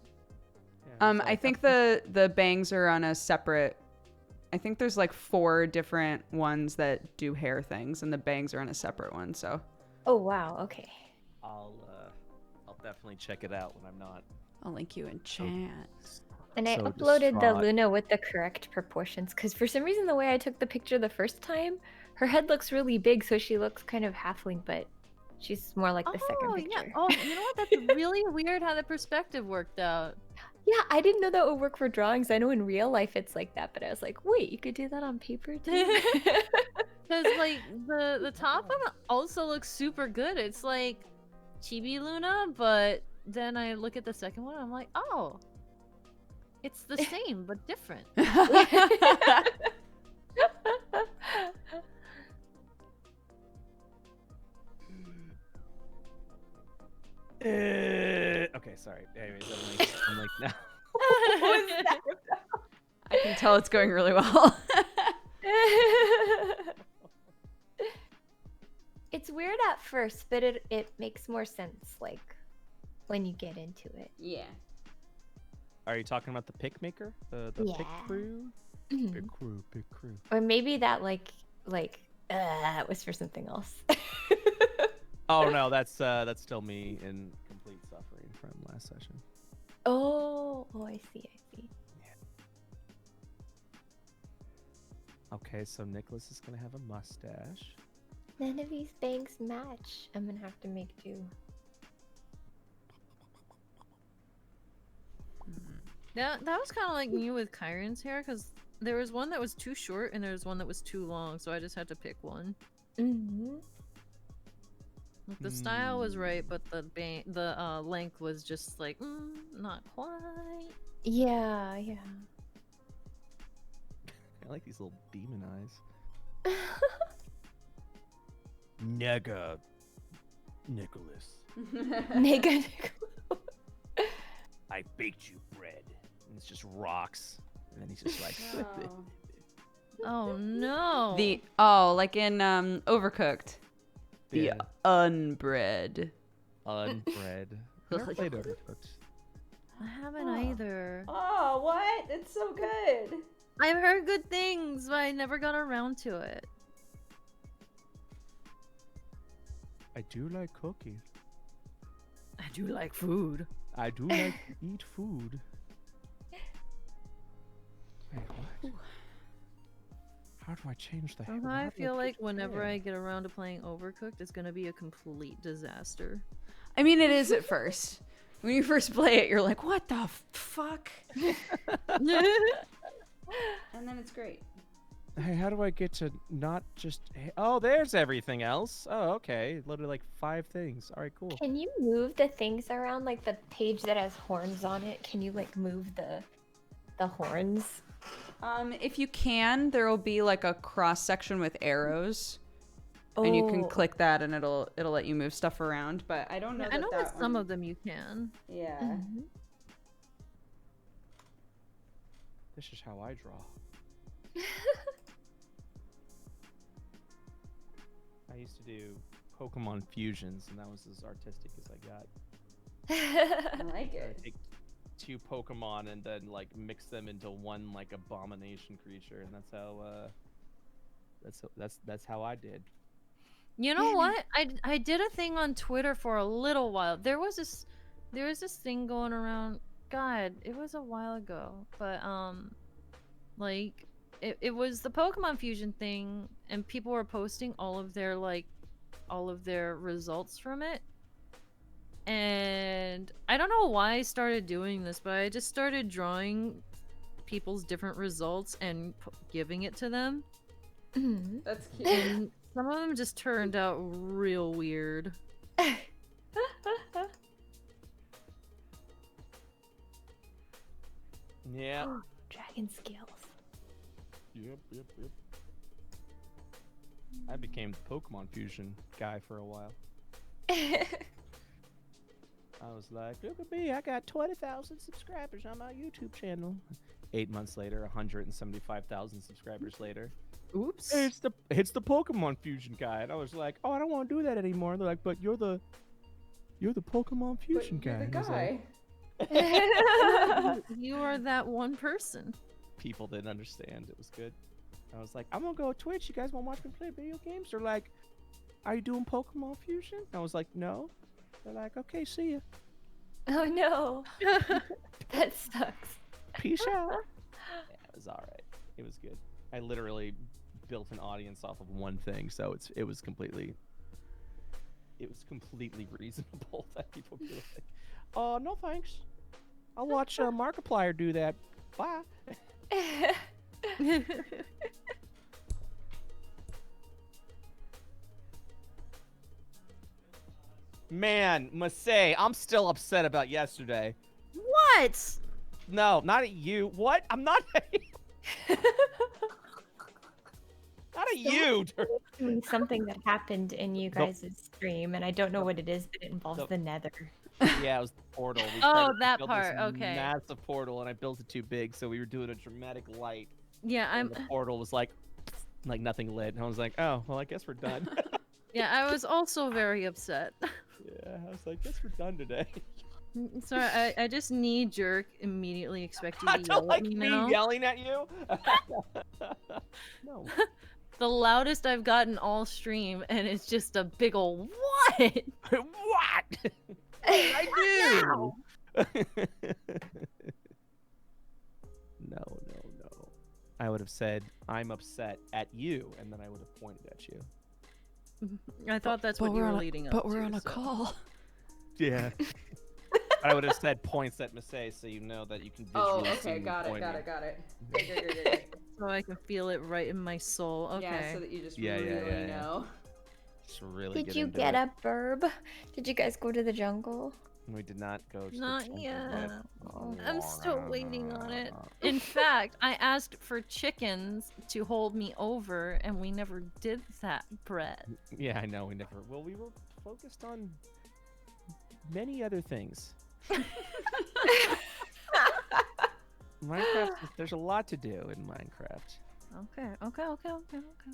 Yeah, so I think the bangs are on a separate. I think there's like 4 different ones that do hair things, and the bangs are on a separate one. So Oh wow. Okay. I'll definitely check it out when I'm not. I'll link you in chat. And I So uploaded the distraught. Luna with the correct proportions because for some reason the way I took the picture the first time, her head looks really big, so she looks kind of halfling, but she's more like the second picture. Yeah. Oh, you know what? That's really weird how the perspective worked out. Yeah, I didn't know that would work for drawings. I know in real life it's like that, but I was like, wait, you could do that on paper too? Because like the top one also looks super good. It's like Chibi Luna, but then I look at the second one, I'm like, oh, it's the same but different. Okay. Okay, sorry. Anyways, I'm like now. I can tell it's going really well. It's weird at first, but it makes more sense like when you get into it. Yeah. Are you talking about the pick maker? The Yeah. pick crew? Mhm. Big crew. Or maybe that was for something else. Oh no, that's still me in complete suffering from last session. Oh, I see. Okay, so Nicholas is gonna have a mustache. None of these bangs match. I'm gonna have to make do. That was kind of like me with Kyron's hair, because there was one that was too short and there was one that was too long, so I just had to pick one. Mm-hmm. Like, the style was right, but the length was just like, not quite. Yeah. I like these little demon eyes. Nega. Nicholas. Nega. I baked you bread. And it's just rocks. And then he's just like Oh no. Like in Overcooked. The Yeah. unbread. Unbread. I never played Overcooked. I haven't either. Oh, what? It's so good. I've heard good things, but I never got around to it. I do like cooking. I do like food. I do like to eat food. Wait, what? How do I change the Somehow I feel like whenever I get around to playing Overcooked, it's gonna be a complete disaster. I mean, it is at first. When you first play it, you're like, what the fuck? And then it's great. Hey, how do I get to not just... Oh, there's everything else. Oh, okay. Loaded like 5 things. All right, cool. Can you move the things around, like the page that has horns on it? Can you like move the horns? If you can, there will be like a cross section with arrows, and you can click that, and it'll let you move stuff around. But I don't know. I know that some of them you can. Yeah. Mm-hmm. This is how I draw. I used to do Pokemon fusions, and that was as artistic as I got. I like it. Take 2 Pokemon and then like mix them into one like abomination creature, and that's how I did. You know what? I did a thing on Twitter for a little while. There was this thing going around. God, it was a while ago, but like it was the Pokemon fusion thing, and people were posting all of their results from it. And I don't know why I started doing this, but I just started drawing people's different results and giving it to them. Mm-hmm. That's cute. And some of them just turned out real weird. Yeah. Dragon scales. Yep. I became the Pokemon fusion guy for a while. I was like, look at me, I got 20,000 subscribers on my YouTube channel. 8 months later, 175,000 subscribers later. Oops. It's the Pokemon fusion guy, and I was like, oh, I don't want to do that anymore. They're like, but you're the Pokemon fusion guy. You're the And I was guy. You are that one person. people didn't understand. It was good. I was like, I'm gonna go Twitch. You guys want to watch me play video games? They're like, are you doing Pokemon fusion? I was like, no. They're like, okay, see ya. Oh no. That sucks. Peace out. Yeah, it was all right. It was good. I literally built an audience off of one thing, so it was completely reasonable that people be like, oh, no thanks. I'll watch Markiplier do that. Bye. Man, Masae, I'm still upset about yesterday. What? No, not at you. What? I'm not at you. Not at you. Something that happened in you guys' stream, and I don't know what it is, but it involves the Nether. Yeah, it was the portal. We Oh, tried to that build part, this okay. massive portal, and I built it too big, so we were doing a dramatic light. Yeah, And the portal was like nothing lit, and I was like, oh, well, I guess we're done. Yeah, I was also very upset. Yeah, I was like, guess we're done today. Sorry, I just knee-jerk immediately expect you I to don't yell like at me me now. yelling at you. No. The loudest I've gotten all stream, and it's just a big ol' what? What? I do. No. I would have said, I'm upset at you, and then I would have pointed at you. I thought that's what you were leading up to. But we're on a so. call. Yeah. I would have said points at Masae, so you know that you can visually see me pointing. Got it. Good. So I can feel it right in my soul. Okay. Yeah, so that you just Yeah, really know. Just really Did you get a burb? Did you guys go to the jungle? We did not go to Not the jungle yet. Oh. I'm still waiting on it. In fact, I asked for chickens to hold me over, and we never did that, Brett. Yeah, I know, we never... Well, we were focused on many other things. Minecraft, there's a lot to do in Minecraft. Okay.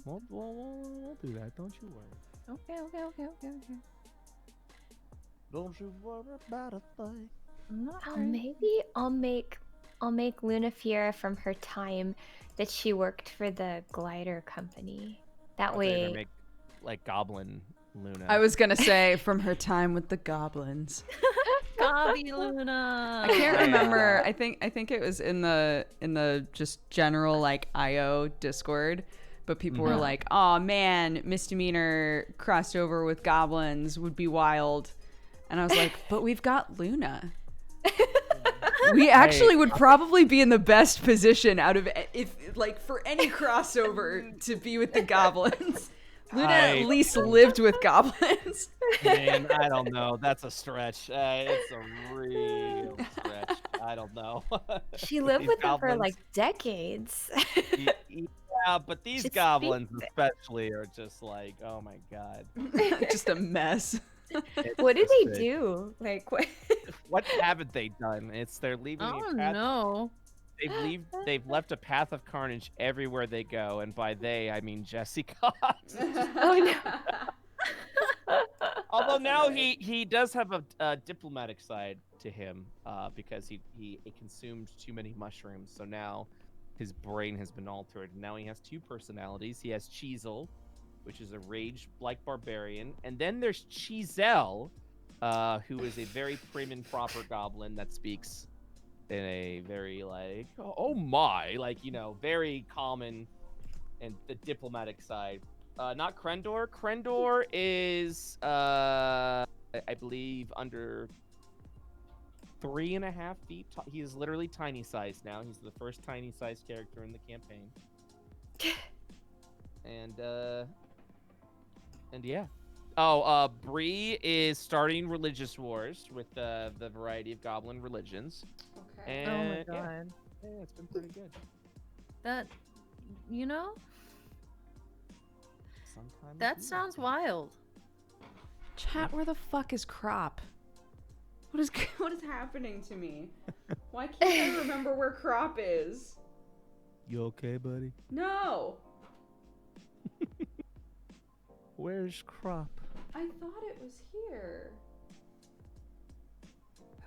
We'll do that, don't you worry. Okay. Don't you worry about a thing. I'm not Maybe I'll make Luna Fiera from her time that she worked for the glider company. That They way. make like Goblin Luna. I was gonna say from her time with the goblins. Gobby Luna. I can't Yeah. remember. I think it was in the just general like IO Discord, but people were like, "Oh man, misdemeanor crossed over with goblins would be wild," and I was like, "But we've got Luna. We actually would probably be in the best position out of if like for any crossover to be with the goblins." Luna at least lived with goblins. Man, I don't know. That's a stretch. It's a real stretch. I don't know. She lived These with them for goblins- like decades. Yeah, but these Just goblins especially are just like, oh my god. Just a mess. What did It's they just do? Like what? What haven't they done? They're leaving Oh a path. no. They've left a path of carnage everywhere they go, and by they I mean Jesse Cox. Oh no. Although now he does have a diplomatic side to him, because he consumed too many mushrooms, so now his brain has been altered. Now he has two personalities. He has Cheezel, which is a rage-like barbarian, and then there's Cheezel, who is a very prim and proper goblin that speaks in a very like, oh my, like, you know, very common and the diplomatic side. Not Krendor. Krendor is, I believe, under 3.5 feet. He is literally tiny sized now. He's the first tiny sized character in the campaign. And yeah. Oh, Bree is starting religious wars with the variety of goblin religions. Okay. Oh my And, god. Yeah, it's been pretty good. That, you know, Sometimes that sounds wild. Chat, where the fuck is Crop? What is happening to me? Why can't I remember where Crop is? You okay, buddy? No, Where's Crop? I thought it was here.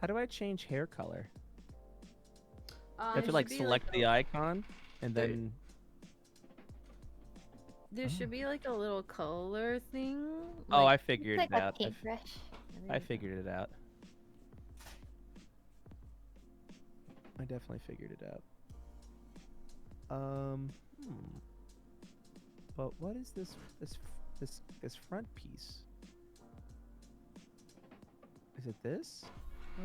How do I change hair color? I have It to like should be, select the icon and There- then. There should be like a little color thing. Oh, I like- figured Like it a out. paintbrush. I figured it out. I definitely figured it out. But what is this front piece? Is it this?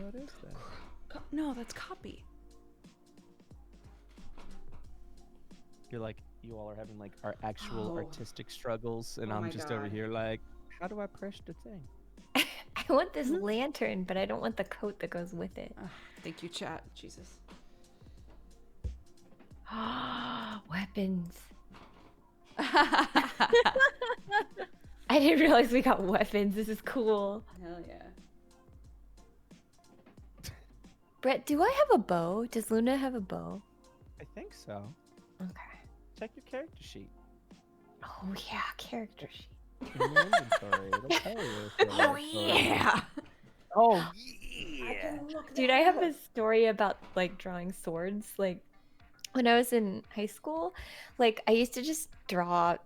What is that? No, that's copy. You all are having like our actual Oh. artistic struggles, and Oh I'm my just over God. here like, how do I press the thing? I want this lantern, but I don't want the coat that goes with it. Thank you, chat. Jesus. Weapons. I didn't realize we got weapons. This is cool. Hell yeah. Brett, do I have a bow? Does Luna have a bow? I think so. Okay. Check your character sheet. Oh yeah, character sheet. In your inventory. It'll tell you if you have a sword. Oh yeah. Dude, I have a story about like drawing swords. Like when I was in high school, like I used to just draw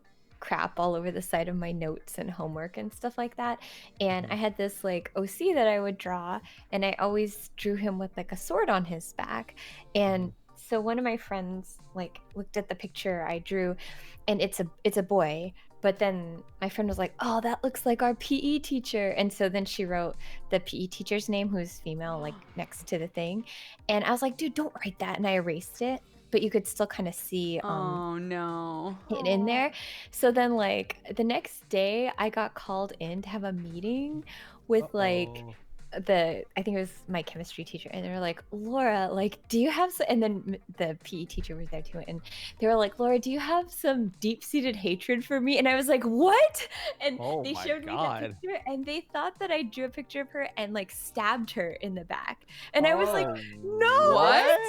crap all over the side of my notes and homework and stuff like that. And I had this like OC that I would draw, and I always drew him with like a sword on his back. And so one of my friends like looked at the picture I drew, and it's a boy. But then my friend was like, "Oh, that looks like our PE teacher." And so then she wrote the PE teacher's name, who's female, like next to the thing. And I was like, "Dude, don't write that." And I erased it, but you could still kind of see Oh no. it in there. So then like the next day I got called in to have a meeting with like I think it was my chemistry teacher, and they were like, "Laura, like do you have and then the PE teacher was there too, and they were like, "Laura, do you have some deep-seated hatred for me?" And I was like, "What?" And Oh they my showed God. me the picture, and they thought that I drew a picture of her and like stabbed her in the back. And I was like, "No!" What?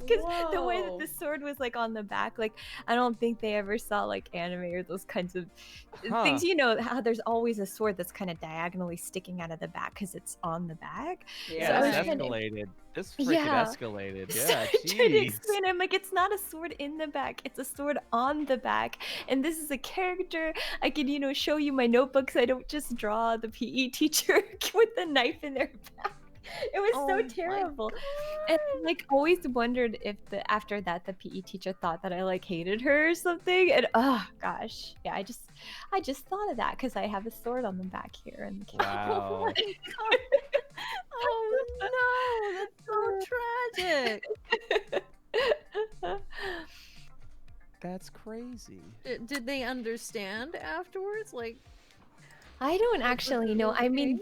Because the way that Whoa. the sword was like on the back, like I don't think they ever saw like anime or those kinds of things. You know how there's always a sword that's kind of diagonally sticking out of the back because it's on the back. Yeah, So I was this trying to- escalated. This freaking Yeah. escalated. So Yeah, I tried to jeez. explain. I'm like, it's not a sword in the back; it's a sword on the back. And this is a character. I can, you know, show you my notebooks. I don't just draw the PE teacher with the knife in their back. It was Oh so my terrible. And I, like always wondered if after that the PE teacher thought that I like hated her or something. And oh gosh, yeah, I just thought of that because I have a sword on the back here. And Wow. Oh no, that's so tragic. That's crazy. Did they understand afterwards? Like, I don't actually know. I mean,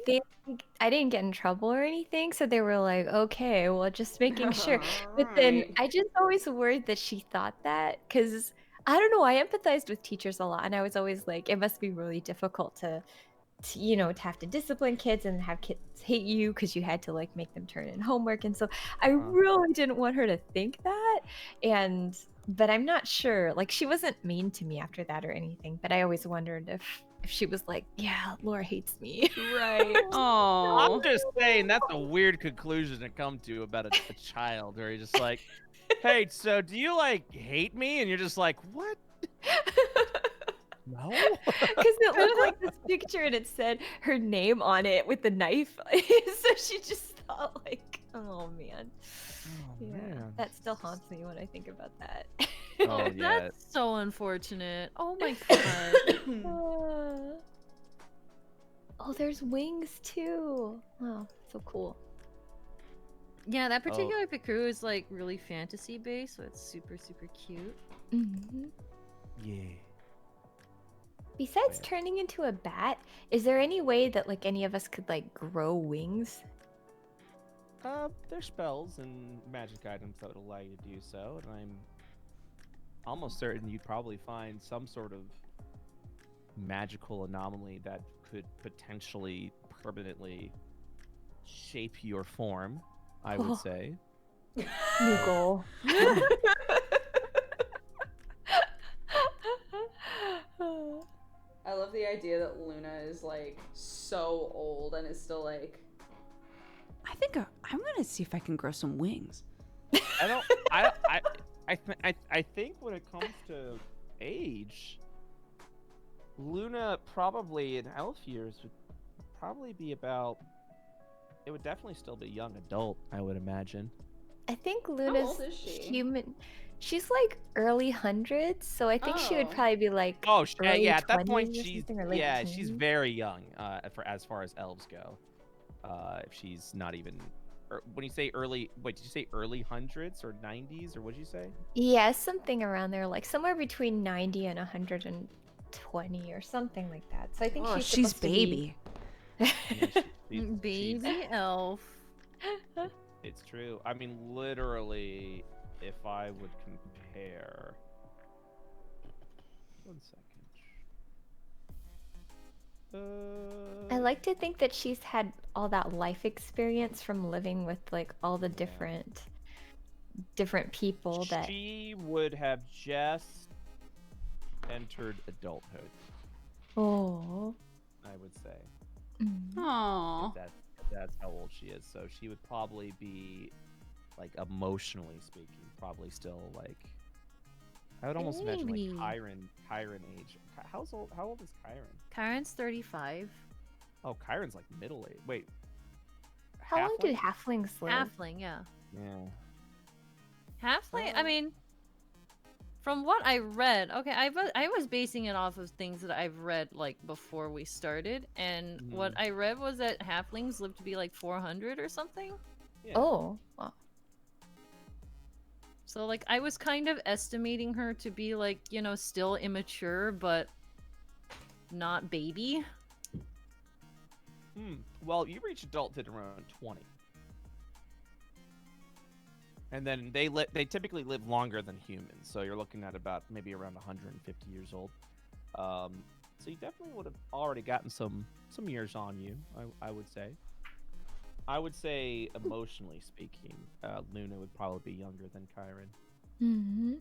I didn't get in trouble or anything, so they were like, "Okay, well, just making sure." But then Right. I just always worried that she thought that, because I don't know. I empathized with teachers a lot, and I was always like, it must be really difficult to you know, to have to discipline kids and have kids hate you because you had to like make them turn in homework. And so I really didn't want her to think that. But I'm not sure. Like she wasn't mean to me after that or anything. But I always wondered if she was like, "Yeah, Laura hates me." Right. I'm Oh. just saying that's a weird conclusion to come to about a child, where you're just like, "Hey, so do you like hate me?" And you're just like, "What?" No. Because it looked like this picture and it said her name on it with the knife. So she just thought like, oh man. Yeah, man. that still haunts me when I think about that. Oh yeah. that's so unfortunate. Oh my god. Oh, there's wings too. Wow, so cool. Yeah, that particular Picru is like really fantasy based, so it's super cute. Mm-hmm. Yeah. Besides turning into a bat, is there any way that like any of us could like grow wings? There's spells and magic items that would allow you to do so, and I'm almost certain you'd probably find some sort of magical anomaly that could potentially permanently shape your form, I would say. New goal. I love the idea that Luna is like so old and is still like, I think I'm gonna see if I can grow some wings. I think when it comes to age, Luna probably in elf years would probably be about. It would definitely still be young adult, I would imagine. I think How Luna's old is she? human. She's like early hundreds, so I think she would Oh. probably be like early yeah. At that point, 20s or she's something, or late she's teens. very young. As far as elves go, if she's not even. When you say early, wait, did you say early hundreds or 90s or what did you say? Yeah, something around there, like somewhere between 90 and 120 or something like that. So I think Oh, she's supposed baby. to Yeah, Baby elf. It's true. I mean, literally, if I would compare. 1 second. I like to think that she's had all that life experience from living with like all the different people that. She would have just entered adulthood, Oh. I would say. Aww. If that's how old she is. So she would probably be, like, emotionally speaking, probably still like. I would almost imagine like Kyron age. How old is Kyron? Kyron's 35. Oh, Kyron's like middle age. Wait. How long do halflings live? Halfling, yeah. Yeah. Halfling. I mean, from what I read, okay, I was basing it off of things that I've read like before we started, and what I read was that halflings live to be like 400 or something. Yeah. Oh. Wow. So like I was kind of estimating her to be like, you know, still immature but not baby. Well, you reach adulthood around 20. And then they typically live longer than humans, so you're looking at about maybe around 150 years old. So you definitely would have already gotten some years on you, I would say. I would say, emotionally speaking, Luna would probably be younger than Kyron. Mm-hmm.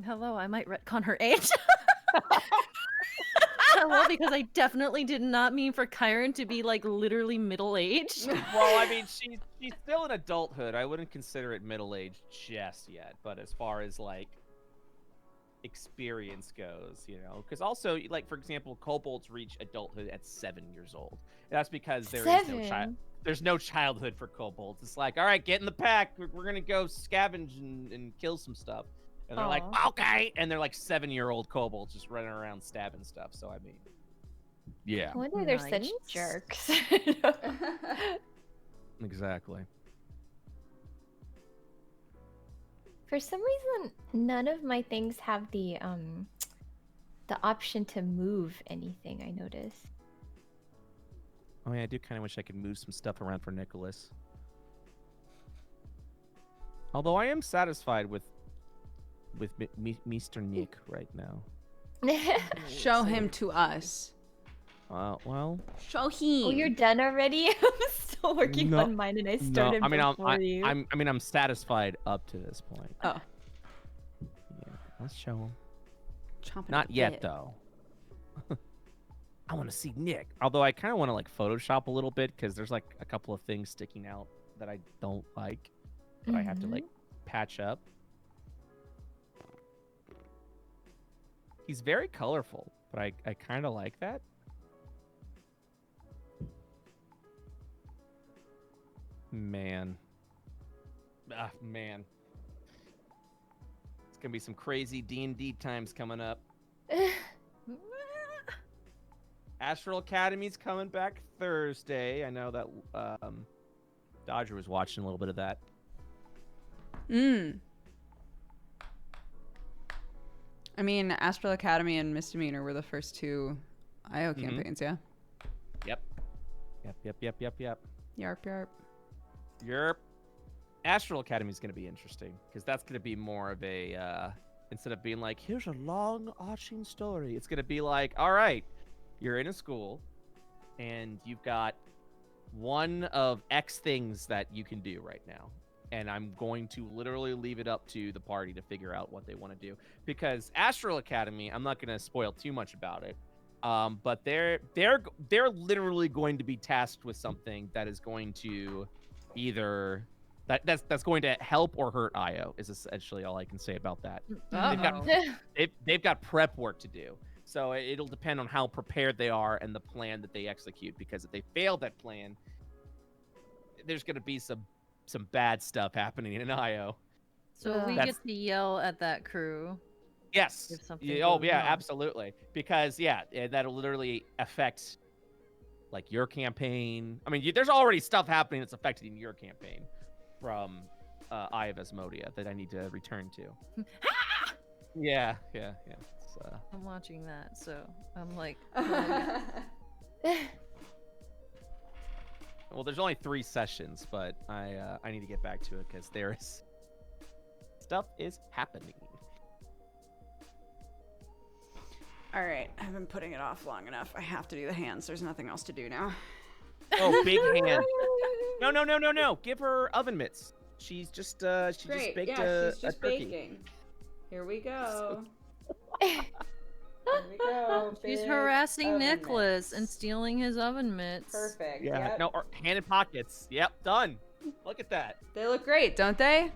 Hello, I might retcon her age. Hello, because I definitely did not mean for Kyron to be like literally middle-aged. Well, I mean, she's still in adulthood. I wouldn't consider it middle-aged just yet, but as far as like experience goes, you know, because also, like, for example, kobolds reach adulthood at 7 years old. And that's because there's no childhood for kobolds. It's like, all right, get in the pack. We're gonna go scavenge and kill some stuff. And they're like, okay. And they're like 7-year-old kobolds just running around stabbing stuff. So, I mean, yeah. I wonder they're such jerks. Exactly. For some reason, none of my things have the option to move anything, I noticed. Oh, yeah, I do kind of wish I could move some stuff around for Nicholas. Although I am satisfied with Mr. Nick right now. Show him to us. Well. Show him. Oh, you're done already? I'm still working on mine, and I started before you. I'm satisfied up to this point. Oh. Yeah, let's show him. Chomping Not yet, though. I want to see Nick. Although I kind of want to like Photoshop a little bit because there's like a couple of things sticking out that I don't like, but I have to like patch up. He's very colorful, but I kind of like that. Man. Man. It's going to be some crazy D&D times coming up. Astral Academy's coming back Thursday. I know that Dodger was watching a little bit of that. I mean, Astral Academy and Misdemeanor were the first two IO campaigns, yeah? Yep. Yarp, yarp. Yerp. Astral Academy is going to be interesting because that's going to be more of a instead of being like, here's a long arching story, it's going to be like, all right, you're in a school and you've got one of X things that you can do right now, and I'm going to literally leave it up to the party to figure out what they want to do. Because Astral Academy, I'm not going to spoil too much about it, but they're literally going to be tasked with something that is going to either that's going to help or hurt Io, is essentially all I can say about that. They've got prep work to do. So it'll depend on how prepared they are and the plan that they execute, because if they fail that plan, there's going to be some bad stuff happening in IO. So we get to yell at that crew. Yes. If something Yeah, goes wrong. absolutely. Because that'll literally affect like your campaign. I mean, there's already stuff happening that's affecting your campaign from Eye of Asmodia that I need to return to. Yeah. I'm watching that, so I'm like, well, there's only 3 sessions, but I need to get back to it because there's stuff is happening. All right, I've been putting it off long enough. I have to do the hands. There's nothing else to do now. Oh, big hand. No. Give her oven mitts. She's just just baked a turkey. baking. Here we go. Here we go. She's Big harassing oven Nicholas mitts. and stealing his oven mitts. Perfect. Yeah. Yep. No, or hand in pockets. Yep, done. Look at that. They look great, don't they?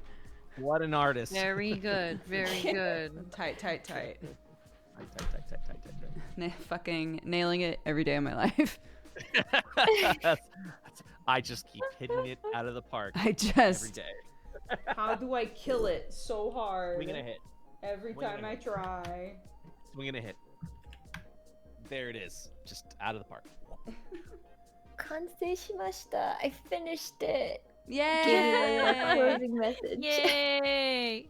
What an artist. Very good. Very good. Tight. Tight. Fucking nailing it every day of my life. I just keep hitting it out of the park I every just. day. How do I kill it so hard? Swing and a hit. Every Swing time and a I hit. try. Swing and a hit. There it is. Just out of the park. Kansei shimashita. I finished it. Yay! Give me a closing message. Yay!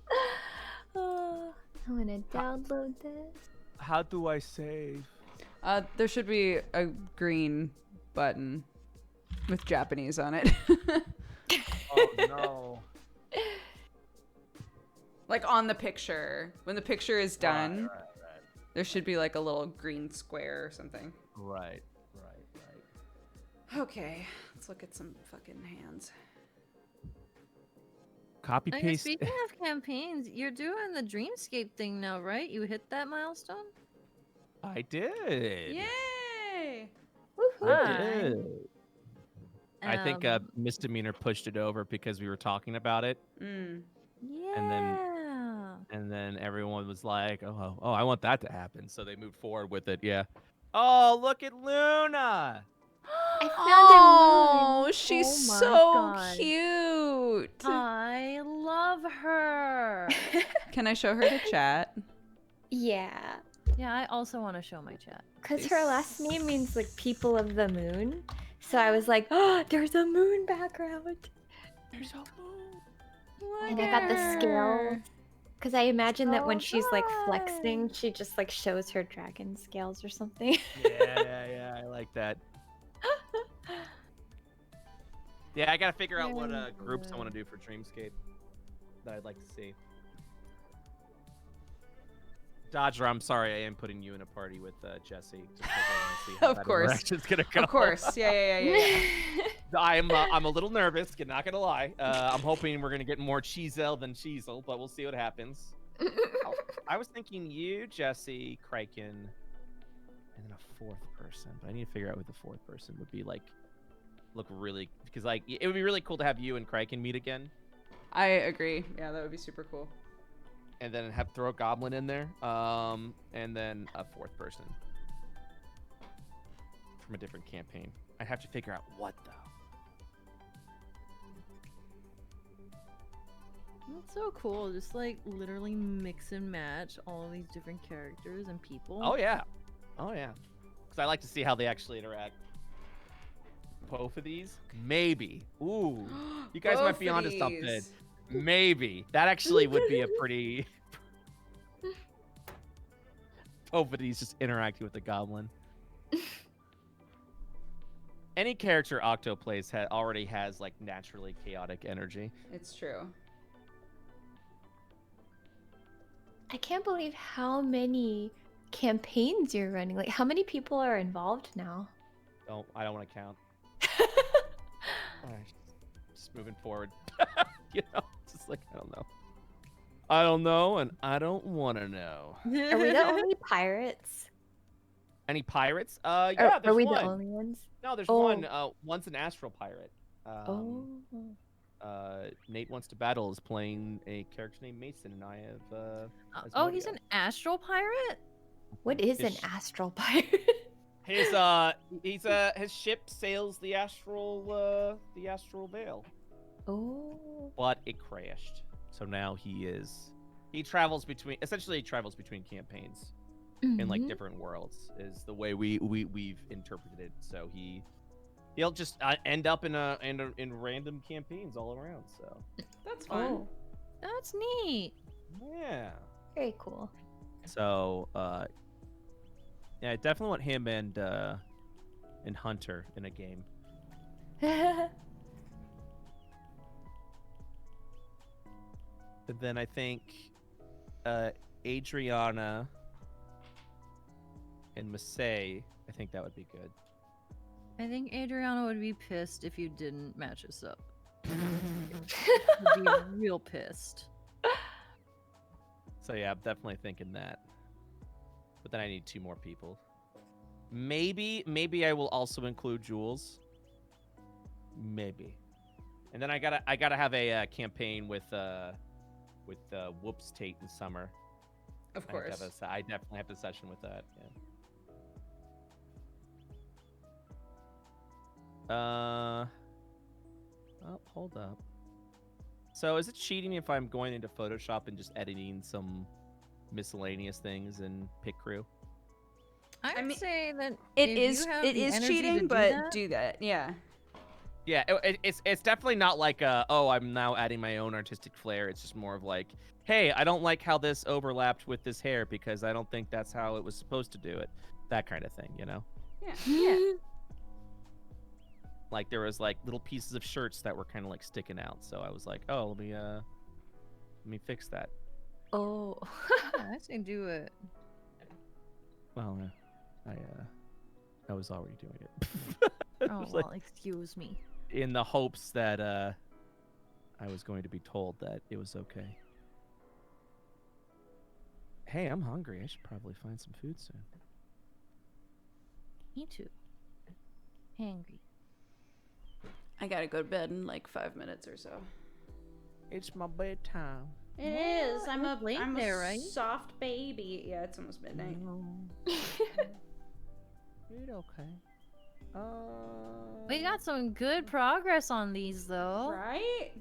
Oh, I'm gonna download this. How do I save? There should be a green button with Japanese on it. Oh no. Like on the picture. When the picture is done, Right. there should be like a little green square or something. Right. Okay, let's look at some fucking hands. Copy Okay, paste. speaking of campaigns, you're doing the Dreamscape thing now, right? You hit that milestone? I did. Yay! Woohoo! I did. I think Um, Misdemeanor pushed it over because we were talking about it, Mm. Yeah. and then everyone was like, "Oh, I want that to happen," so they moved forward with it. Yeah. Oh, look at Luna. I found Oh, she's Oh my so God. cute. I love her. Can I show her the chat? Yeah, Yeah, I also want to show my chat. because her last name means like people of the moon. So I was like, oh, there's a moon background. There's a moon. And I got the scales. Because I imagine that when So she's like flexing, she just like shows her dragon scales or something. Yeah. I like that. Yeah, I gotta figure out what groups I want to do for Dreamscape that I'd like to see. Dodger, I'm sorry, I am putting you in a party with Jesse. Just 'cause I want to see how Of that course. interaction's gonna go. Of course. Yeah. I'm a little nervous. Not gonna lie. I'm hoping we're gonna get more Cheezel than Cheezel, but we'll see what happens. I was thinking you, Jesse, Kraken, and then a fourth person. But I need to figure out who the fourth person would be. Like, look really, because like it would be really cool to have you and Kraken meet again, I agree. Yeah, that would be super cool. and then throw a goblin in there, and then a fourth person from a different campaign. I'd have to figure out what though. That's so cool. Just like literally mix and match all these different characters and people. Oh yeah, because I like to see how they actually interact. Both of these, maybe. Ooh, you guys might be onto something. Maybe that actually would be a pretty. Both of these just interacting with the goblin. Any character Octo plays already has like naturally chaotic energy. It's true. I can't believe how many campaigns you're running. Like, how many people are involved now? I don't want to count. Alright, just moving forward. Just like I don't know, and I don't want to know. Are we the only pirates? Any pirates? Yeah, there's Are we one. the only ones? No, there's Oh. one. One's an astral pirate. Nate Wants to Battle is playing a character named Mason, and I have. Oh, he's an astral pirate? What is an His- astral pirate? His ship sails the astral veil, Oh. but it crashed. So now he travels between campaigns in like Mhm. different worlds is the way we've interpreted it. So he'll just end up in random campaigns all around. So That's fun. Oh, That's neat. yeah. very cool. So yeah, I definitely want him and Hunter in a game. And then I think Adriana and Masae, I think that would be good. I think Adriana would be pissed if you didn't match us up. Would be real pissed. So yeah, I'm definitely thinking that. But then I need 2 more people. Maybe I will also include Jules. Maybe. And then I gotta have a campaign with Whoops Tate in summer. Of course. I definitely have a session with that. Yeah. Oh, hold up. So is it cheating if I'm going into Photoshop and just editing some miscellaneous things in Pick Crew? I mean, say that It if is you have it the is energy to cheating, do but that, do that. Yeah. Yeah, it's definitely not like oh, I'm now adding my own artistic flair. It's just more of like, hey, I don't like how this overlapped with this hair because I don't think that's how it was supposed to do it. That kind of thing, you know? Yeah. Yeah. Like there was like little pieces of shirts that were kind of like sticking out. So I was like, oh, let me fix that. Oh. yeah, I say do it. Well, I was already doing it. Oh, was well, like- excuse me. in the hopes that I was going to be told that it was okay. Hey, I'm hungry. I should probably find some food soon. Me too. Hangry. I gotta go to bed in like 5 minutes or so. It's my bedtime. It Well, is. I'm it's late I'm there, a right? soft baby. Yeah, it's almost midnight. It's okay. We got some good progress on these, though. Right?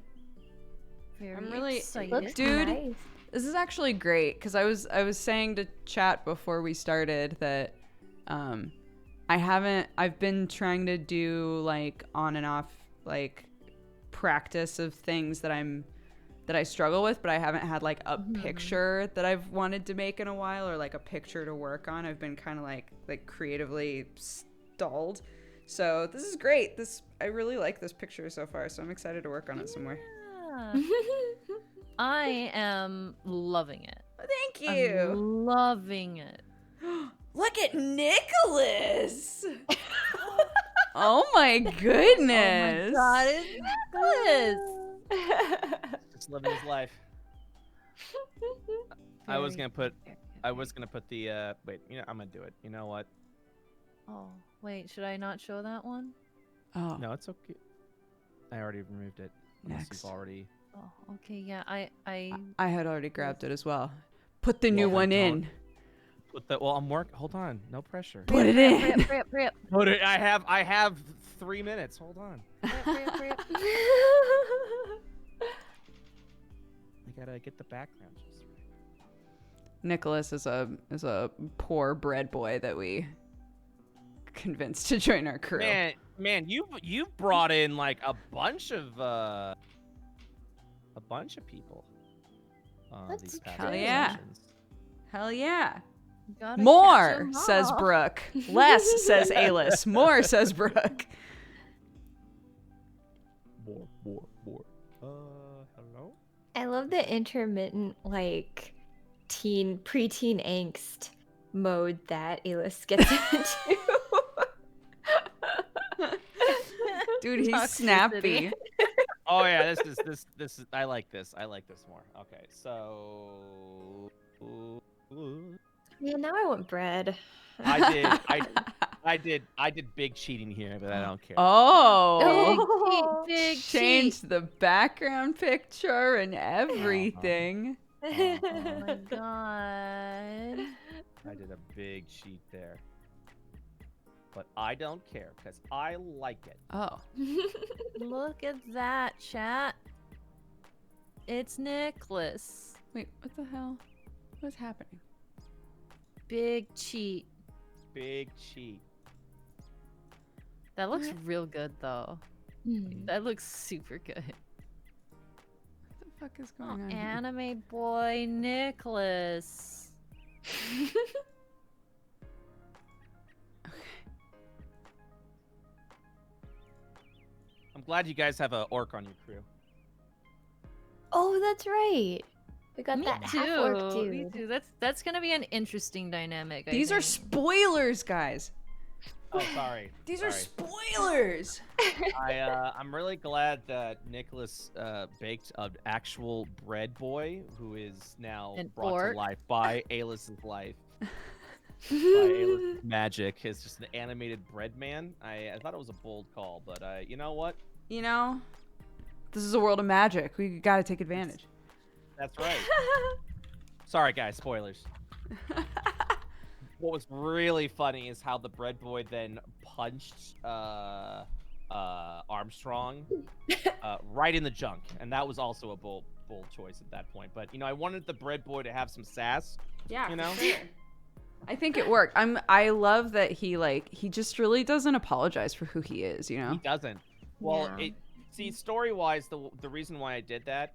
Very I'm really- excited. Looks Dude. nice. This is actually great because I was saying to chat before we started that I've been trying to do like on and off like practice of things that I struggle with, but I haven't had like a picture that I've wanted to make in a while, or like a picture to work on. I've been kind of like creatively stalled. So this is great. I really like this picture so far, so I'm excited to work on it some more. Yeah. I am loving it. Thank I'm you. loving it. Look at Nicholas. Oh my goodness. Oh my god, it's Nicholas! Just living his life. I was gonna put the wait, I'm gonna do it. You know what? Oh, wait, should I not show that one? Oh, No, it's okay. I already removed it. Unless Next. you've already. Oh, okay, yeah, I I had already grabbed it as well. Put the new Well, one then in. I'm hold on, no pressure. Put it in. Hurry up. Put it. I have 3 minutes. Hold on. Hurry up. I gotta get the background just right. Nicholas is a poor bread boy that we convinced to join our crew. Man, you've brought in like a bunch of people. That's These past Hell few yeah. sessions. Hell yeah. Gotta catch More, 'em says all. Brooke. Less, says Alice. More, says Brooke. More. Hello? I love the intermittent, like, preteen angst mode that Alice gets into. Dude, he's Toxicity. snappy. Oh yeah, this is I like this. I like this more. Okay, so Yeah, now I want bread. I did big cheating here, but I don't care. Oh. Big Change cheat. the background picture and everything. Oh my god. I did a big cheat there. But I don't care because I like it. Oh. Look at that, chat. It's Nicholas. Wait, what the hell? What's happening? Big cheat. Big cheat. That looks real good, though. Hmm. That looks super good. What the fuck is Oh, going on? here? anime boy Nicholas. I'm glad you guys have a orc on your crew. Oh, that's right. We got Me that too. half-orc Me dude. too. That's gonna be an interesting dynamic. I These are think. spoilers, guys. Oh, sorry. These are Sorry. spoilers. I'm really glad that Nicholas baked an actual bread boy who is now An brought orc. to life by Aelis's life. By Aelis's magic. It's just an animated bread man. I thought it was a bold call, but you know what? You know, this is a world of magic. We gotta take advantage. That's right. Sorry, guys. Spoilers. What was really funny is how the bread boy then punched Armstrong right in the junk, and that was also a bold choice at that point. But I wanted the bread boy to have some sass. Yeah, You know? Sure. I think it worked. I love that he just really doesn't apologize for who he is. You know. He doesn't. Well, Yeah. see, story-wise, the reason why I did that,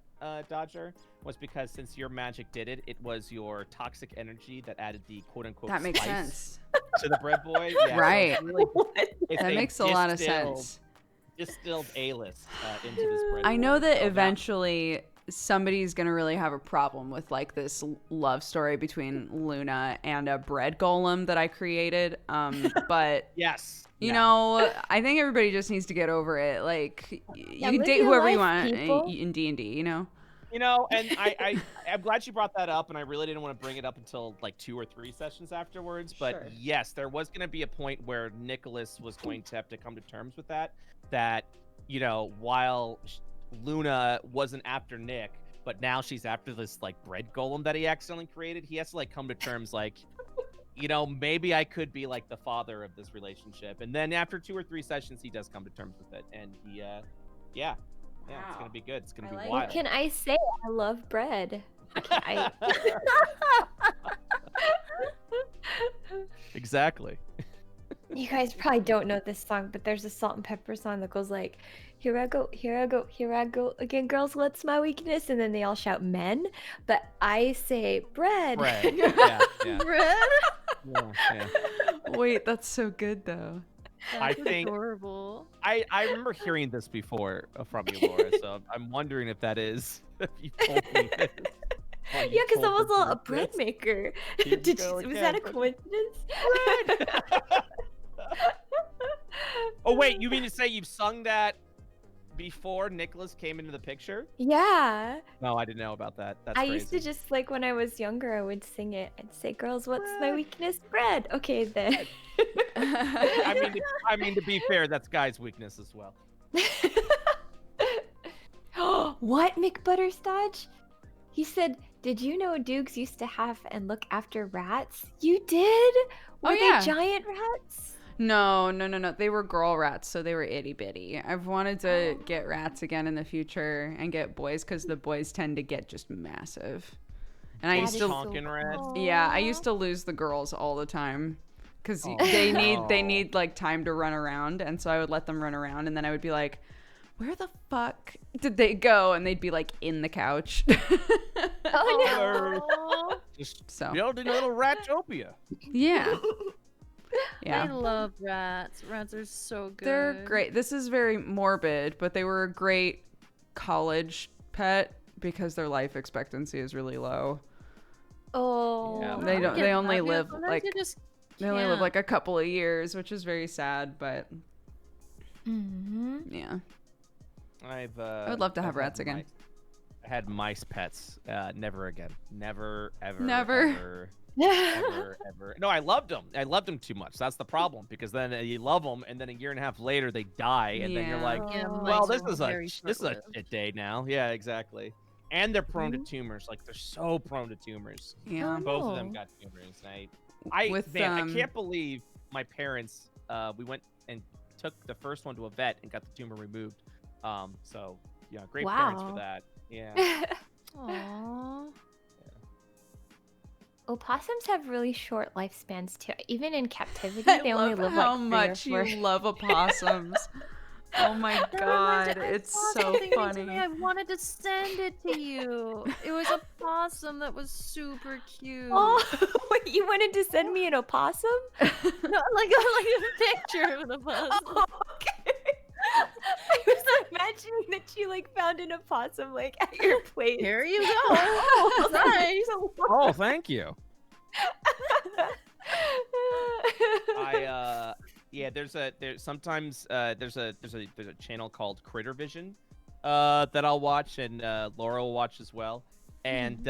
Dodger, was because since your magic did it, it was your toxic energy that added the quote-unquote That makes spice sense. to the bread boy. Yeah, so Right. it's really, it's That makes a lot of sense. Distilled A-list into this bread I know boy. that So eventually somebody's gonna really have a problem with like this love story between Luna and a bread golem that I created. But Yes. you yeah. know, I think everybody just needs to get over it. Like, you can live date your whoever you life, want people. in D&D. You know. And I'm glad you brought that up, and I really didn't want to bring it up until like 2 or 3 sessions afterwards. But Sure. yes, there was going to be a point where Nicholas was going to have to come to terms with that. That while Luna wasn't after Nick, but now she's after this like bread golem that he accidentally created. He has to like come to terms like, maybe I could be like the father of this relationship. And then after 2 or 3 sessions, he does come to terms with it, and he, yeah, it's gonna be good. It's gonna I be like wild. What can I say? I love bread. I... Exactly. You guys probably don't know this song, but there's a Salt and Pepper song that goes like, here I go, here I go, here I go again, girls, what's my weakness? And then they all shout men, but I say bread. Bread. Yeah. Bread? Yeah. Wait, that's so good though. I That's think- adorable. I remember hearing this before from you, Laura. So I'm wondering if that is. If you told me this. or you Yeah, because I told was me a bread this. maker. Here we Did go you, was that a again. coincidence? Oh wait, you mean to say you've sung that before Nicholas came into the picture? Yeah. No, I didn't know about that. That's I crazy. used to just like when I was younger, I would sing it. I'd say, "Girls, what's my weakness? Bread." Okay, then. I mean, to be fair, that's Guy's weakness as well. What, McButterstodge? He said, "Did you know Dukes used to have and look after rats?" You did? Were they yeah. giant rats? No. They were girl rats, so they were itty bitty. I've wanted to get rats again in the future and get boys because the boys tend to get just massive. And I That used is to, so Tonkin rats. yeah, I cool. used to lose the girls all the time because Oh, they no. need like time to run around, and so I would let them run around, and then I would be like, "Where the fuck did they go?" And they'd be like in the couch. Oh Aw. Just So building a little ratopia. yeah, I yeah. love rats. Rats are so good. They're great. This is very morbid, but they were a great college pet because their life expectancy is really low. Oh. Yeah. They don't. They only live Sometimes like you just they only live can't. like a couple of years, which is very sad. But Mhm. yeah, I would love to have I've had rats again. mice. I had mice pets. Never again. Never, ever. Never. Ever. No, I loved them. I loved them too much. That's the problem because then you love them, and then a year and a half later they die, and then you're Yeah. like, Yeah, well, mice this are is a very short-lived. shit day now. Yeah, exactly. And they're prone to tumors. Like they're so prone to tumors. Yeah. Oh, Both of them no. got tumors. And I With, man, I can't believe my parents. We went and took the first one to a vet and got the tumor removed. So yeah, great parents for Wow. that. Yeah. Aw. Opossums have really short lifespans too. Even in captivity, I they only love live how like 3 much or 4. you love opossums. Oh my That god, reminds me- I it's saw so something funny. recently, I wanted to send it to you. It was a possum that was super cute. Oh, wait, you wanted to send me an opossum? No, like a picture of the possum. Okay. I was imagining that you like found an opossum like at your place. Here you go. Oh, nice. Oh, thank you. Yeah, there's a channel called Critter Vision that I'll watch, and Laura will watch as well. And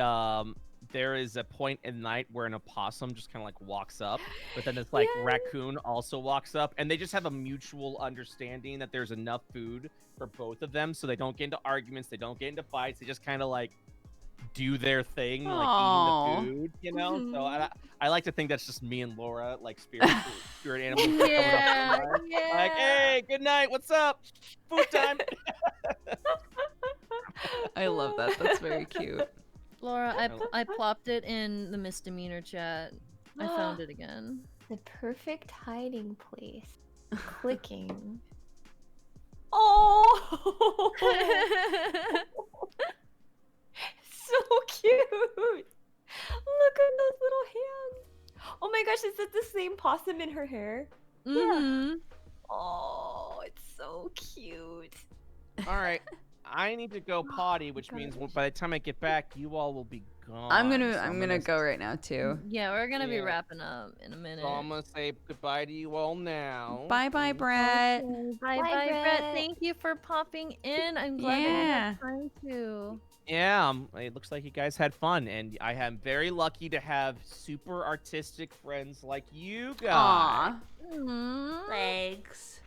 there is a point in the night where an opossum just kind of like walks up, but then this like raccoon also walks up, and they just have a mutual understanding that there's enough food for both of them, so they don't get into arguments, they don't get into fights, they just kind of like do their thing, like eating the food, you know. So I like to think that's just me and Laura, like spirit animals. Yeah, yeah. Like, hey, good night, what's up? Food time. I love that. That's very cute. Laura, I plopped it in the misdemeanor chat. I found it again. The perfect hiding place. Clicking. Oh! So cute! Look at those little hands. Oh my gosh, is that the same possum in her hair? Mm-hmm. Oh, it's so cute. All right, I need to go potty, which means by the time I get back, you all will be gone. I'm So gonna go right now too. Yeah, we're gonna be Yeah. wrapping up in a minute. So I'm gonna say goodbye to you all now. Bye bye, Brett. Bye, Brett. Thank you for popping in. I'm glad that you had time to. Yeah, it looks like you guys had fun, and I am very lucky to have super artistic friends like you guys. Aw. Thanks.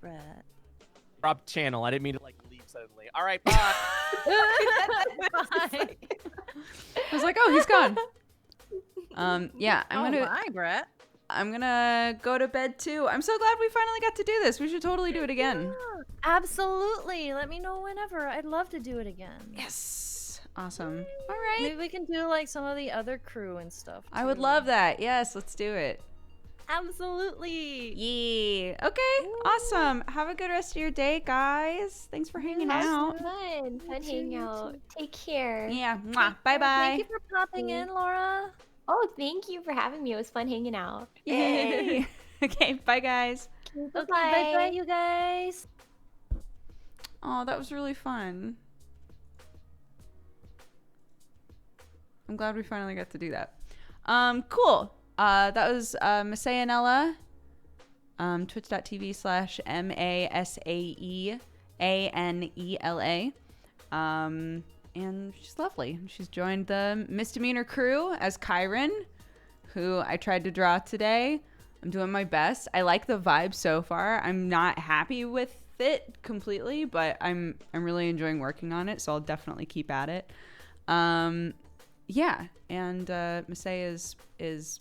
Brett. Drop channel. I didn't mean to like leave suddenly. All right, bye. Bye. I was like, oh, he's gone. Yeah, Bye, Brett. I'm gonna go to bed too. I'm so glad we finally got to do this. We should totally do it again. Yeah, absolutely. Let me know whenever. I'd love to do it again. Yes. Awesome. All right. Maybe we can do like some of the other crew and stuff. I would too. love that. Yes, let's do it. Absolutely. Yeah. Okay. Awesome. Have a good rest of your day, guys. Thanks for hanging out. Fun hanging out. Take care. Yeah. Bye bye. Thank you for popping in, Laura. Oh, thank you for having me. It was fun hanging out. Yay. Okay. Bye, guys. Okay, bye, you guys. Oh, that was really fun. I'm glad we finally got to do that. Cool. That was MasaeAnela. Twitch.tv/MasaeAnela. And she's lovely. She's joined the Misdemeanor crew as Kyron, who I tried to draw today. I'm doing my best. I like the vibe so far. I'm not happy with it completely, but I'm really enjoying working on it, so I'll definitely keep at it. Yeah, and Masae is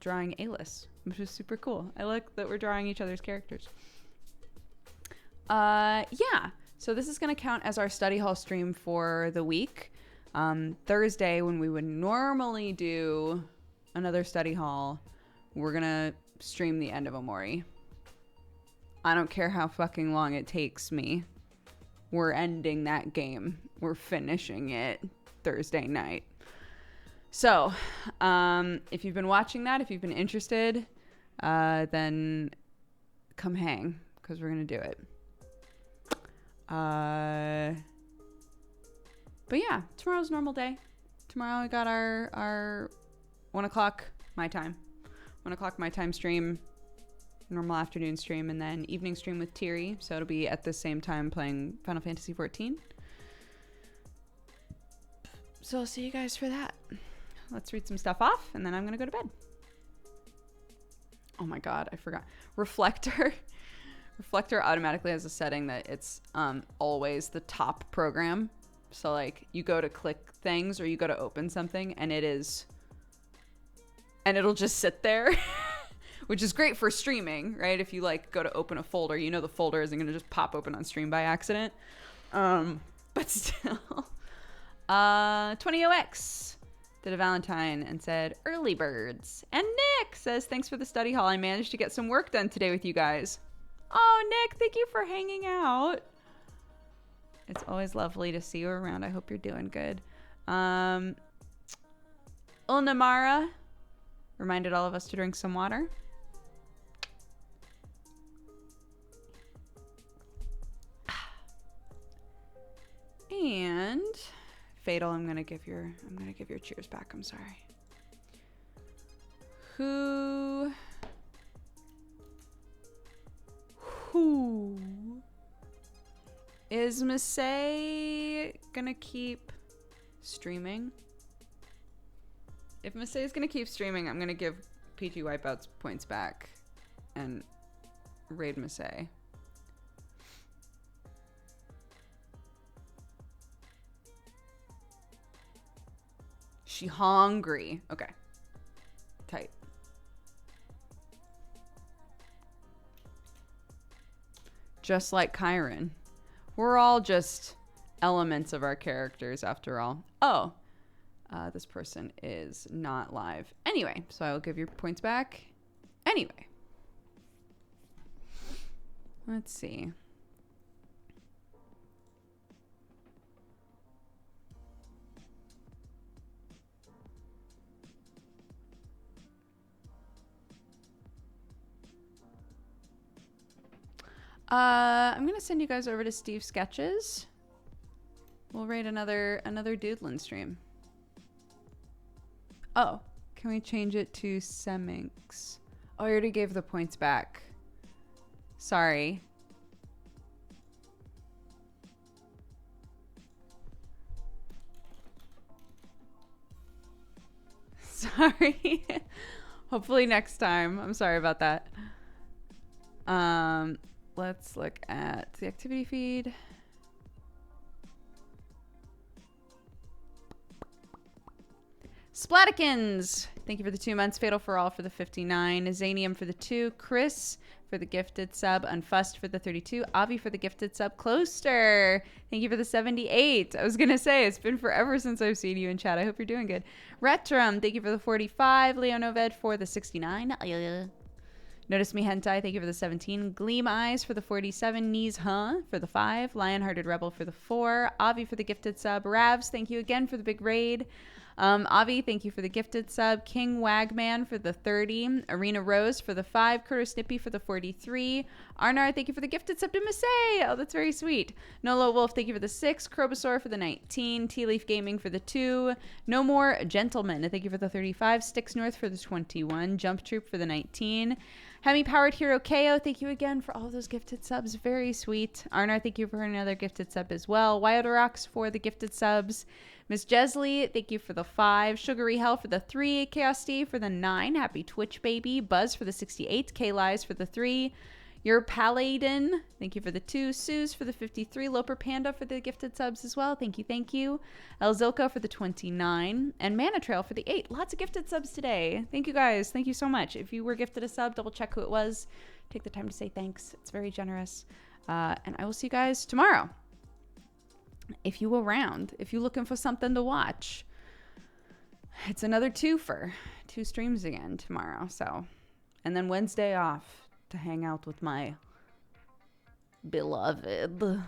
drawing Alis, which is super cool. I like that we're drawing each other's characters. Yeah. So this is going to count as our study hall stream for the week. Thursday, when we would normally do another study hall, we're going to stream the end of Omori. I don't care how fucking long it takes me. We're ending that game. We're finishing it Thursday night. So, if you've been watching that, if you've been interested, then come hang, because we're going to do it. But yeah, tomorrow's a normal day. Tomorrow we got our 1 o'clock my time. 1 o'clock my time stream, normal afternoon stream, and then evening stream with Tiri. So it'll be at the same time playing Final Fantasy XIV. So I'll see you guys for that. Let's read some stuff off, and then I'm gonna go to bed. Oh my god, I forgot. Reflector automatically has a setting that it's always the top program. So like you go to click things or you go to open something and it'll just sit there, which is great for streaming, right? If you like go to open a folder, you know the folder isn't gonna just pop open on stream by accident. But still. 20OX did a Valentine and said early birds. And Nick says thanks for the study hall. I managed to get some work done today with you guys. Oh, Nick, thank you for hanging out. It's always lovely to see you around. I hope you're doing good. Ulnamara reminded all of us to drink some water. Fatal, I'm gonna give your cheers back. I'm sorry. Who is Masae gonna keep streaming? If Masae is gonna keep streaming, I'm gonna give PG Wipeouts points back and raid Masae. She hungry. Okay. Tight. Just like Kyron. We're all just elements of our characters after all. Oh. This person is not live. Anyway, so I will give your points back. Anyway. Let's see. I'm gonna send you guys over to Steve's sketches. We'll raid another doodlin stream. Oh, can we change it to Seminx? Oh, I already gave the points back. Sorry. Sorry. Hopefully next time. I'm sorry about that. Let's look at the activity feed. Splatikins, thank you for the 2 months. Fatal for All for the 59. Zanium for the 2. Chris for the gifted sub. Unfussed for the 32. Avi for the gifted sub. Closter, thank you for the 78. I was going to say, it's been forever since I've seen you in chat. I hope you're doing good. Retrum, thank you for the 45. Leonoved for the 69. Notice Me Hentai, thank you for the 17. Gleam Eyes for the 47. Knees for the 5. Lionhearted Rebel for the 4. Avi for the gifted sub. Ravs, thank you again for the big raid. Avi, thank you for the gifted sub. King Wagman for the 30. Arena Rose for the 5. Kuro Snippy for the 43. Arnar, thank you for the gifted sub to Masae. Oh, that's very sweet. Nolo Wolf, thank you for the 6. Crobosaur for the 19. Tea Leaf Gaming for the 2. No More Gentlemen, thank you for the 35. Sticks North for the 21. Jump Troop for the 19. Hemi Powered Hero KO, thank you again for all those gifted subs. Very sweet. Arnar, thank you for another gifted sub as well. Wyodorox for the gifted subs. Miss Jesley, thank you for the 5. Sugary Hell for the 3. Chaos D for the 9. Happy Twitch Baby. Buzz for the 68. K-Lies for the 3. Your Paladin, thank you for the 2. Suze for the 53. Loper Panda for the gifted subs as well. Thank you, thank you. Elzilko for the 29. And Mana Trail for the 8. Lots of gifted subs today. Thank you guys. Thank you so much. If you were gifted a sub, double check who it was. Take the time to say thanks. It's very generous. And I will see you guys tomorrow. If you around, if you're looking for something to watch, it's another twofer. 2 streams again tomorrow. So, and then Wednesday off to hang out with my beloved.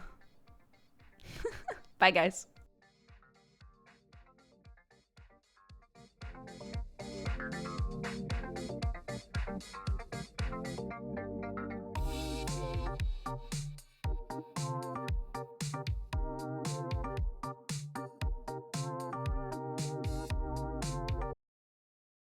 Bye, guys.